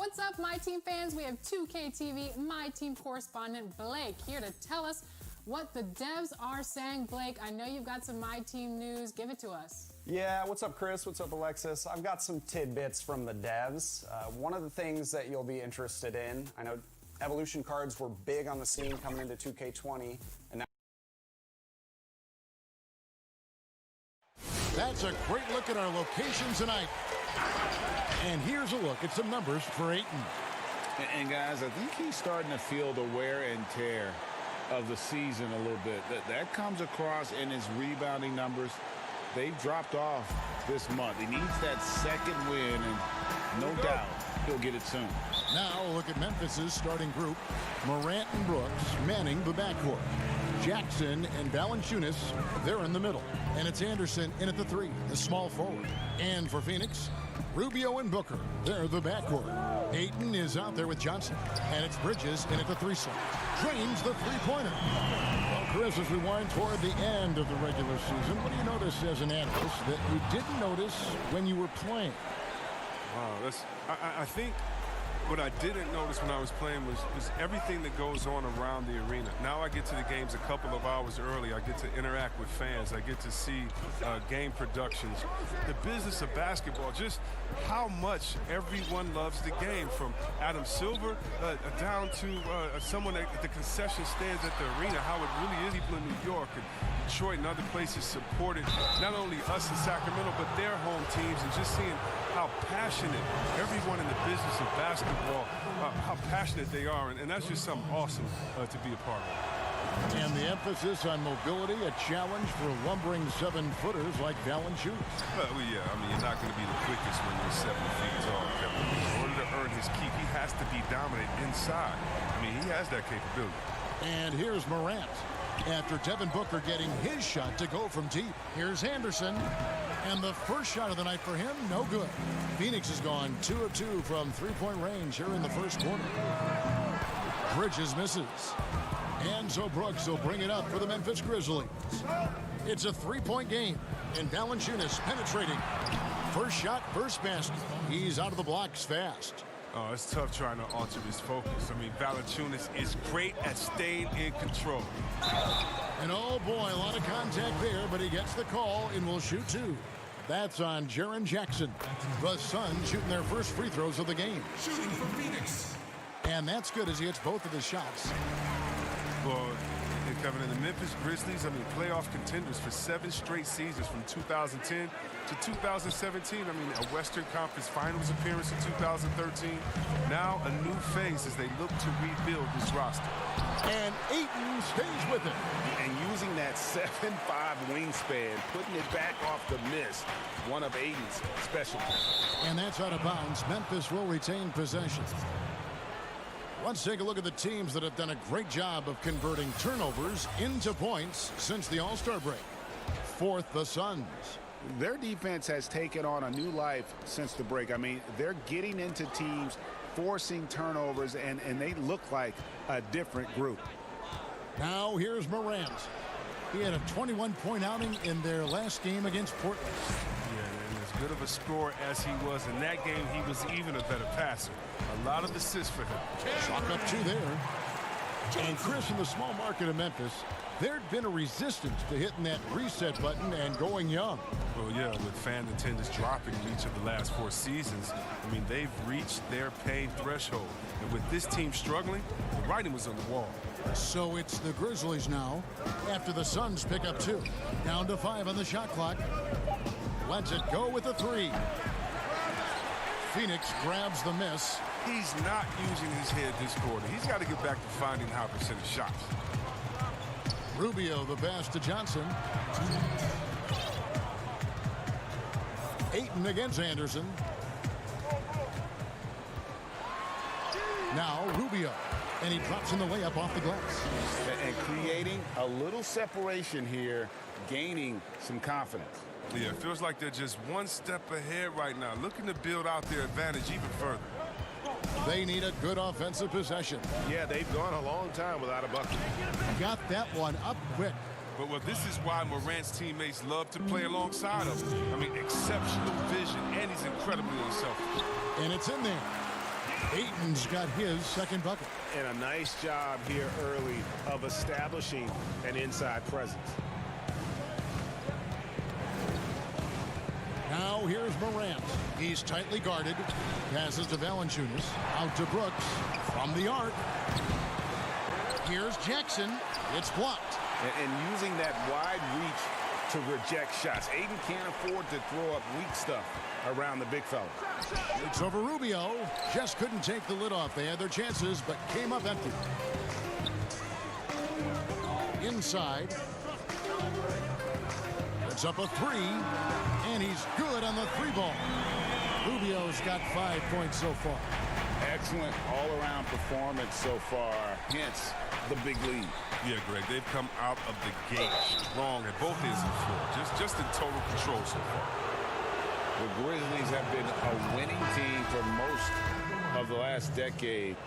What's up, My Team fans? We have 2K TV My Team correspondent Blake here to tell us what the devs are saying. Blake, I know you've got some My Team news. Give it to us. Yeah, what's up, Chris? What's up, Alexis? I've got some tidbits from the devs. One of the things that you'll be interested in, I know Evolution cards were big on the scene coming into 2K20, and now That's a great look at our location tonight. And here's a look at some numbers for Ayton. And guys, I think he's starting to feel the wear and tear of the season a little bit. That comes across in his rebounding numbers. They've dropped off this month. He needs that second win, and no doubt he'll get it soon. Now a look at Memphis's starting group. Morant and Brooks manning the backcourt. Jackson and Valanciunas, they're in the middle. And it's Anderson in at the 3, the small forward. And for Phoenix, Rubio and Booker, they're the backcourt. Ayton is out there with Johnson. And it's Bridges in at the 3 slot. Drains the three-pointer. Well, Chris, as we wind toward the end of the regular season, what do you notice as an analyst that you didn't notice when you were playing? Wow, I think what I didn't notice when I was playing was everything that goes on around the arena. Now I get to the games a couple of hours early. I get to interact with fans. I get to see game productions. The business of basketball, just how much everyone loves the game, from Adam Silver down to someone at the concession stands at the arena, how it really is. People in New York and Detroit and other places supported not only us in Sacramento, but their home teams, and just seeing how passionate everyone in the business of basketball, how passionate they are, and that's just something awesome to be a part of. And the emphasis on mobility, a challenge for lumbering 7-footers like Valanciunas. Well, yeah, I mean, you're not going to be the quickest when you're 7 feet tall, Kevin. In order to earn his keep, he has to be dominant inside. I mean, he has that capability. And here's Morant. After Devin Booker getting his shot to go from deep. Here's Anderson. And the first shot of the night for him, no good. Phoenix has gone 2 of 2 from three-point range here in the first quarter. Bridges misses. And so Brooks will bring it up for the Memphis Grizzlies. It's a three-point game, and Valanciunas penetrating. First shot, first basket. He's out of the blocks fast. Oh, it's tough trying to alter his focus. I mean, Valanciunas is great at staying in control. And oh boy, a lot of contact there, but he gets the call and will shoot 2. That's on Jaren Jackson. The Suns shooting their first free throws of the game. Shooting for Phoenix. And that's good as he hits both of his shots. Well, Kevin, in the Memphis Grizzlies, I mean, playoff contenders for 7 straight seasons from 2010 to 2017. I mean, a Western Conference Finals appearance in 2013. Now a new phase as they look to rebuild this roster. And Ayton stays with it. And using that 7'5" wingspan, putting it back off the miss, one of Ayton's specialties. And that's out of bounds. Memphis will retain possession. Let's take a look at the teams that have done a great job of converting turnovers into points since the All-Star break. Fourth, the Suns. Their defense has taken on a new life since the break. I mean, they're getting into teams, forcing turnovers, and they look like a different group. Now here's Morant. He had a 21-point outing in their last game against Portland. Yeah, and as good of a scorer as he was in that game, he was even a better passer. A lot of assists for him. Chalk up 2 there. And Chris, in the small market of Memphis, there'd been a resistance to hitting that reset button and going young. Well, yeah, with fan attendance dropping in each of the last 4 seasons, I mean, they've reached their pain threshold. And with this team struggling, the writing was on the wall. So it's the Grizzlies now, after the Suns pick up 2. Down to 5 on the shot clock. Lets it go with a 3. Phoenix grabs the miss. He's not using his head this quarter. He's got to get back to finding high percentage shots. Rubio the pass to Johnson. Ayton against Anderson. Now Rubio. And he drops in the layup off the glass. And creating a little separation here, gaining some confidence. Yeah, it feels like they're just one step ahead right now, looking to build out their advantage even further. They need a good offensive possession. Yeah, they've gone a long time without a bucket. Got that one up quick. But well, this is why Morant's teammates love to play alongside him. I mean, exceptional vision, and he's incredibly unselfish. And it's in there. Ayton's got his second bucket. And a nice job here early of establishing an inside presence. Now here's Morant. He's tightly guarded. Passes to Valanciunas. Out to Brooks. From the arc. Here's Jackson. It's blocked. And using that wide reach to reject shots. Ayton can't afford to throw up weak stuff around the big fella. It's over Rubio. Just couldn't take the lid off. They had their chances, but came up empty. Inside. It's up a three, and he's good on the three ball. Rubio's got 5 points so far. Excellent all-around performance so far, hence the big lead. Yeah, Greg, they've come out of the gate strong at both ends of the floor. Just in total control so far. The Grizzlies have been a winning team for most of the last decade.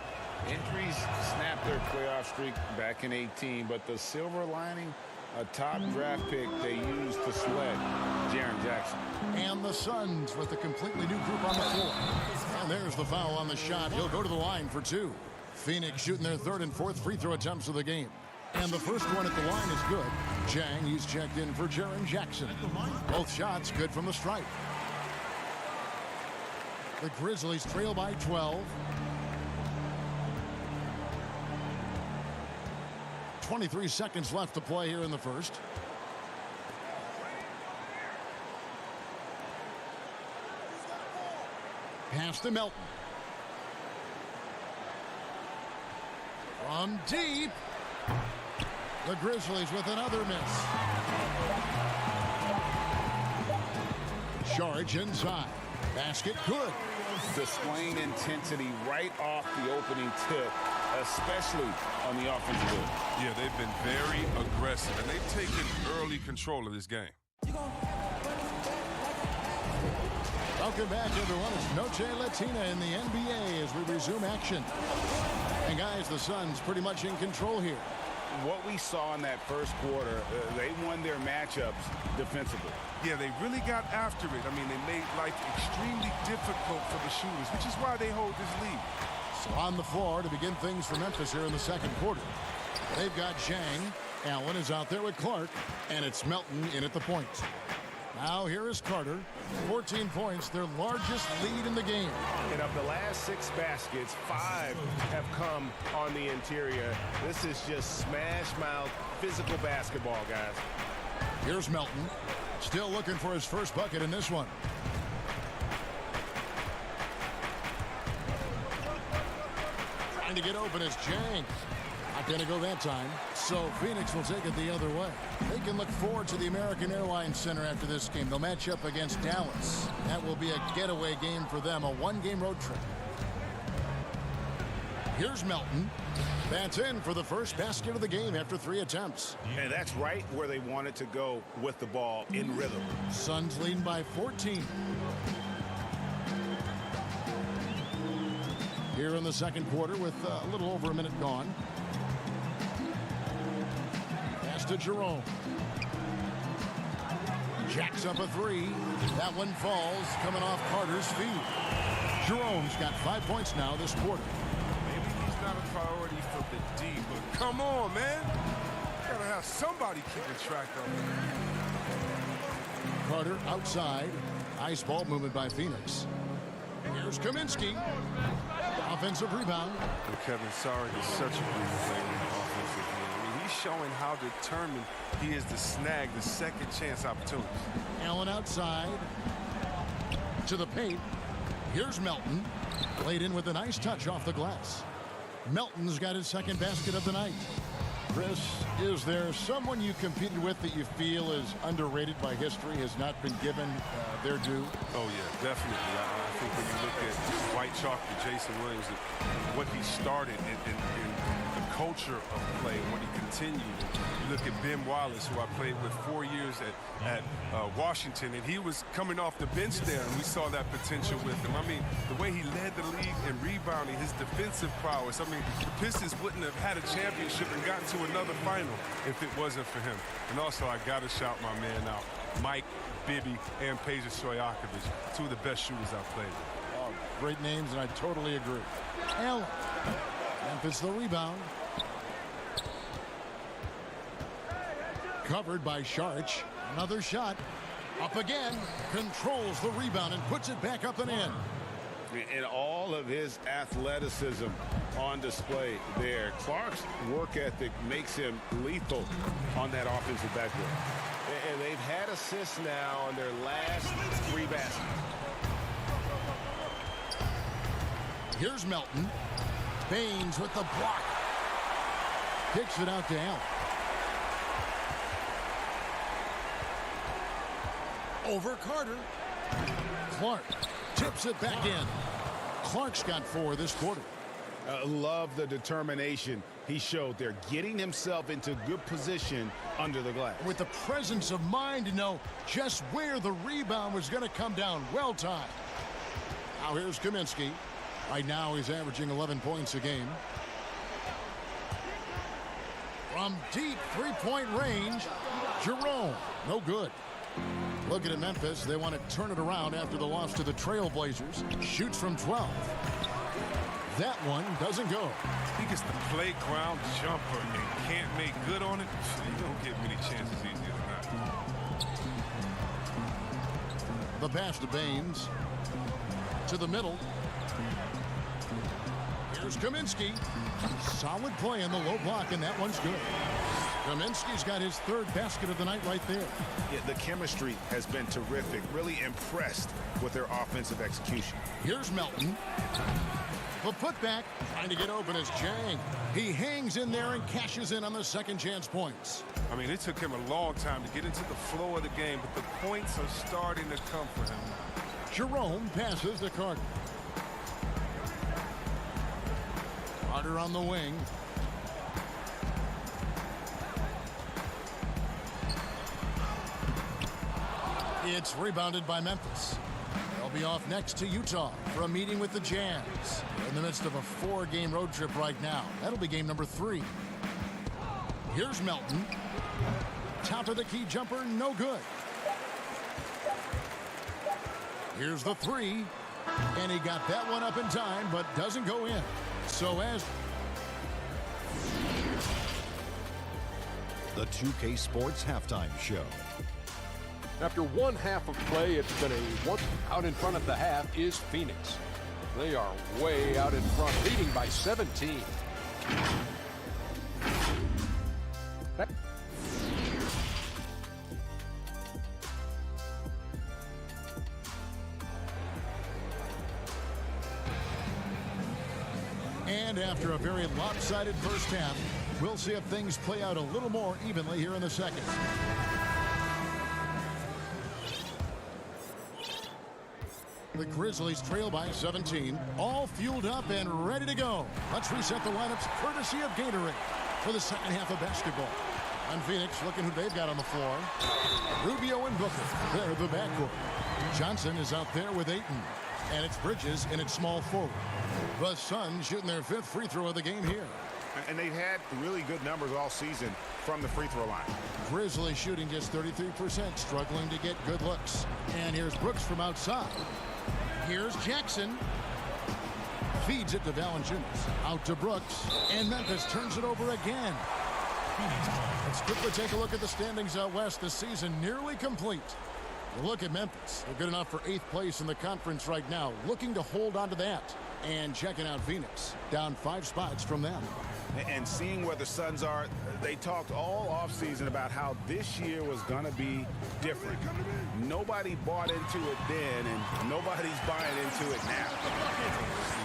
Injuries snapped their playoff streak back in 18, but the silver lining, a top draft pick they used to sled Jaren Jackson. And the Suns with a completely new group on the floor. And there's the foul on the shot. He'll go to the line for two. Phoenix shooting their third and fourth free throw attempts of the game. And the first one at the line is good. Chang, he's checked in for Jaren Jackson. Both shots good from the stripe. The Grizzlies trail by 12. 23 seconds left to play here in the first. Pass to Melton. From deep. The Grizzlies with another miss. Saric inside. Basket good. Displaying intensity right off the opening tip, especially on the offensive end. Yeah, they've been very aggressive, and they've taken early control of this game. Welcome back, everyone. It's Noche Latina in the NBA as we resume action. And guys, the Suns pretty much in control here. What we saw in that first quarter, they won their matchups defensively. Yeah, they really got after it. I mean, they made life extremely difficult for the shooters, which is why they hold this lead. So on the floor to begin things for Memphis here in the second quarter. They've got Chang. Allen is out there with Clark, and it's Melton in at the point. Now here is Carter. 14 points, their largest lead in the game. And of the last 6 baskets, 5 have come on the interior. This is just smash mouth physical basketball, guys. Here's Melton. Still looking for his first bucket in this one. Trying to get open is Chang. Not going to go that time. So Phoenix will take it the other way. They can look forward to the American Airlines Center after this game. They'll match up against Dallas. That will be a getaway game for them, a one-game road trip. Here's Melton. That's in for the first basket of the game after 3 attempts. And that's right where they wanted to go with the ball in rhythm. Suns leading by 14. Here in the second quarter with a little over a minute gone. Pass to Jerome. Jacks up a 3. That one falls, coming off Carter's feet. Jerome's got 5 points now this quarter. Maybe he's not a priority for the D, but come on, man. You gotta have somebody keeping track of him. Carter outside. Nice ball movement by Phoenix. Here's Kaminsky. Offensive rebound. And Kevin Saric is such a great player in the offensive game. I mean, he's showing how determined he is to snag the second chance opportunities. Allen outside. To the paint. Here's Melton. Laid in with a nice touch off the glass. Melton's got his second basket of the night. Chris, is there someone you competed with that you feel is underrated by history, has not been given their due? Oh, yeah, definitely. I think when you look at White Chalk and Jason Williams, what he started in the culture of play, what he continued. You look at Ben Wallace, who I played with 4 years at Washington, and he was coming off the bench there, and we saw that potential with him. I mean, the way he led the league in rebounding, his defensive prowess. I mean, the Pistons wouldn't have had a championship and gotten to another final if it wasn't for him. And also, I got to shout my man out, Mike Bibby and Peja Stojakovic, 2 of the best shooters I've played with. great names, and I totally agree. Allen. Memphis the rebound. Covered by Sharch. Another shot. Up again. Controls the rebound and puts it back up and in. And all of his athleticism on display there. Clark's work ethic makes him lethal on that offensive backboard. And they've had assists now on their last 3 baskets. Here's Melton. Baines with the block. Kicks it out to Allen. Over Carter. Clark tips it back in. Clark's got 4 this quarter. Love the determination he showed there, getting himself into good position under the glass. With the presence of mind to know just where the rebound was going to come down. Well timed. Now here's Kaminsky. Right now he's averaging 11 points a game. From deep three-point range, Jerome. No good. Looking at Memphis, they want to turn it around after the loss to the Trailblazers. Shoots from 12. That one doesn't go. He gets the playground jumper and can't make good on it. You don't get many chances easier than that. The pass to Baines. To the middle. Here's Kaminsky. Solid play in the low block, and that one's good. Kaminsky's got his 3rd basket of the night right there. Yeah, the chemistry has been terrific. Really impressed with their offensive execution. Here's Melton. The putback, trying to get open is Jang. He hangs in there and cashes in on the second chance points. I mean, it took him a long time to get into the flow of the game, but the points are starting to come for him. Jerome passes to Carter. Carter on the wing. It's rebounded by Memphis. They'll be off next to Utah for a meeting with the Jazz. They're in the midst of a 4-game road trip right now. That'll be game number 3. Here's Melton. Top of the key jumper, no good. Here's the 3. And he got that one up in time, but doesn't go in. So as the 2K Sports Halftime Show. After 1 half of play, it's been a one out in front of the half is Phoenix. They are way out in front, leading by 17. And after a very lopsided first half, we'll see if things play out a little more evenly here in the second. The Grizzlies trail by 17, all fueled up and ready to go. Let's reset the lineups courtesy of Gatorade for the second half of basketball. On Phoenix, looking who they've got on the floor. Rubio and Booker, they're the backcourt. Johnson is out there with Ayton, and it's Bridges in its small forward. The Suns shooting their 5th free throw of the game here. And they've had really good numbers all season from the free throw line. Grizzlies shooting just 33%, struggling to get good looks. And here's Brooks from outside. Here's Jackson. Feeds it to Valanciunas. Out to Brooks. And Memphis turns it over again. Let's quickly take a look at the standings out west. The season nearly complete. You look at Memphis. They're good enough for 8th place in the conference right now. Looking to hold on to that. And checking out Phoenix. Down 5 spots from them. And seeing where the Suns are, they talked all offseason about how this year was going to be different. Nobody bought into it then, and nobody's buying into it now.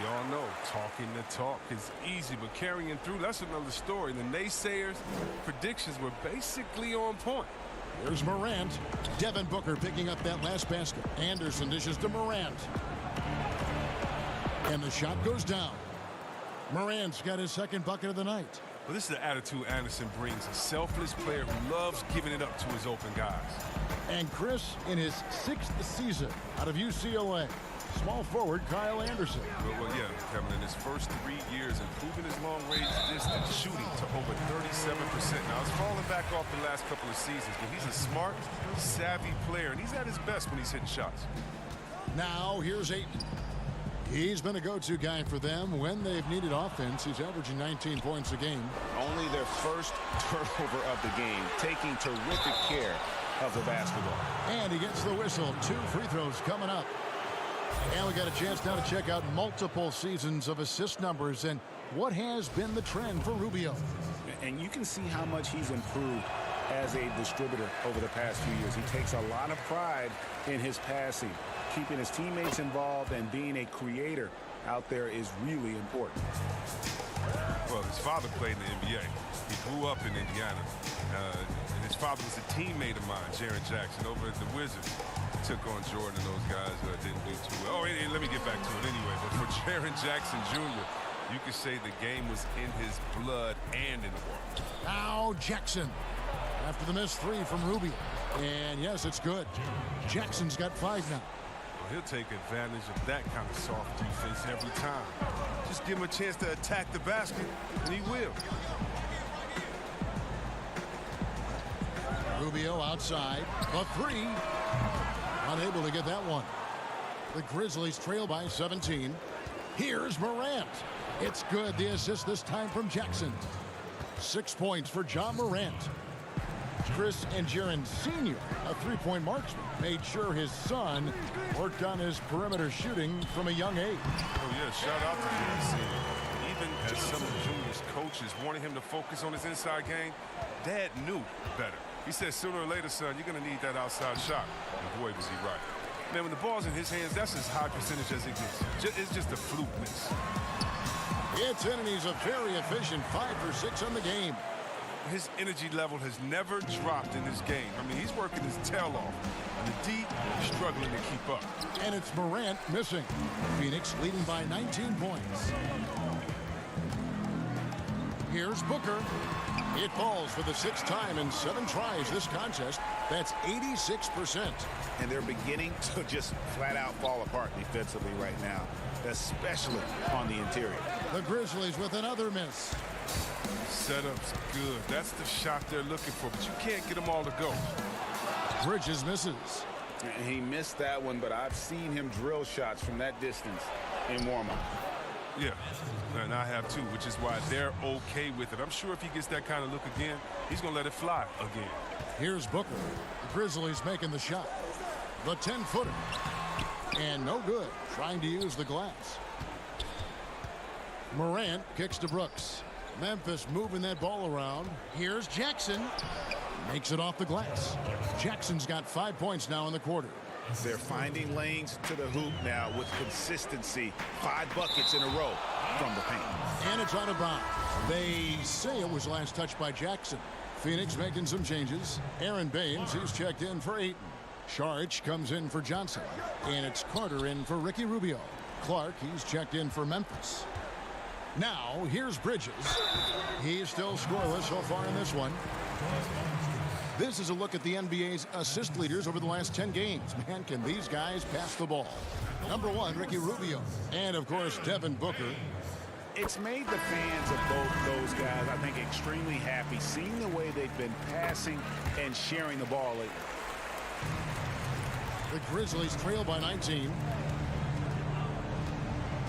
We all know talking the talk is easy, but carrying through, that's another story. The naysayers' predictions were basically on point. Here's Morant. Devin Booker picking up that last basket. Anderson dishes to Morant. And the shot goes down. Morant's got his 2nd bucket of the night. Well, this is the attitude Anderson brings. A selfless player who loves giving it up to his open guys. And Chris, in his 6th season out of UCLA, small forward Kyle Anderson. Well, yeah, Kevin, in his first 3 years, improving his long-range distance shooting to over 37%. Now, it's falling back off the last couple of seasons, but he's a smart, savvy player, and he's at his best when he's hitting shots. Now, here's Ayton. He's been a go-to guy for them when they've needed offense. He's averaging 19 points a game. Only their first turnover of the game, taking terrific care of the basketball. And he gets the whistle. 2 free throws coming up. And we got a chance now to check out multiple seasons of assist numbers and what has been the trend for Rubio. And you can see how much he's improved as a distributor over the past few years. He takes a lot of pride in his passing. Keeping his teammates involved and being a creator out there is really important. Well, his father played in the NBA. He grew up in Indiana. And his father was a teammate of mine, Jaren Jackson, over at the Wizards. He took on Jordan and those guys didn't do too well. Oh, let me get back to it anyway. But for Jaren Jackson Jr., you could say the game was in his blood and in the water. Now Jackson after the missed 3 from Rubio. And yes, it's good. Jackson's got 5 now. Well, he'll take advantage of that kind of soft defense every time. Just give him a chance to attack the basket, and he will. Rubio outside, but 3. Unable to get that one. The Grizzlies trail by 17. Here's Morant. It's good. The assist this time from Jackson. 6 points for John Morant. Chris and Jaren Sr., a 3-point marksman, made sure his son worked on his perimeter shooting from a young age. Oh, yeah, shout out to Jaren Sr. Even as some of Junior's coaches wanted him to focus on his inside game, Dad knew better. He said, sooner or later, son, you're going to need that outside shot. And boy, was he right. Man, when the ball's in his hands, that's as high percentage as it gets. It's just a fluke miss. It's in, and he's a very efficient 5 for 6 on the game. His energy level has never dropped in this game. I mean, he's working his tail off. And the D is struggling to keep up. And it's Morant missing. Phoenix leading by 19 points. Here's Booker. It falls for the 6th time in 7 tries this contest. That's 86%. And they're beginning to just flat out fall apart defensively right now, especially on the interior. The Grizzlies with another miss. Setup's good. That's the shot they're looking for, but you can't get them all to go. Bridges misses. And he missed that one, but I've seen him drill shots from that distance in warm-up. Yeah, and I have too, which is why they're okay with it. I'm sure if he gets that kind of look again, he's going to let it fly again. Here's Booker. The Grizzlies making the shot. The 10-footer. And no good. Trying to use the glass. Morant kicks to Brooks. Memphis moving that ball around. Here's Jackson. Makes it off the glass. Jackson's got 5 points now in the quarter. They're finding lanes to the hoop now with consistency. 5 buckets in a row from the paint. And it's out of bounds. They say it was last touched by Jackson. Phoenix making some changes. Aaron Baines, he's checked in for Ayton. Saric comes in for Johnson. And it's Carter in for Ricky Rubio. Clark, he's checked in for Memphis. Now, here's Bridges. He's still scoreless so far in this one. This is a look at the NBA's assist leaders over the last 10 games. Man, can these guys pass the ball? Number 1, Ricky Rubio. And, of course, Devin Booker. It's made the fans of both those guys, I think, extremely happy, seeing the way they've been passing and sharing the ball lately. The Grizzlies trail by 19.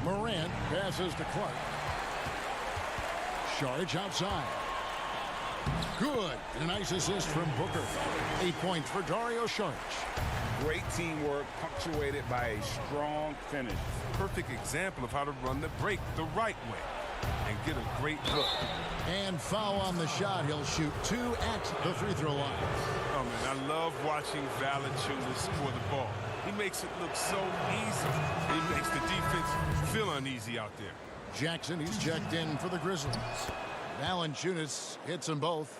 Morant passes to Clark. Saric outside. Good. A nice assist from Booker. 8 points for Dario Saric. Great teamwork, punctuated by a strong finish. Perfect example of how to run the break the right way and get a great look. And foul on the shot. He'll shoot 2 at the free throw line. Oh, man, I love watching Valanciunas score the ball. He makes it look so easy. He makes the defense feel uneasy out there. Jackson, he's checked in for the Grizzlies. Valanciunas hits them both.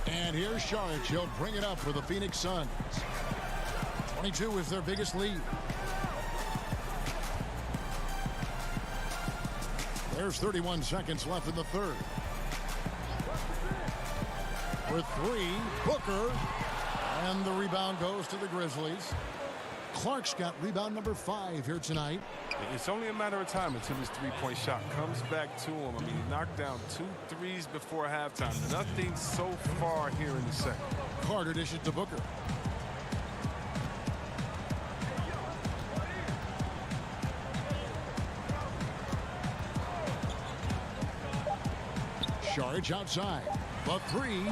And here's Saric. He'll bring it up for the Phoenix Suns. 22 is their biggest lead. There's 31 seconds left in the third. For 3, Booker. And the rebound goes to the Grizzlies. Clark's got rebound number 5 here tonight. It's only a matter of time until his three-point shot comes back to him. I mean, he knocked down 2 threes before halftime. Nothing so far here in the second. Carter dishes to Booker. Saric outside. The three.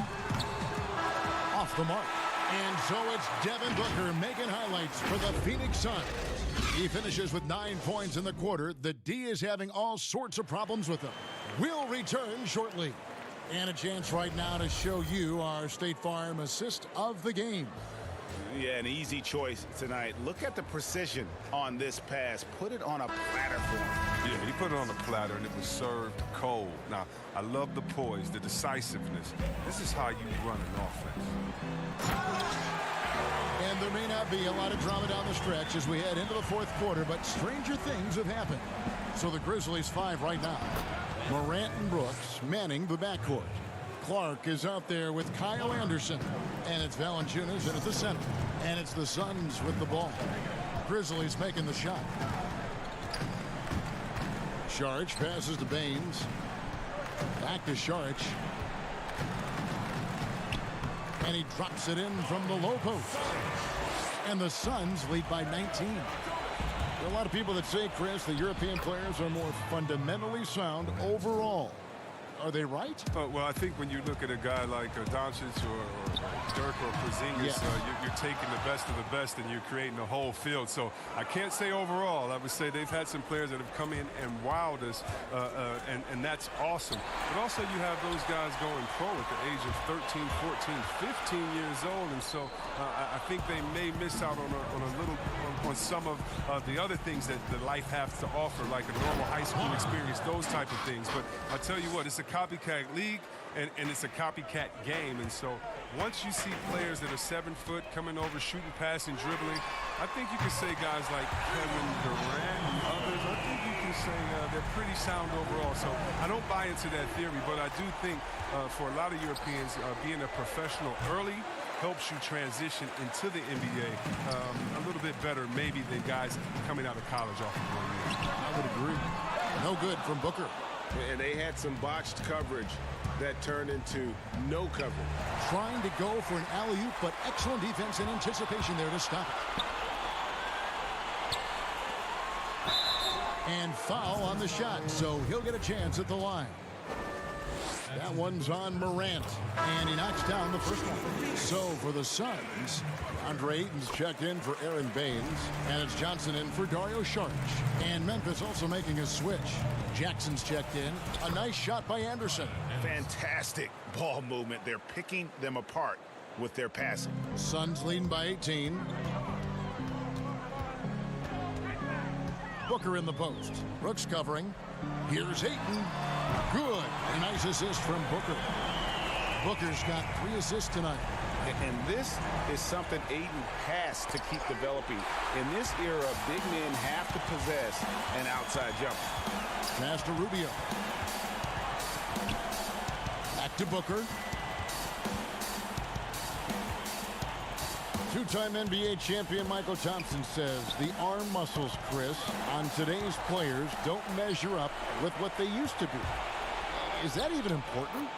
Off the mark. And so it's Devin Booker making highlights for the Phoenix Suns. He finishes with 9 points in the quarter. The D is having all sorts of problems with him. We'll return shortly. And a chance right now to show you our State Farm assist of the game. Yeah, an easy choice tonight. Look at the precision on this pass. Put it on a platter for him. Yeah, he put it on a platter, and it was served cold. Now, I love the poise, the decisiveness. This is how you run an offense. And there may not be a lot of drama down the stretch as we head into the fourth quarter, but stranger things have happened. So the Grizzlies 5 right now. Morant and Brooks manning the backcourt. Clark is out there with Kyle Anderson. And it's Valanciunas in at the center. And it's the Suns with the ball. Grizzlies making the shot. Saric passes to Baines. Back to Saric. And he drops it in from the low post. And the Suns lead by 19. There are a lot of people that say, Chris, the European players are more fundamentally sound overall. Are they right? Well, I think when you look at a guy like Doncic or Dirk or Porzingis, yes. You're taking the best of the best and you're creating a whole field. So I can't say overall. I would say they've had some players that have come in and wowed us, and that's awesome. But also you have those guys going pro at the age of 13, 14, 15 years old, and so I think they may miss out on some of the other things that life has to offer, like a normal high school experience, those type of things. But I tell you what, it's a copycat league and it's a copycat game, and so once you see players that are 7 foot coming over, shooting, passing, dribbling, I think you can say guys like Kevin Durant and others, I think you can say they're pretty sound overall. So I don't buy into that theory, but I do think for a lot of Europeans, being a professional early helps you transition into the NBA a little bit better maybe than guys coming out of college off of 1 year. I would agree. No good from Booker. And they had some botched coverage that turned into no coverage. Trying to go for an alley-oop, but excellent defense and anticipation there to stop it. And foul on the shot, so he'll get a chance at the line. That one's on Morant, and he knocks down the first one. So for the Suns, Andre Ayton's checked in for Aaron Baines, and it's Johnson in for Dario Saric. And Memphis also making a switch. Jackson's checked in. A nice shot by Anderson. Fantastic ball movement. They're picking them apart with their passing. Suns leading by 18. Booker in the post. Brooks covering. Here's Ayton. Good. A nice assist from Booker. Booker's got 3 assists tonight. And this is something Ayton has to keep developing. In this era, big men have to possess an outside jumper. Pass to Rubio. Back to Booker. Two-time NBA champion Michael Thompson says the arm muscles, Chris, on today's players don't measure up with what they used to be. Is that even important?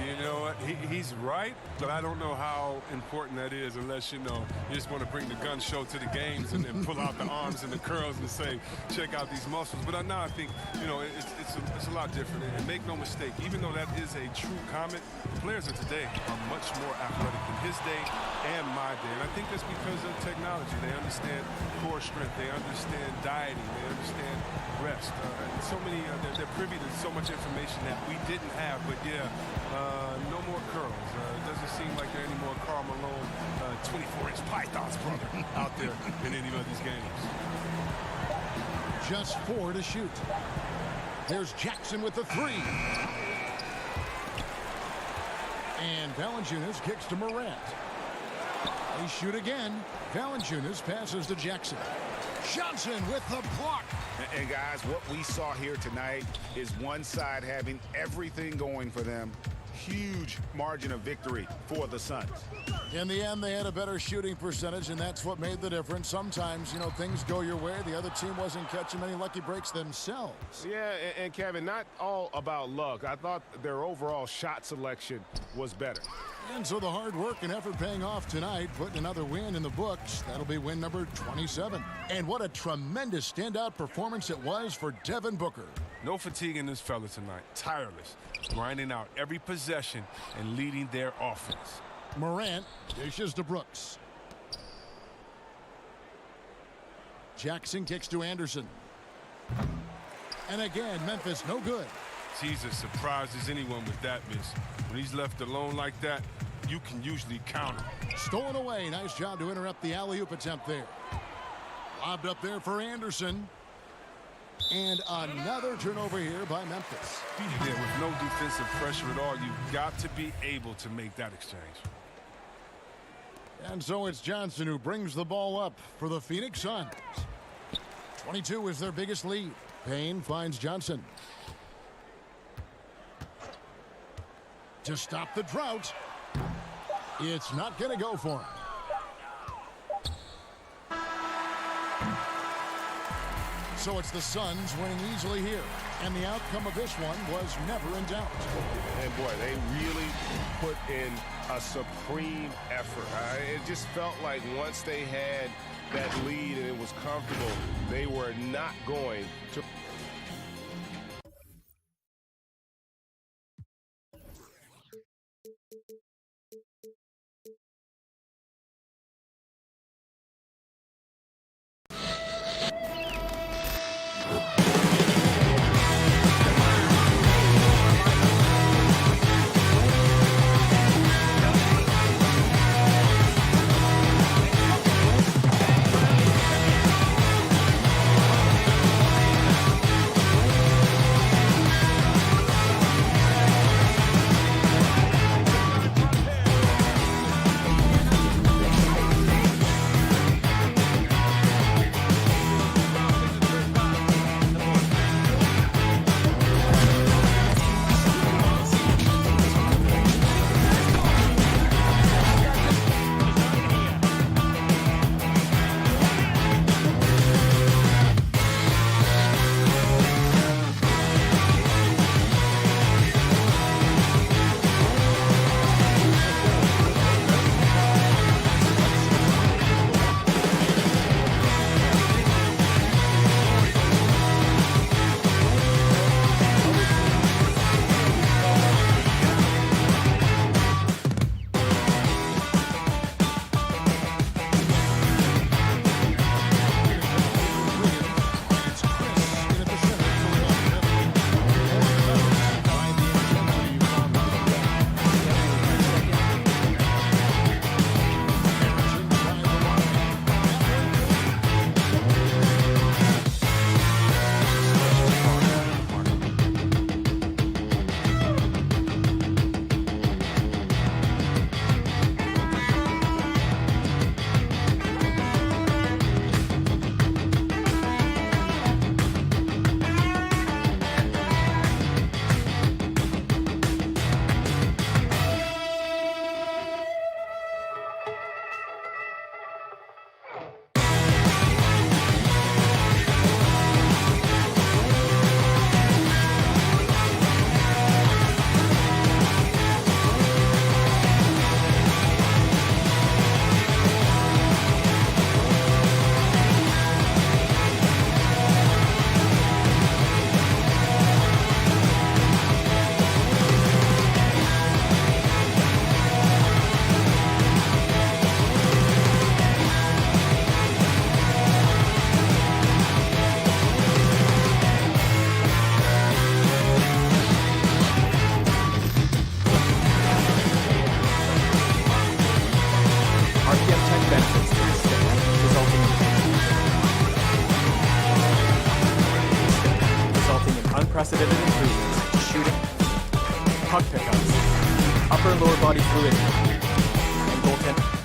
You know what? He's right, but I don't know how important that is unless, you just want to bring the gun show to the games and then pull out the arms and the curls and say, check out these muscles. But now I think, it's a lot different. And make no mistake, even though that is a true comment, the players of today are much more athletic than his day and my day. And I think that's because of technology. They understand core strength. They understand dieting. They understand rest. They're privy to so much information that we didn't have. But no more curls. It doesn't seem like there are any more Karl Malone 24-inch pythons, brother, out there in any of these games. Just 4 to shoot. There's Jackson with the 3. And Valanciunas kicks to Morant. They shoot again. Valanciunas passes to Jackson. Johnson with the block. And guys, what we saw here tonight is one side having everything going for them. Huge margin of victory for the Suns. In the end, they had a better shooting percentage, and that's what made the difference. Sometimes, things go your way. The other team wasn't catching many lucky breaks themselves. Yeah, and Kevin, not all about luck. I thought their overall shot selection was better. And so the hard work and effort paying off tonight, putting another win in the books. That'll be win number 27. And what a tremendous standout performance it was for Devin Booker. No fatigue in this fella tonight. Tireless, grinding out every possession and leading their offense. Morant dishes to Brooks. Jackson kicks to Anderson. And again, Memphis no good. He's as surprised as anyone with that miss. When he's left alone like that, you can usually count him. Stolen away. Nice job to interrupt the alley-oop attempt there. Lobbed up there for Anderson. And another turnover here by Memphis. Yeah, with no defensive pressure at all, you've got to be able to make that exchange. And so it's Johnson who brings the ball up for the Phoenix Suns. 22 is their biggest lead. Payne finds Johnson. To stop the drought. It's not going to go for him. So it's the Suns winning easily here. And the outcome of this one was never in doubt. And boy, they really put in a supreme effort. It just felt like once they had that lead and it was comfortable, they were not going to. unprecedented improvements to shooting, puck pickups, upper and lower body fluidity, and goaltending.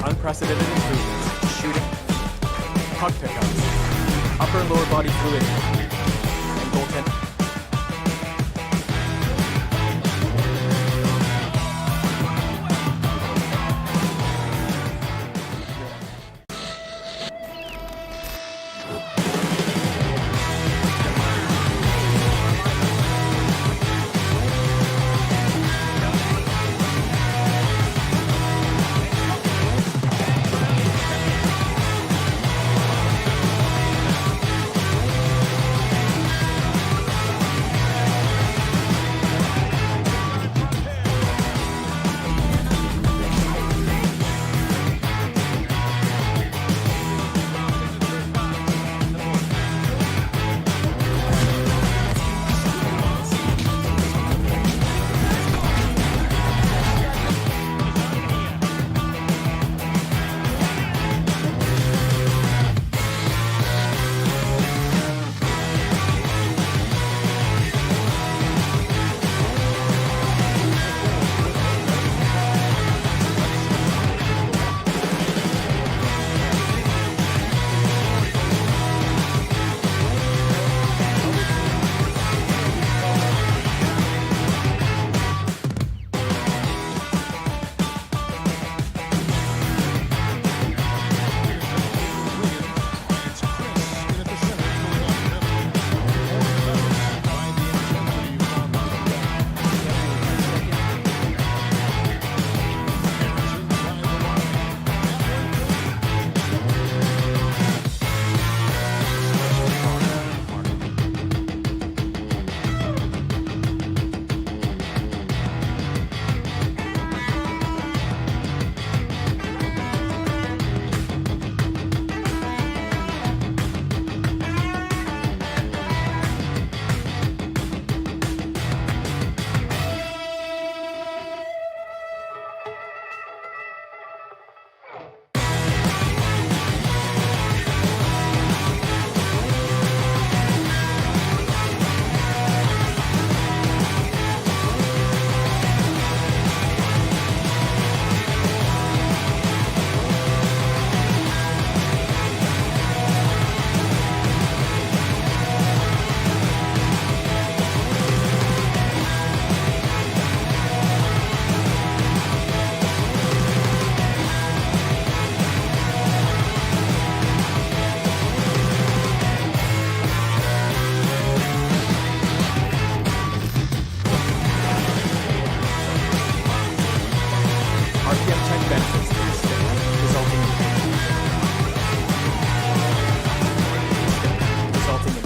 unprecedented improvements, shooting, puck pickups, upper and lower body fluidity, and goaltending.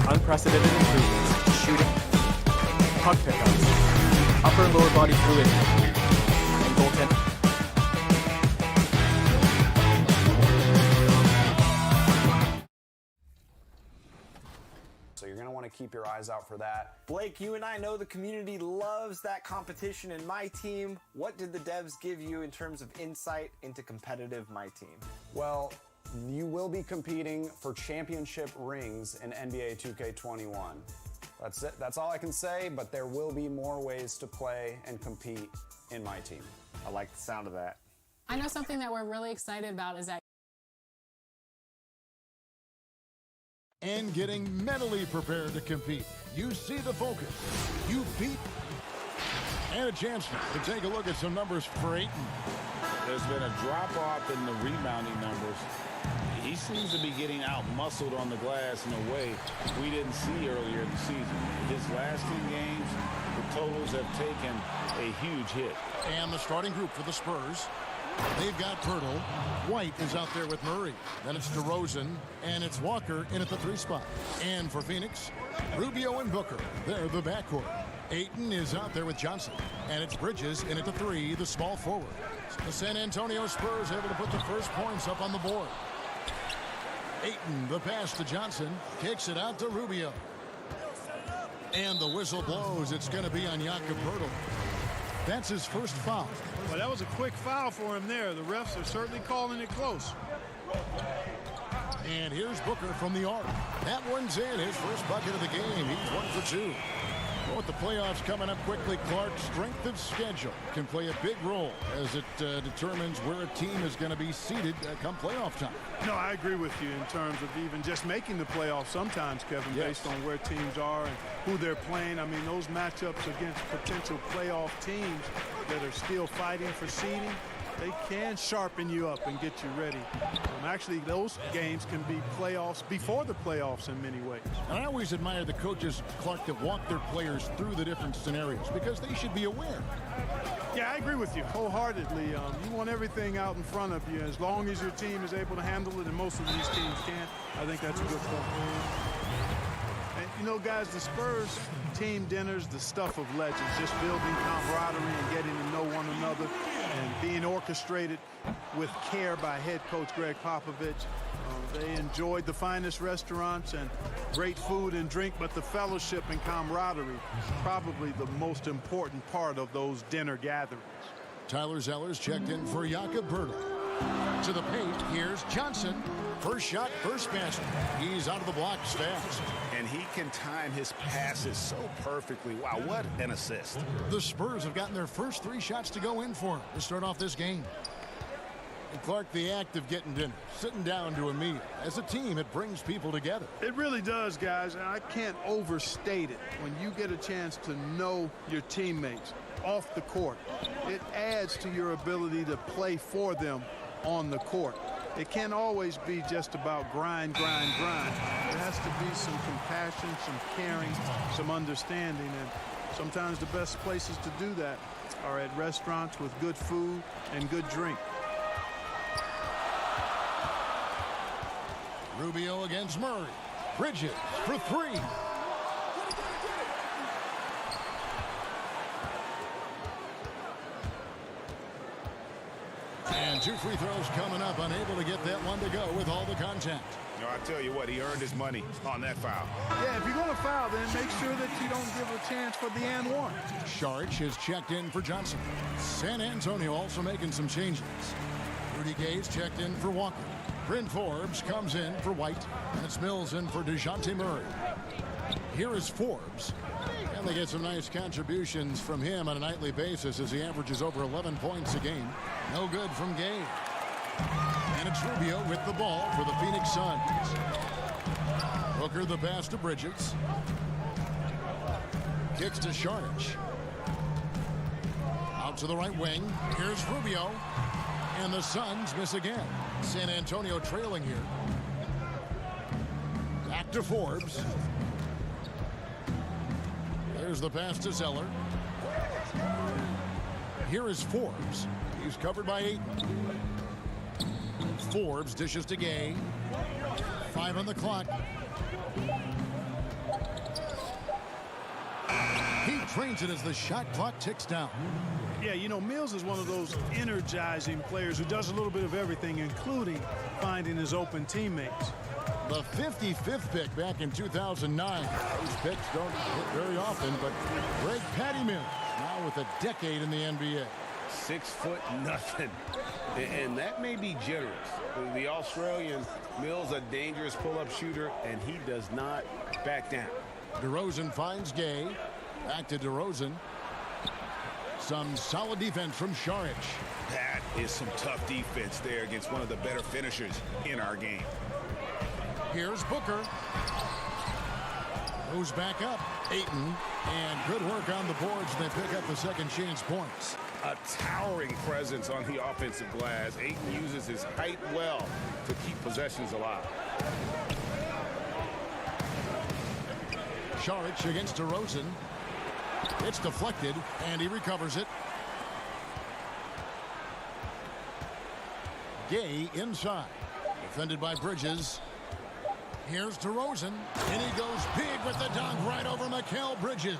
Unprecedented improvements, shooting, puck pickups, upper and lower body fluidity, and goaltending. So you're going to want to keep your eyes out for that. Blake, you and I know the community loves that competition in My Team. What did the devs give you in terms of insight into competitive My Team? Well, you will be competing for championship rings in NBA 2K21. That's it. That's all I can say, but there will be more ways to play and compete in My Team. I like the sound of that. I know something that we're really excited about is that and getting mentally prepared to compete. You see the focus. You beat. And a chance to take a look at some numbers for Ayton. There's been a drop-off in the rebounding numbers. He seems to be getting out-muscled on the glass in a way we didn't see earlier in the season. His last 10 games, the totals have taken a huge hit. And the starting group for the Spurs. They've got Pirtle. White is out there with Murray. Then it's DeRozan, and it's Walker in at the 3 spot. And for Phoenix, Rubio and Booker. They're the backcourt. Ayton is out there with Johnson. And it's Bridges in at the 3, the small forward. The San Antonio Spurs able to put the first points up on the board. Ayton, the pass to Johnson, kicks it out to Rubio. And the whistle blows. It's going to be on Jakob Poeltl. That's his first foul. Well, that was a quick foul for him there. The refs are certainly calling it close. And here's Booker from the arc. That one's in, his first bucket of the game. He's 1 for 2. Well, with the playoffs coming up quickly, Clark, strength of schedule can play a big role as it determines where a team is going to be seated come playoff time. No, I agree with you in terms of even just making the playoffs sometimes, Kevin, based on where teams are and who they're playing. I mean, those matchups against potential playoff teams that are still fighting for seeding, they can sharpen you up and get you ready. Actually, those games can be playoffs before the playoffs in many ways. And I always admire the coaches, Clark, that walk their players through the different scenarios because they should be aware. Yeah, I agree with you wholeheartedly. You want everything out in front of you. As long as your team is able to handle it, and most of these teams can, I think that's a good point. And, you know, guys, the Spurs team dinners, the stuff of legends, just building camaraderie and getting to know one another and being orchestrated with care by head coach Greg Popovich. They enjoyed the finest restaurants and great food and drink, but the fellowship and camaraderie is probably the most important part of those dinner gatherings. Tyler Zeller's checked in for Jakob Poeltl. To the paint, here's Johnson. First shot, first basket. He's out of the blocks fast. And he can time his passes so perfectly. Wow, what an assist. The Spurs have gotten their first 3 shots to go in for him to start off this game. And Clark, the act of getting dinner, sitting down to a meal. As a team, it brings people together. It really does, guys. And I can't overstate it. When you get a chance to know your teammates off the court, it adds to your ability to play for them on the court. It can't always be just about grind, grind, grind. There has to be some compassion, some caring, some understanding. And sometimes the best places to do that are at restaurants with good food and good drink. Rubio against Murray. Bridges for 3. And 2 free throws coming up, unable to get that one to go with all the contact. You know, I tell you what, he earned his money on that foul. Yeah, if you're going to foul, then make sure that you don't give a chance for the and one. Saric is checked in for Johnson. San Antonio also making some changes. Rudy Gay's checked in for Walker. Bryn Forbes comes in for White. And it's Mills in for DeJounte Murray. Here is Forbes. And they get some nice contributions from him on a nightly basis as he averages over 11 points a game. No good from Gay. And it's Rubio with the ball for the Phoenix Suns. Booker the pass to Bridges. Kicks to Saric. Out to the right wing. Here's Rubio. And the Suns miss again. San Antonio trailing here. Back to Forbes. There's the pass to Zeller. Here is Forbes. He's covered by Ayton. Forbes dishes to Gay. 5 on the clock. He trains it as the shot clock ticks down. Yeah, you know, Mills is one of those energizing players who does a little bit of everything, including finding his open teammates. The 55th pick back in 2009. Those picks don't hit very often, but Greg Patty Mills, now with a decade in the NBA. 6'0", and that may be generous. The Australian Mills, a dangerous pull-up shooter, and he does not back down. DeRozan finds Gay. Back to DeRozan. Some solid defense from Saric. That is some tough defense there against one of the better finishers in our game. Here's Booker. Moves back up. Ayton. And good work on the boards. They pick up the second chance points. A towering presence on the offensive glass. Ayton uses his height well to keep possessions alive. Saric against DeRozan. It's deflected, and he recovers it. Gay inside. Defended by Bridges. Here's DeRozan, and he goes big with the dunk right over Mikal Bridges.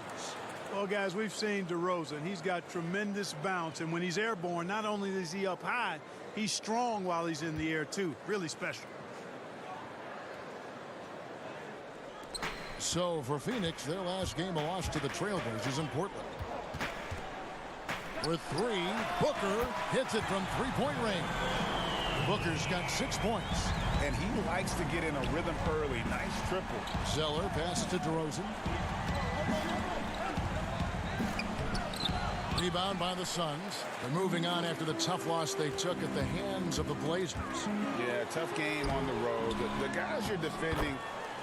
Well, guys, we've seen DeRozan. He's got tremendous bounce, and when he's airborne, not only is he up high, he's strong while he's in the air, too. Really special. So for Phoenix, their last game a loss to the Trailblazers in Portland. With 3, Booker hits it from 3-point range. Booker's got 6 points. And he likes to get in a rhythm early. Nice triple. Zeller passes to DeRozan. Rebound by the Suns. They're moving on after the tough loss they took at the hands of the Blazers. Yeah, tough game on the road. The guys you're defending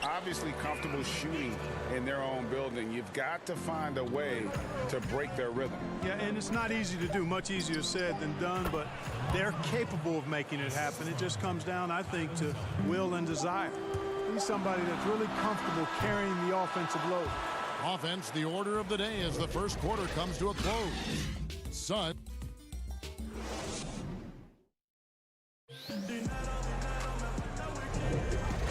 obviously comfortable shooting in their own building. You've got to find a way to break their rhythm. Yeah, and it's not easy to do. Much easier said than done, but they're capable of making it happen. It just comes down, I think, to will and desire. He's somebody that's really comfortable carrying the offensive load. Offense, the order of the day as the first quarter comes to a close. Sun.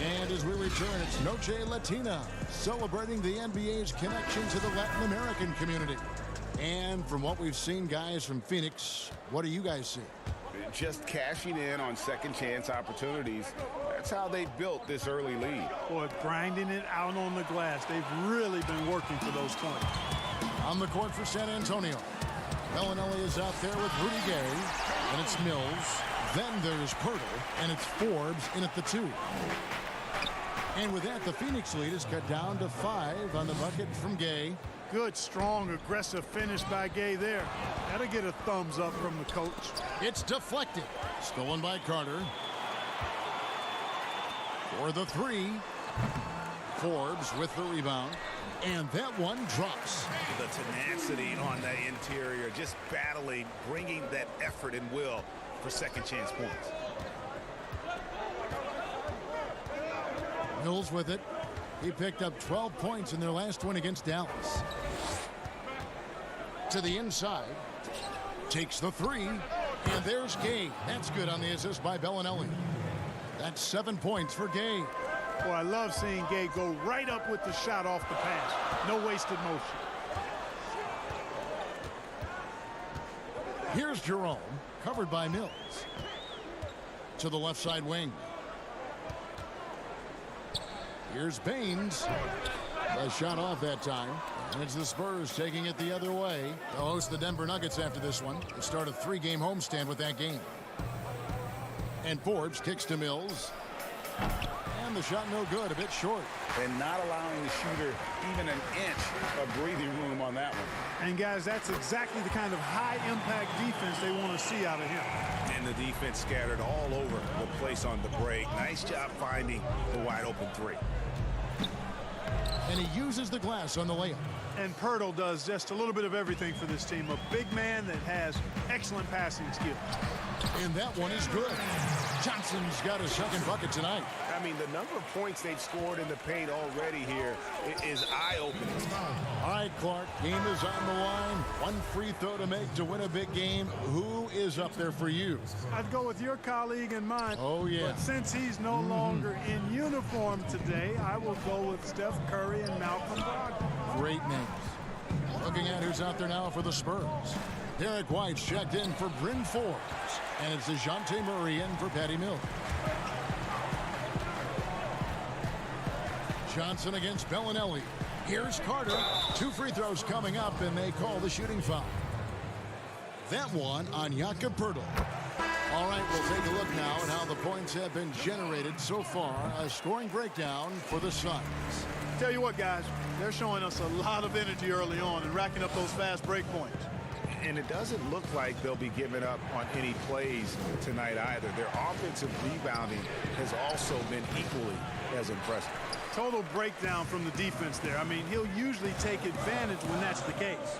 And as we return, it's Noche Latina, celebrating the NBA's connection to the Latin American community. And from what we've seen, guys, from Phoenix, what do you guys see? Just cashing in on second chance opportunities. That's how they built this early lead. Boy, grinding it out on the glass. They've really been working for those points. On the court for San Antonio, Bellinelli is out there with Rudy Gay, and it's Mills. Then there's Pirtle, and it's Forbes in at the 2. And with that, the Phoenix lead is cut down to 5 on the bucket from Gay. Good, strong, aggressive finish by Gay there. That'll get a thumbs up from the coach. It's deflected. Stolen by Carter. For the 3. Forbes with the rebound. And that one drops. The tenacity on that interior, just battling, bringing that effort and will for second chance points. Mills with it. He picked up 12 points in their last win against Dallas. To the inside. Takes the 3. And there's Gay. That's good on the assist by Bellinelli. That's 7 points for Gay. Boy, I love seeing Gay go right up with the shot off the pass. No wasted motion. Here's Jerome, covered by Mills. To the left side wing. Here's Baines. A shot off that time. And it's the Spurs taking it the other way. They'll host the Denver Nuggets after this one. They start a 3-game homestand with that game. And Forbes kicks to Mills. And the shot no good, a bit short. And not allowing the shooter even an inch of breathing room on that one. And guys, that's exactly the kind of high-impact defense they want to see out of him. And the defense scattered all over the place on the break. Nice job finding the wide-open 3. And he uses the glass on the layup. And Pirtle does just a little bit of everything for this team. A big man that has excellent passing skills. And that one is good. Johnson's got a second bucket tonight. I mean, the number of points they've scored in the paint already here is eye-opening. All right, Clark, game is on the line. One free throw to make to win a big game. Who is up there for you? I'd go with your colleague and mine. Oh, yeah. But since he's no longer in uniform today, I will go with Steph Curry and Malcolm Brogdon. Great names. Looking at who's out there now for the Spurs. Derek White's checked in for Bryn Forbes. And it's DeJounte Murray in for Patty Mills. Johnson against Bellinelli. Here's Carter. 2 free throws coming up, and they call the shooting foul. That one on Jakob Poeltl. All right, we'll take a look now at how the points have been generated so far. A scoring breakdown for the Suns. Tell you what, guys, they're showing us a lot of energy early on and racking up those fast break points. And it doesn't look like they'll be giving up on any plays tonight either. Their offensive rebounding has also been equally as impressive. Total breakdown from the defense there. I mean, he'll usually take advantage when that's the case.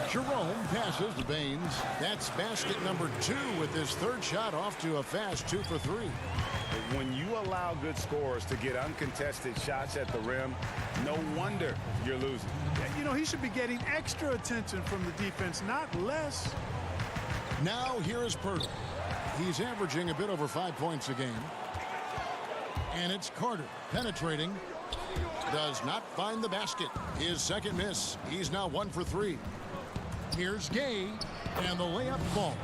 Jerome passes to Baines. That's basket number 2 with his third shot off to a fast 2 for 3. When you allow good scorers to get uncontested shots at the rim, no wonder you're losing. You know, he should be getting extra attention from the defense, not less. Now here is Poeltl. He's averaging a bit over 5 points a game. And it's Carter penetrating. Does not find the basket. His second miss. He's now 1 for 3. Here's Gay, and the layup falls.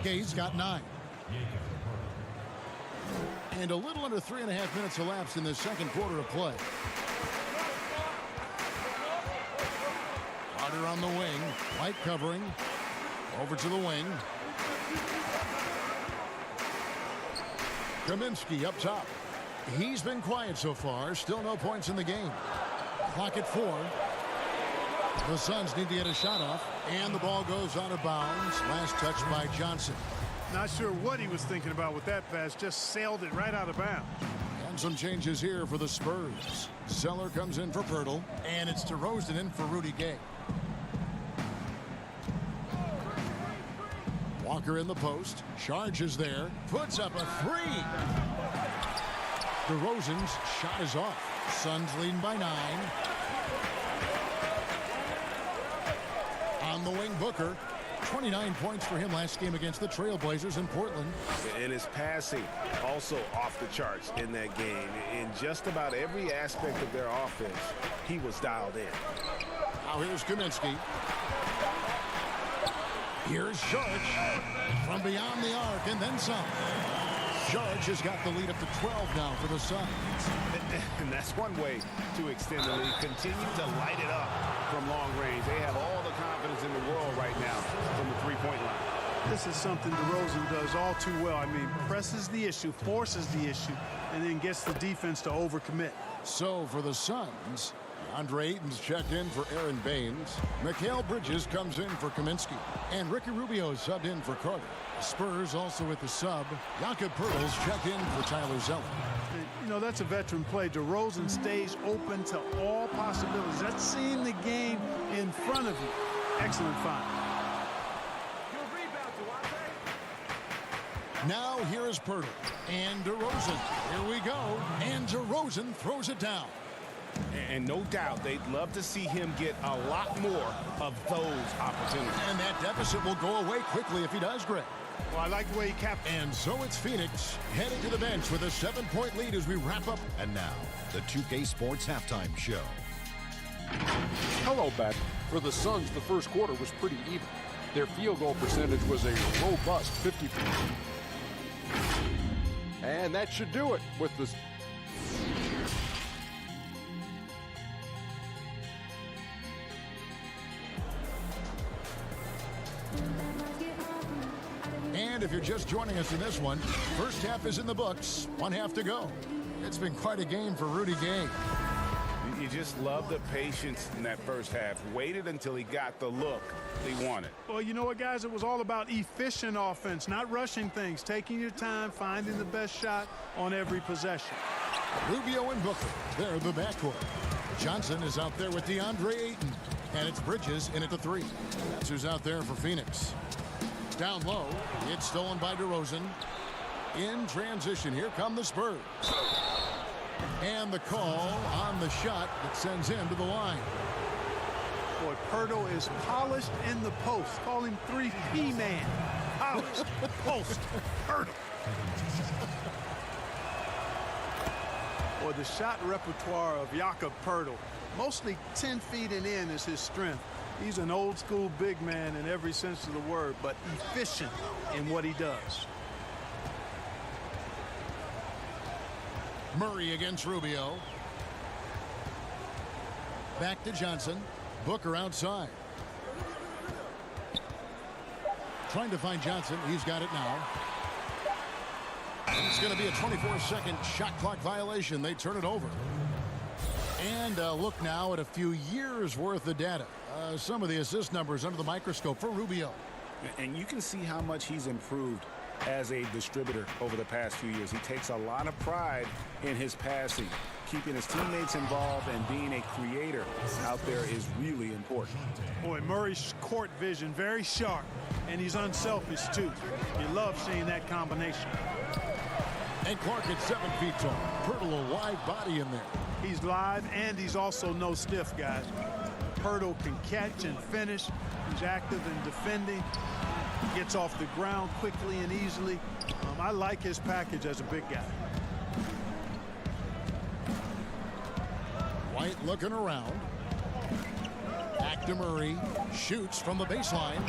Gay's got 9. And a little under 3.5 minutes elapsed in the second quarter of play. Carter on the wing. White covering. Over to the wing. Kaminsky up top. He's been quiet so far. Still no points in the game. Clock at 4. The Suns need to get a shot off. And the ball goes out of bounds. Last touch by Johnson. Not sure what he was thinking about with that pass. Just sailed it right out of bounds. And some changes here for the Spurs. Zeller comes in for Pirtle. And it's DeRozan in for Rudy Gay. Walker in the post. Charges there. Puts up a three. DeRozan's shot is off. Suns leading by 9. On the wing, Booker. 29 points for him last game against the Trailblazers in Portland. And his passing also off the charts in that game. In just about every aspect of their offense, he was dialed in. Now here's Kaminsky. Here's George from beyond the arc and then some. George has got the lead up to 12 now for the Suns. And that's one way to extend the lead. Continue to light it up from long range. They have all the confidence in the world right now from the three-point line. This is something DeRozan does all too well. I mean, presses the issue, forces the issue, and then gets the defense to overcommit. So for the Suns, Andre Ayton's checked in for Aaron Baines. Mikal Bridges comes in for Kaminsky. And Ricky Rubio subbed in for Carter. Spurs also with the sub. Jakob Poeltl's checked in for Tyler Zeller. You know, that's a veteran play. DeRozan stays open to all possibilities. That's seeing the game in front of you. Excellent find. Now here is Poeltl and DeRozan. Here we go. And DeRozan throws it down. And no doubt they'd love to see him get a lot more of those opportunities. And that deficit will go away quickly if he does, Greg. Well, I like the way he capped. And so it's Phoenix heading to the bench with a 7-point lead as we wrap up. And now, the 2K Sports Halftime Show. Hello, back. For the Suns, the first quarter was pretty even. Their field goal percentage was a robust 50%. And that should do it with the... And if you're just joining us in this one, first half is in the books. 1 half to go. It's been quite a game for Rudy Gay. You just love the patience in that first half. Waited until he got the look he wanted. Well, you know what, guys? It was all about efficient offense, not rushing things, taking your time, finding the best shot on every possession. Rubio and Booker, they're the backcourt. Johnson is out there with DeAndre Ayton. And it's Bridges in at the 3. That's who's out there for Phoenix. Down low, it's stolen by DeRozan. In transition, here come the Spurs. And the call on the shot that sends him to the line. Boy, Poeltl is polished in the post. Call him 3P man. Polished, post, Poeltl. Boy, the shot repertoire of Jakob Poeltl, mostly 10 feet and in is his strength. He's an old school big man in every sense of the word, but efficient in what he does. Murray against Rubio. Back to Johnson. Booker outside. Trying to find Johnson. He's got it now. And it's going to be a 24-second shot clock violation. They turn it over. And look now at a few years worth of data. Some of the assist numbers under the microscope for Rubio. And you can see how much he's improved as a distributor over the past few years. He takes a lot of pride in his passing. Keeping his teammates involved and being a creator out there is really important. Boy, Murray's court vision, very sharp, and he's unselfish, too. You love seeing that combination. And Clark at 7 feet tall. Poeltl a live body in there. He's live, and he's also no stiff, guys. Poeltl can catch and finish. He's active in defending. Gets off the ground quickly and easily. I like his package as a big guy. White looking around. Back to Murray. Shoots from the baseline.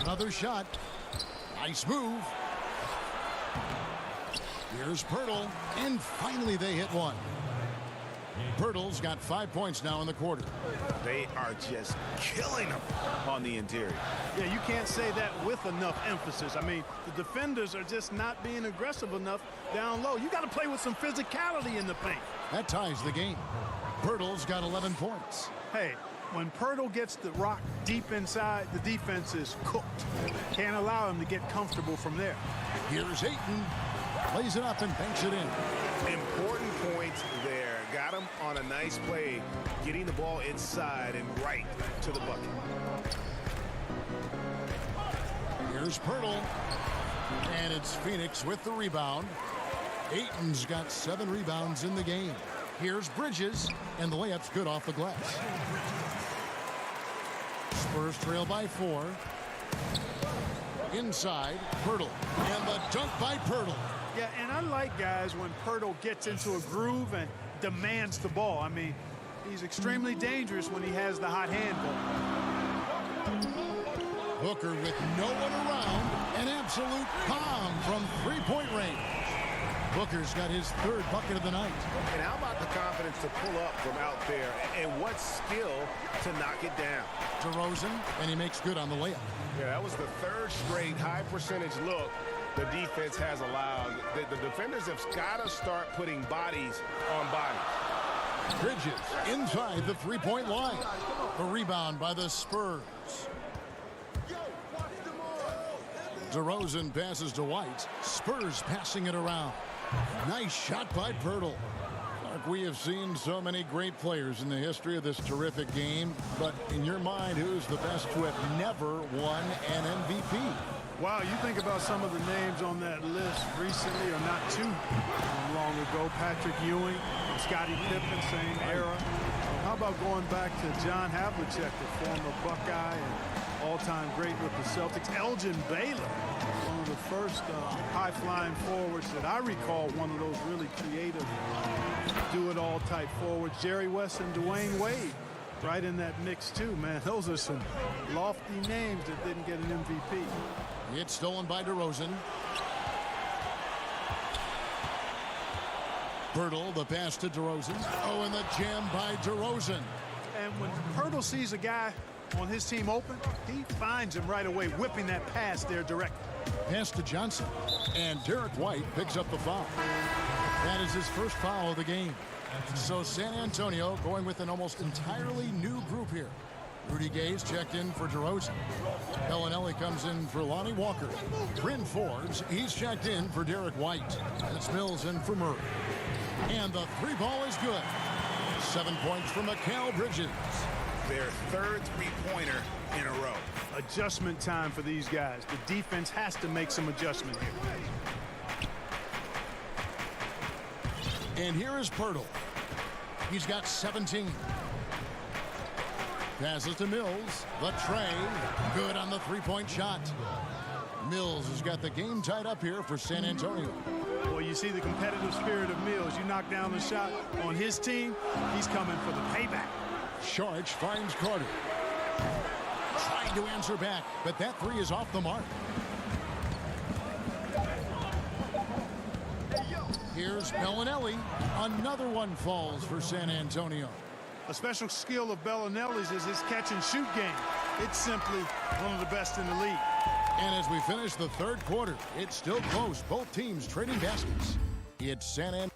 Another shot. Nice move. Here's Poeltl. And finally they hit one. Poeltl's got 5 points now in the quarter. They are just killing him on the interior. Yeah, you can't say that with enough emphasis. I mean, the defenders are just not being aggressive enough down low. You got to play with some physicality in the paint. That ties the game. Poeltl's got 11 points. Hey, when Pirtle gets the rock deep inside, the defense is cooked. Can't allow him to get comfortable from there. Here's Ayton. Lays it up and banks it in. Important point there. Got him on a nice play, getting the ball inside and right to the bucket. Here's Pirtle. And it's Phoenix with the rebound. Ayton's got 7 rebounds in the game. Here's Bridges, and the layup's good off the glass. Spurs trail by 4. Inside, Pirtle. And the dunk by Pirtle. Yeah, and I like guys when Pirtle gets into a groove and demands the ball. I mean, he's extremely dangerous when he has the hot handle. Booker with no one around. An absolute bomb from three-point range. Booker's got his 3rd bucket of the night. And how about the confidence to pull up from out there, and what skill to knock it down. DeRozan, and he makes good on the layup. Yeah, that was the 3rd straight high percentage look the defense has allowed. The defenders have got to start putting bodies on bodies. Bridges inside the three-point line. The rebound by the Spurs. DeRozan passes to White. Spurs passing it around. Nice shot by Pirtle. Mark, we have seen so many great players in the history of this terrific game, but in your mind, who's the best to have never won an MVP? Wow, you think about some of the names on that list recently, or not too long ago. Patrick Ewing, Scottie Pippen, same era. How about going back to John Havlicek, the former Buckeye and all-time great with the Celtics. Elgin Baylor, one of the first high-flying forwards that I recall, one of those really creative, do-it-all type forwards. Jerry West and Dwayne Wade right in that mix too, man. Those are some lofty names that didn't get an MVP. It's stolen by DeRozan. Pirtle, the pass to DeRozan. Oh, and the jam by DeRozan. And when Pirtle sees a guy on his team open, he finds him right away, whipping that pass there directly. Pass to Johnson. And Derek White picks up the foul. That is his first foul of the game. So San Antonio going with an almost entirely new group here. Rudy Gay's checked in for DeRozan. Bellinelli comes in for Lonnie Walker. Bryn Forbes, he's checked in for Derek White. And it's Mills in for Murray. And the 3-ball is good. 7 points from Mikal Bridges. Their 3rd three-pointer in a row. Adjustment time for these guys. The defense has to make some adjustment here. And here is Pirtle. He's got 17. Passes to Mills. The tray. Good on the 3-point shot. Mills has got the game tied up here for San Antonio. Well, you see the competitive spirit of Mills. You knock down the shot on his team, he's coming for the payback. Sharch finds Carter. Trying to answer back, but that 3 is off the mark. Here's Bellinelli. Another one falls for San Antonio. A special skill of Bellinelli's is his catch-and-shoot game. It's simply one of the best in the league. And as we finish the 3rd quarter, it's still close. Both teams trading baskets. It's San Antonio.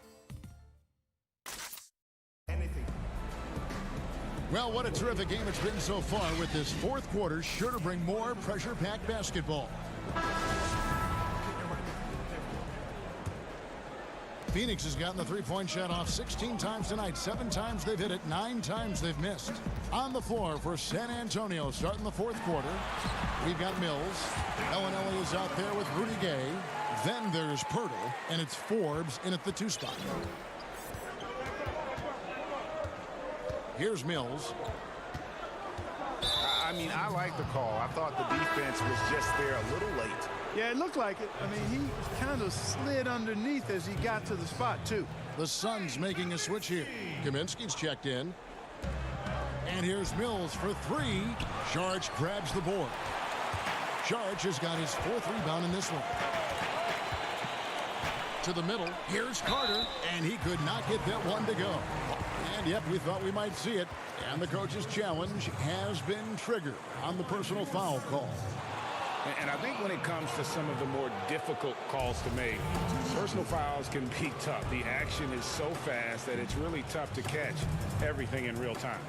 Well, what a terrific game it's been so far, with this 4th quarter sure to bring more pressure-packed basketball. Phoenix has gotten the 3-point shot off 16 times tonight. 7 times they've hit it, 9 times they've missed. On the floor for San Antonio starting the 4th quarter, we've got Mills. Bellinelli is out there with Rudy Gay. Then there's Pirtle, and it's Forbes in at the 2 spot. Here's Mills. I mean, I like the call. I thought the defense was just there a little late. Yeah, it looked like it. I mean, he kind of slid underneath as he got to the spot, too. The Suns making a switch here. Kaminsky's checked in. And here's Mills for 3. Sharch grabs the board. Sharch has got his 4th rebound in this one. To the middle. Here's Carter. And he could not get that one to go. And yep, we thought we might see it. And the coach's challenge has been triggered on the personal foul call. And I think when it comes to some of the more difficult calls to make, personal fouls can be tough. The action is so fast that it's really tough to catch everything in real time.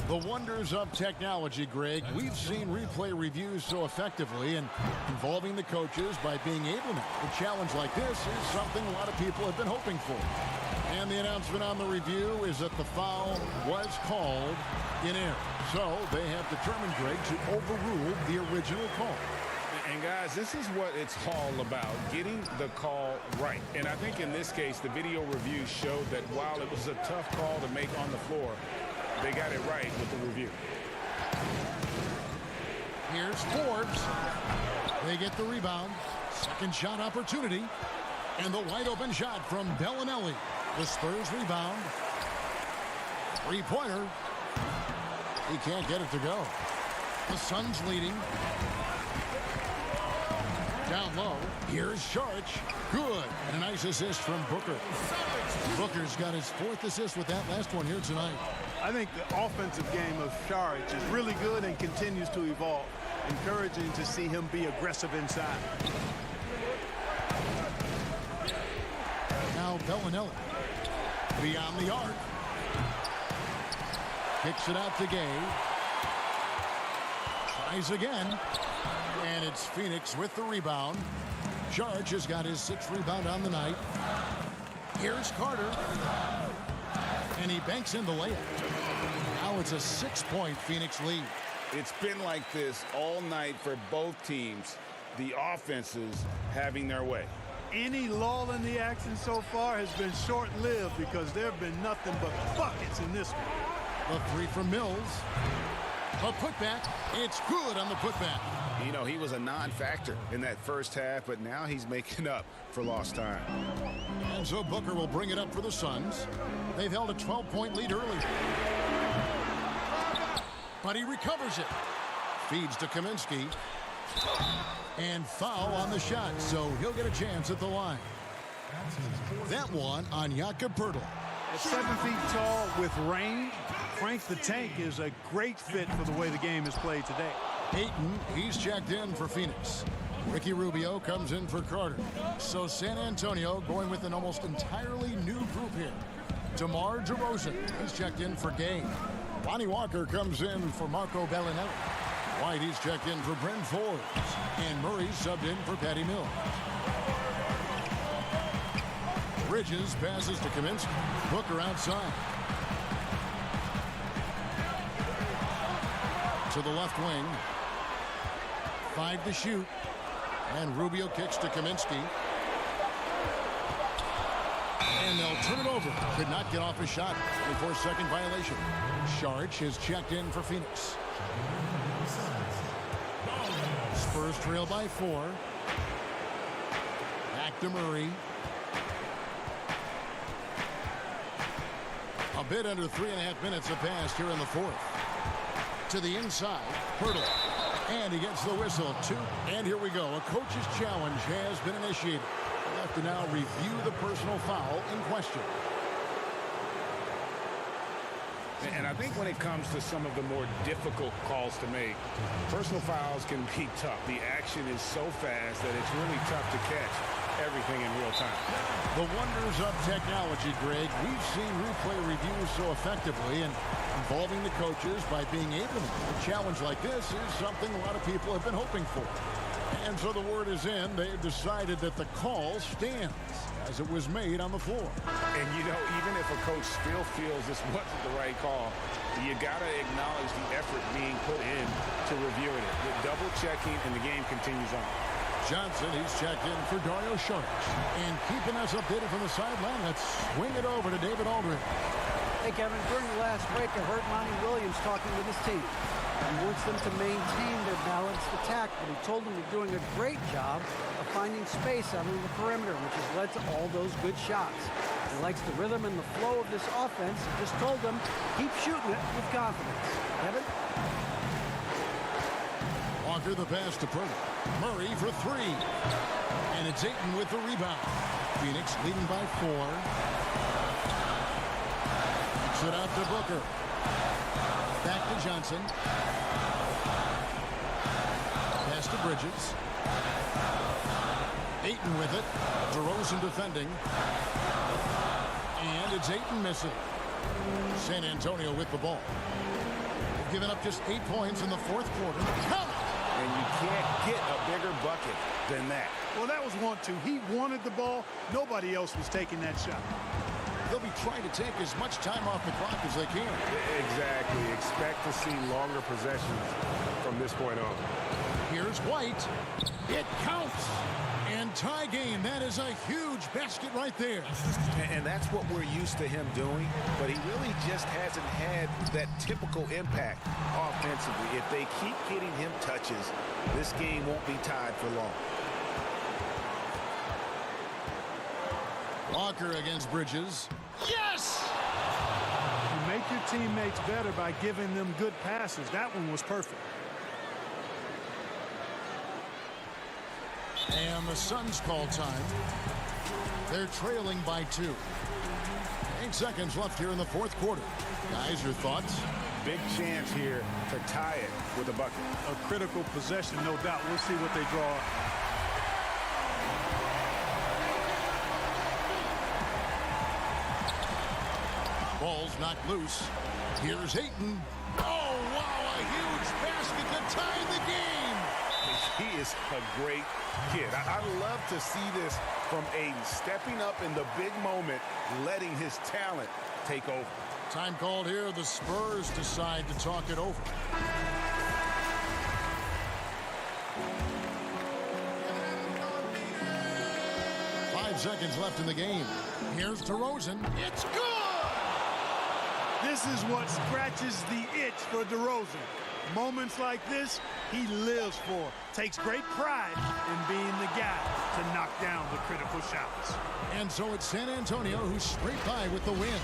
The wonders of technology, Greg. We've seen replay reviews so effectively and involving the coaches by being able to. A challenge like this is something a lot of people have been hoping for. And the announcement on the review is that the foul was called in error. So they have determined, Greg, to overrule the original call. And guys, this is what it's all about, getting the call right. And I think in this case, the video review showed that while it was a tough call to make on the floor, they got it right with the review. Here's Forbes. They get the rebound. Second shot opportunity. And the wide open shot from Bellinelli. The Spurs rebound. Three-pointer. He can't get it to go. The Suns leading. Down low. Here's Sharch. Good. And a nice assist from Booker. Booker's got his fourth assist with that last one here tonight. I think the offensive game of Sharch is really good and continues to evolve. Encouraging to see him be aggressive inside. Now Bellinelli. Beyond the arc. Kicks it out to Gay. Tries again. And it's Phoenix with the rebound. Sharch has got his sixth rebound on the night. Here's Carter. And he banks in the layup. Now it's a 6-point Phoenix lead. It's been like this all night for both teams. The offenses having their way. Any lull in the action so far has been short-lived because there have been nothing but buckets in this one. The three from Mills. A putback. It's good on the putback. You know, he was a non-factor in that first half, but now he's making up for lost time. And so Booker will bring it up for the Suns. They've held a 12-point lead early. But he recovers it. Feeds to Kaminsky. And foul on the shot, so he'll get a chance at the line. That one on Jakob Poeltl. At 7 feet tall with range, Frank the Tank is a great fit for the way the game is played today. Ayton, he's checked in for Phoenix. Ricky Rubio comes in for Carter. So San Antonio going with an almost entirely new group here. DeMar DeRozan, he's checked in for Gay. Lonnie Walker comes in for Marco Bellinelli. White, he's checked in for Bryn Forbes. And Murray subbed in for Patty Mills. Bridges passes to Kaminsky. Booker outside. To the left wing. 5 to shoot. And Rubio kicks to Kaminsky. And they'll turn it over. Could not get off a shot before second violation. Sharch is checked in for Phoenix. Spurs trail by 4. Back to Murray. A bit under 3.5 minutes have passed here in the fourth. To the inside, Poeltl. And he gets the whistle. 2. And here we go. A coach's challenge has been initiated. We'll have to now review the personal foul in question. And I think when it comes to some of the more difficult calls to make, personal fouls can be tough. The action is so fast that it's really tough to catch everything in real time. The wonders of technology, Greg. We've seen replay reviews so effectively and involving the coaches by being able to. A challenge like this is something a lot of people have been hoping for. And so the word is in. They've decided that the call stands as it was made on the floor. And, you know, even if a coach still feels this wasn't the right call, you got to acknowledge the effort being put in to reviewing it. The double checking, and the game continues on. Johnson, he's checked in for Dario Saric. And keeping us updated from the sideline, let's swing it over to David Aldridge. Hey, Kevin, during the last break, I heard Monty Williams talking with his team. He wants them to maintain their balanced attack, but he told them they're doing a great job of finding space out on the perimeter, which has led to all those good shots. He likes the rhythm and the flow of this offense. He just told them, keep shooting it with confidence. Kevin? Walker the pass to Poeltl. Murray for 3. And it's Ayton with the rebound. Phoenix leading by 4. Kicks it out to Booker. Back to Johnson. Pass pass to Bridges. Ayton with it. DeRozan defending. And it's Ayton missing. San Antonio with the ball. They've given up just 8 points in the fourth quarter. Count it! And you can't get a bigger bucket than that. Well, that was 1-2. He wanted the ball. Nobody else was taking that shot. They'll be trying to take as much time off the clock as they can. Exactly. Expect to see longer possessions from this point on. Here's White. It counts. And tie game. That is a huge basket right there. And that's what we're used to him doing, but he really just hasn't had that typical impact offensively. If they keep getting him touches, this game won't be tied for long. Walker against Bridges. Yes! You make your teammates better by giving them good passes. That one was perfect. And the Suns call time. They're trailing by 2. 8 seconds left here in the fourth quarter. Guys, your thoughts? Big chance here to tie it with a bucket. A critical possession, no doubt. We'll see what they draw up. Ball's knocked loose. Here's Ayton. Oh, wow, a huge basket to tie the game. He is a great kid. I love to see this from Ayton, stepping up in the big moment, letting his talent take over. Time called here. The Spurs decide to talk it over. Five seconds left in the game. Here's DeRozan. It's good! This is what scratches the itch for DeRozan. Moments like this, he lives for. Takes great pride in being the guy to knock down the critical shots. And so it's San Antonio who scraped by with the win.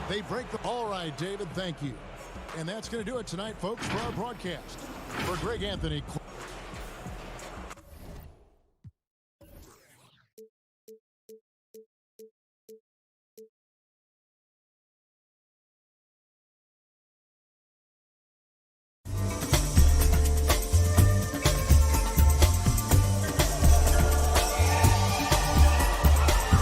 They break the... All right, David, thank you. And that's going to do it tonight, folks, for our broadcast. For Greg Anthony...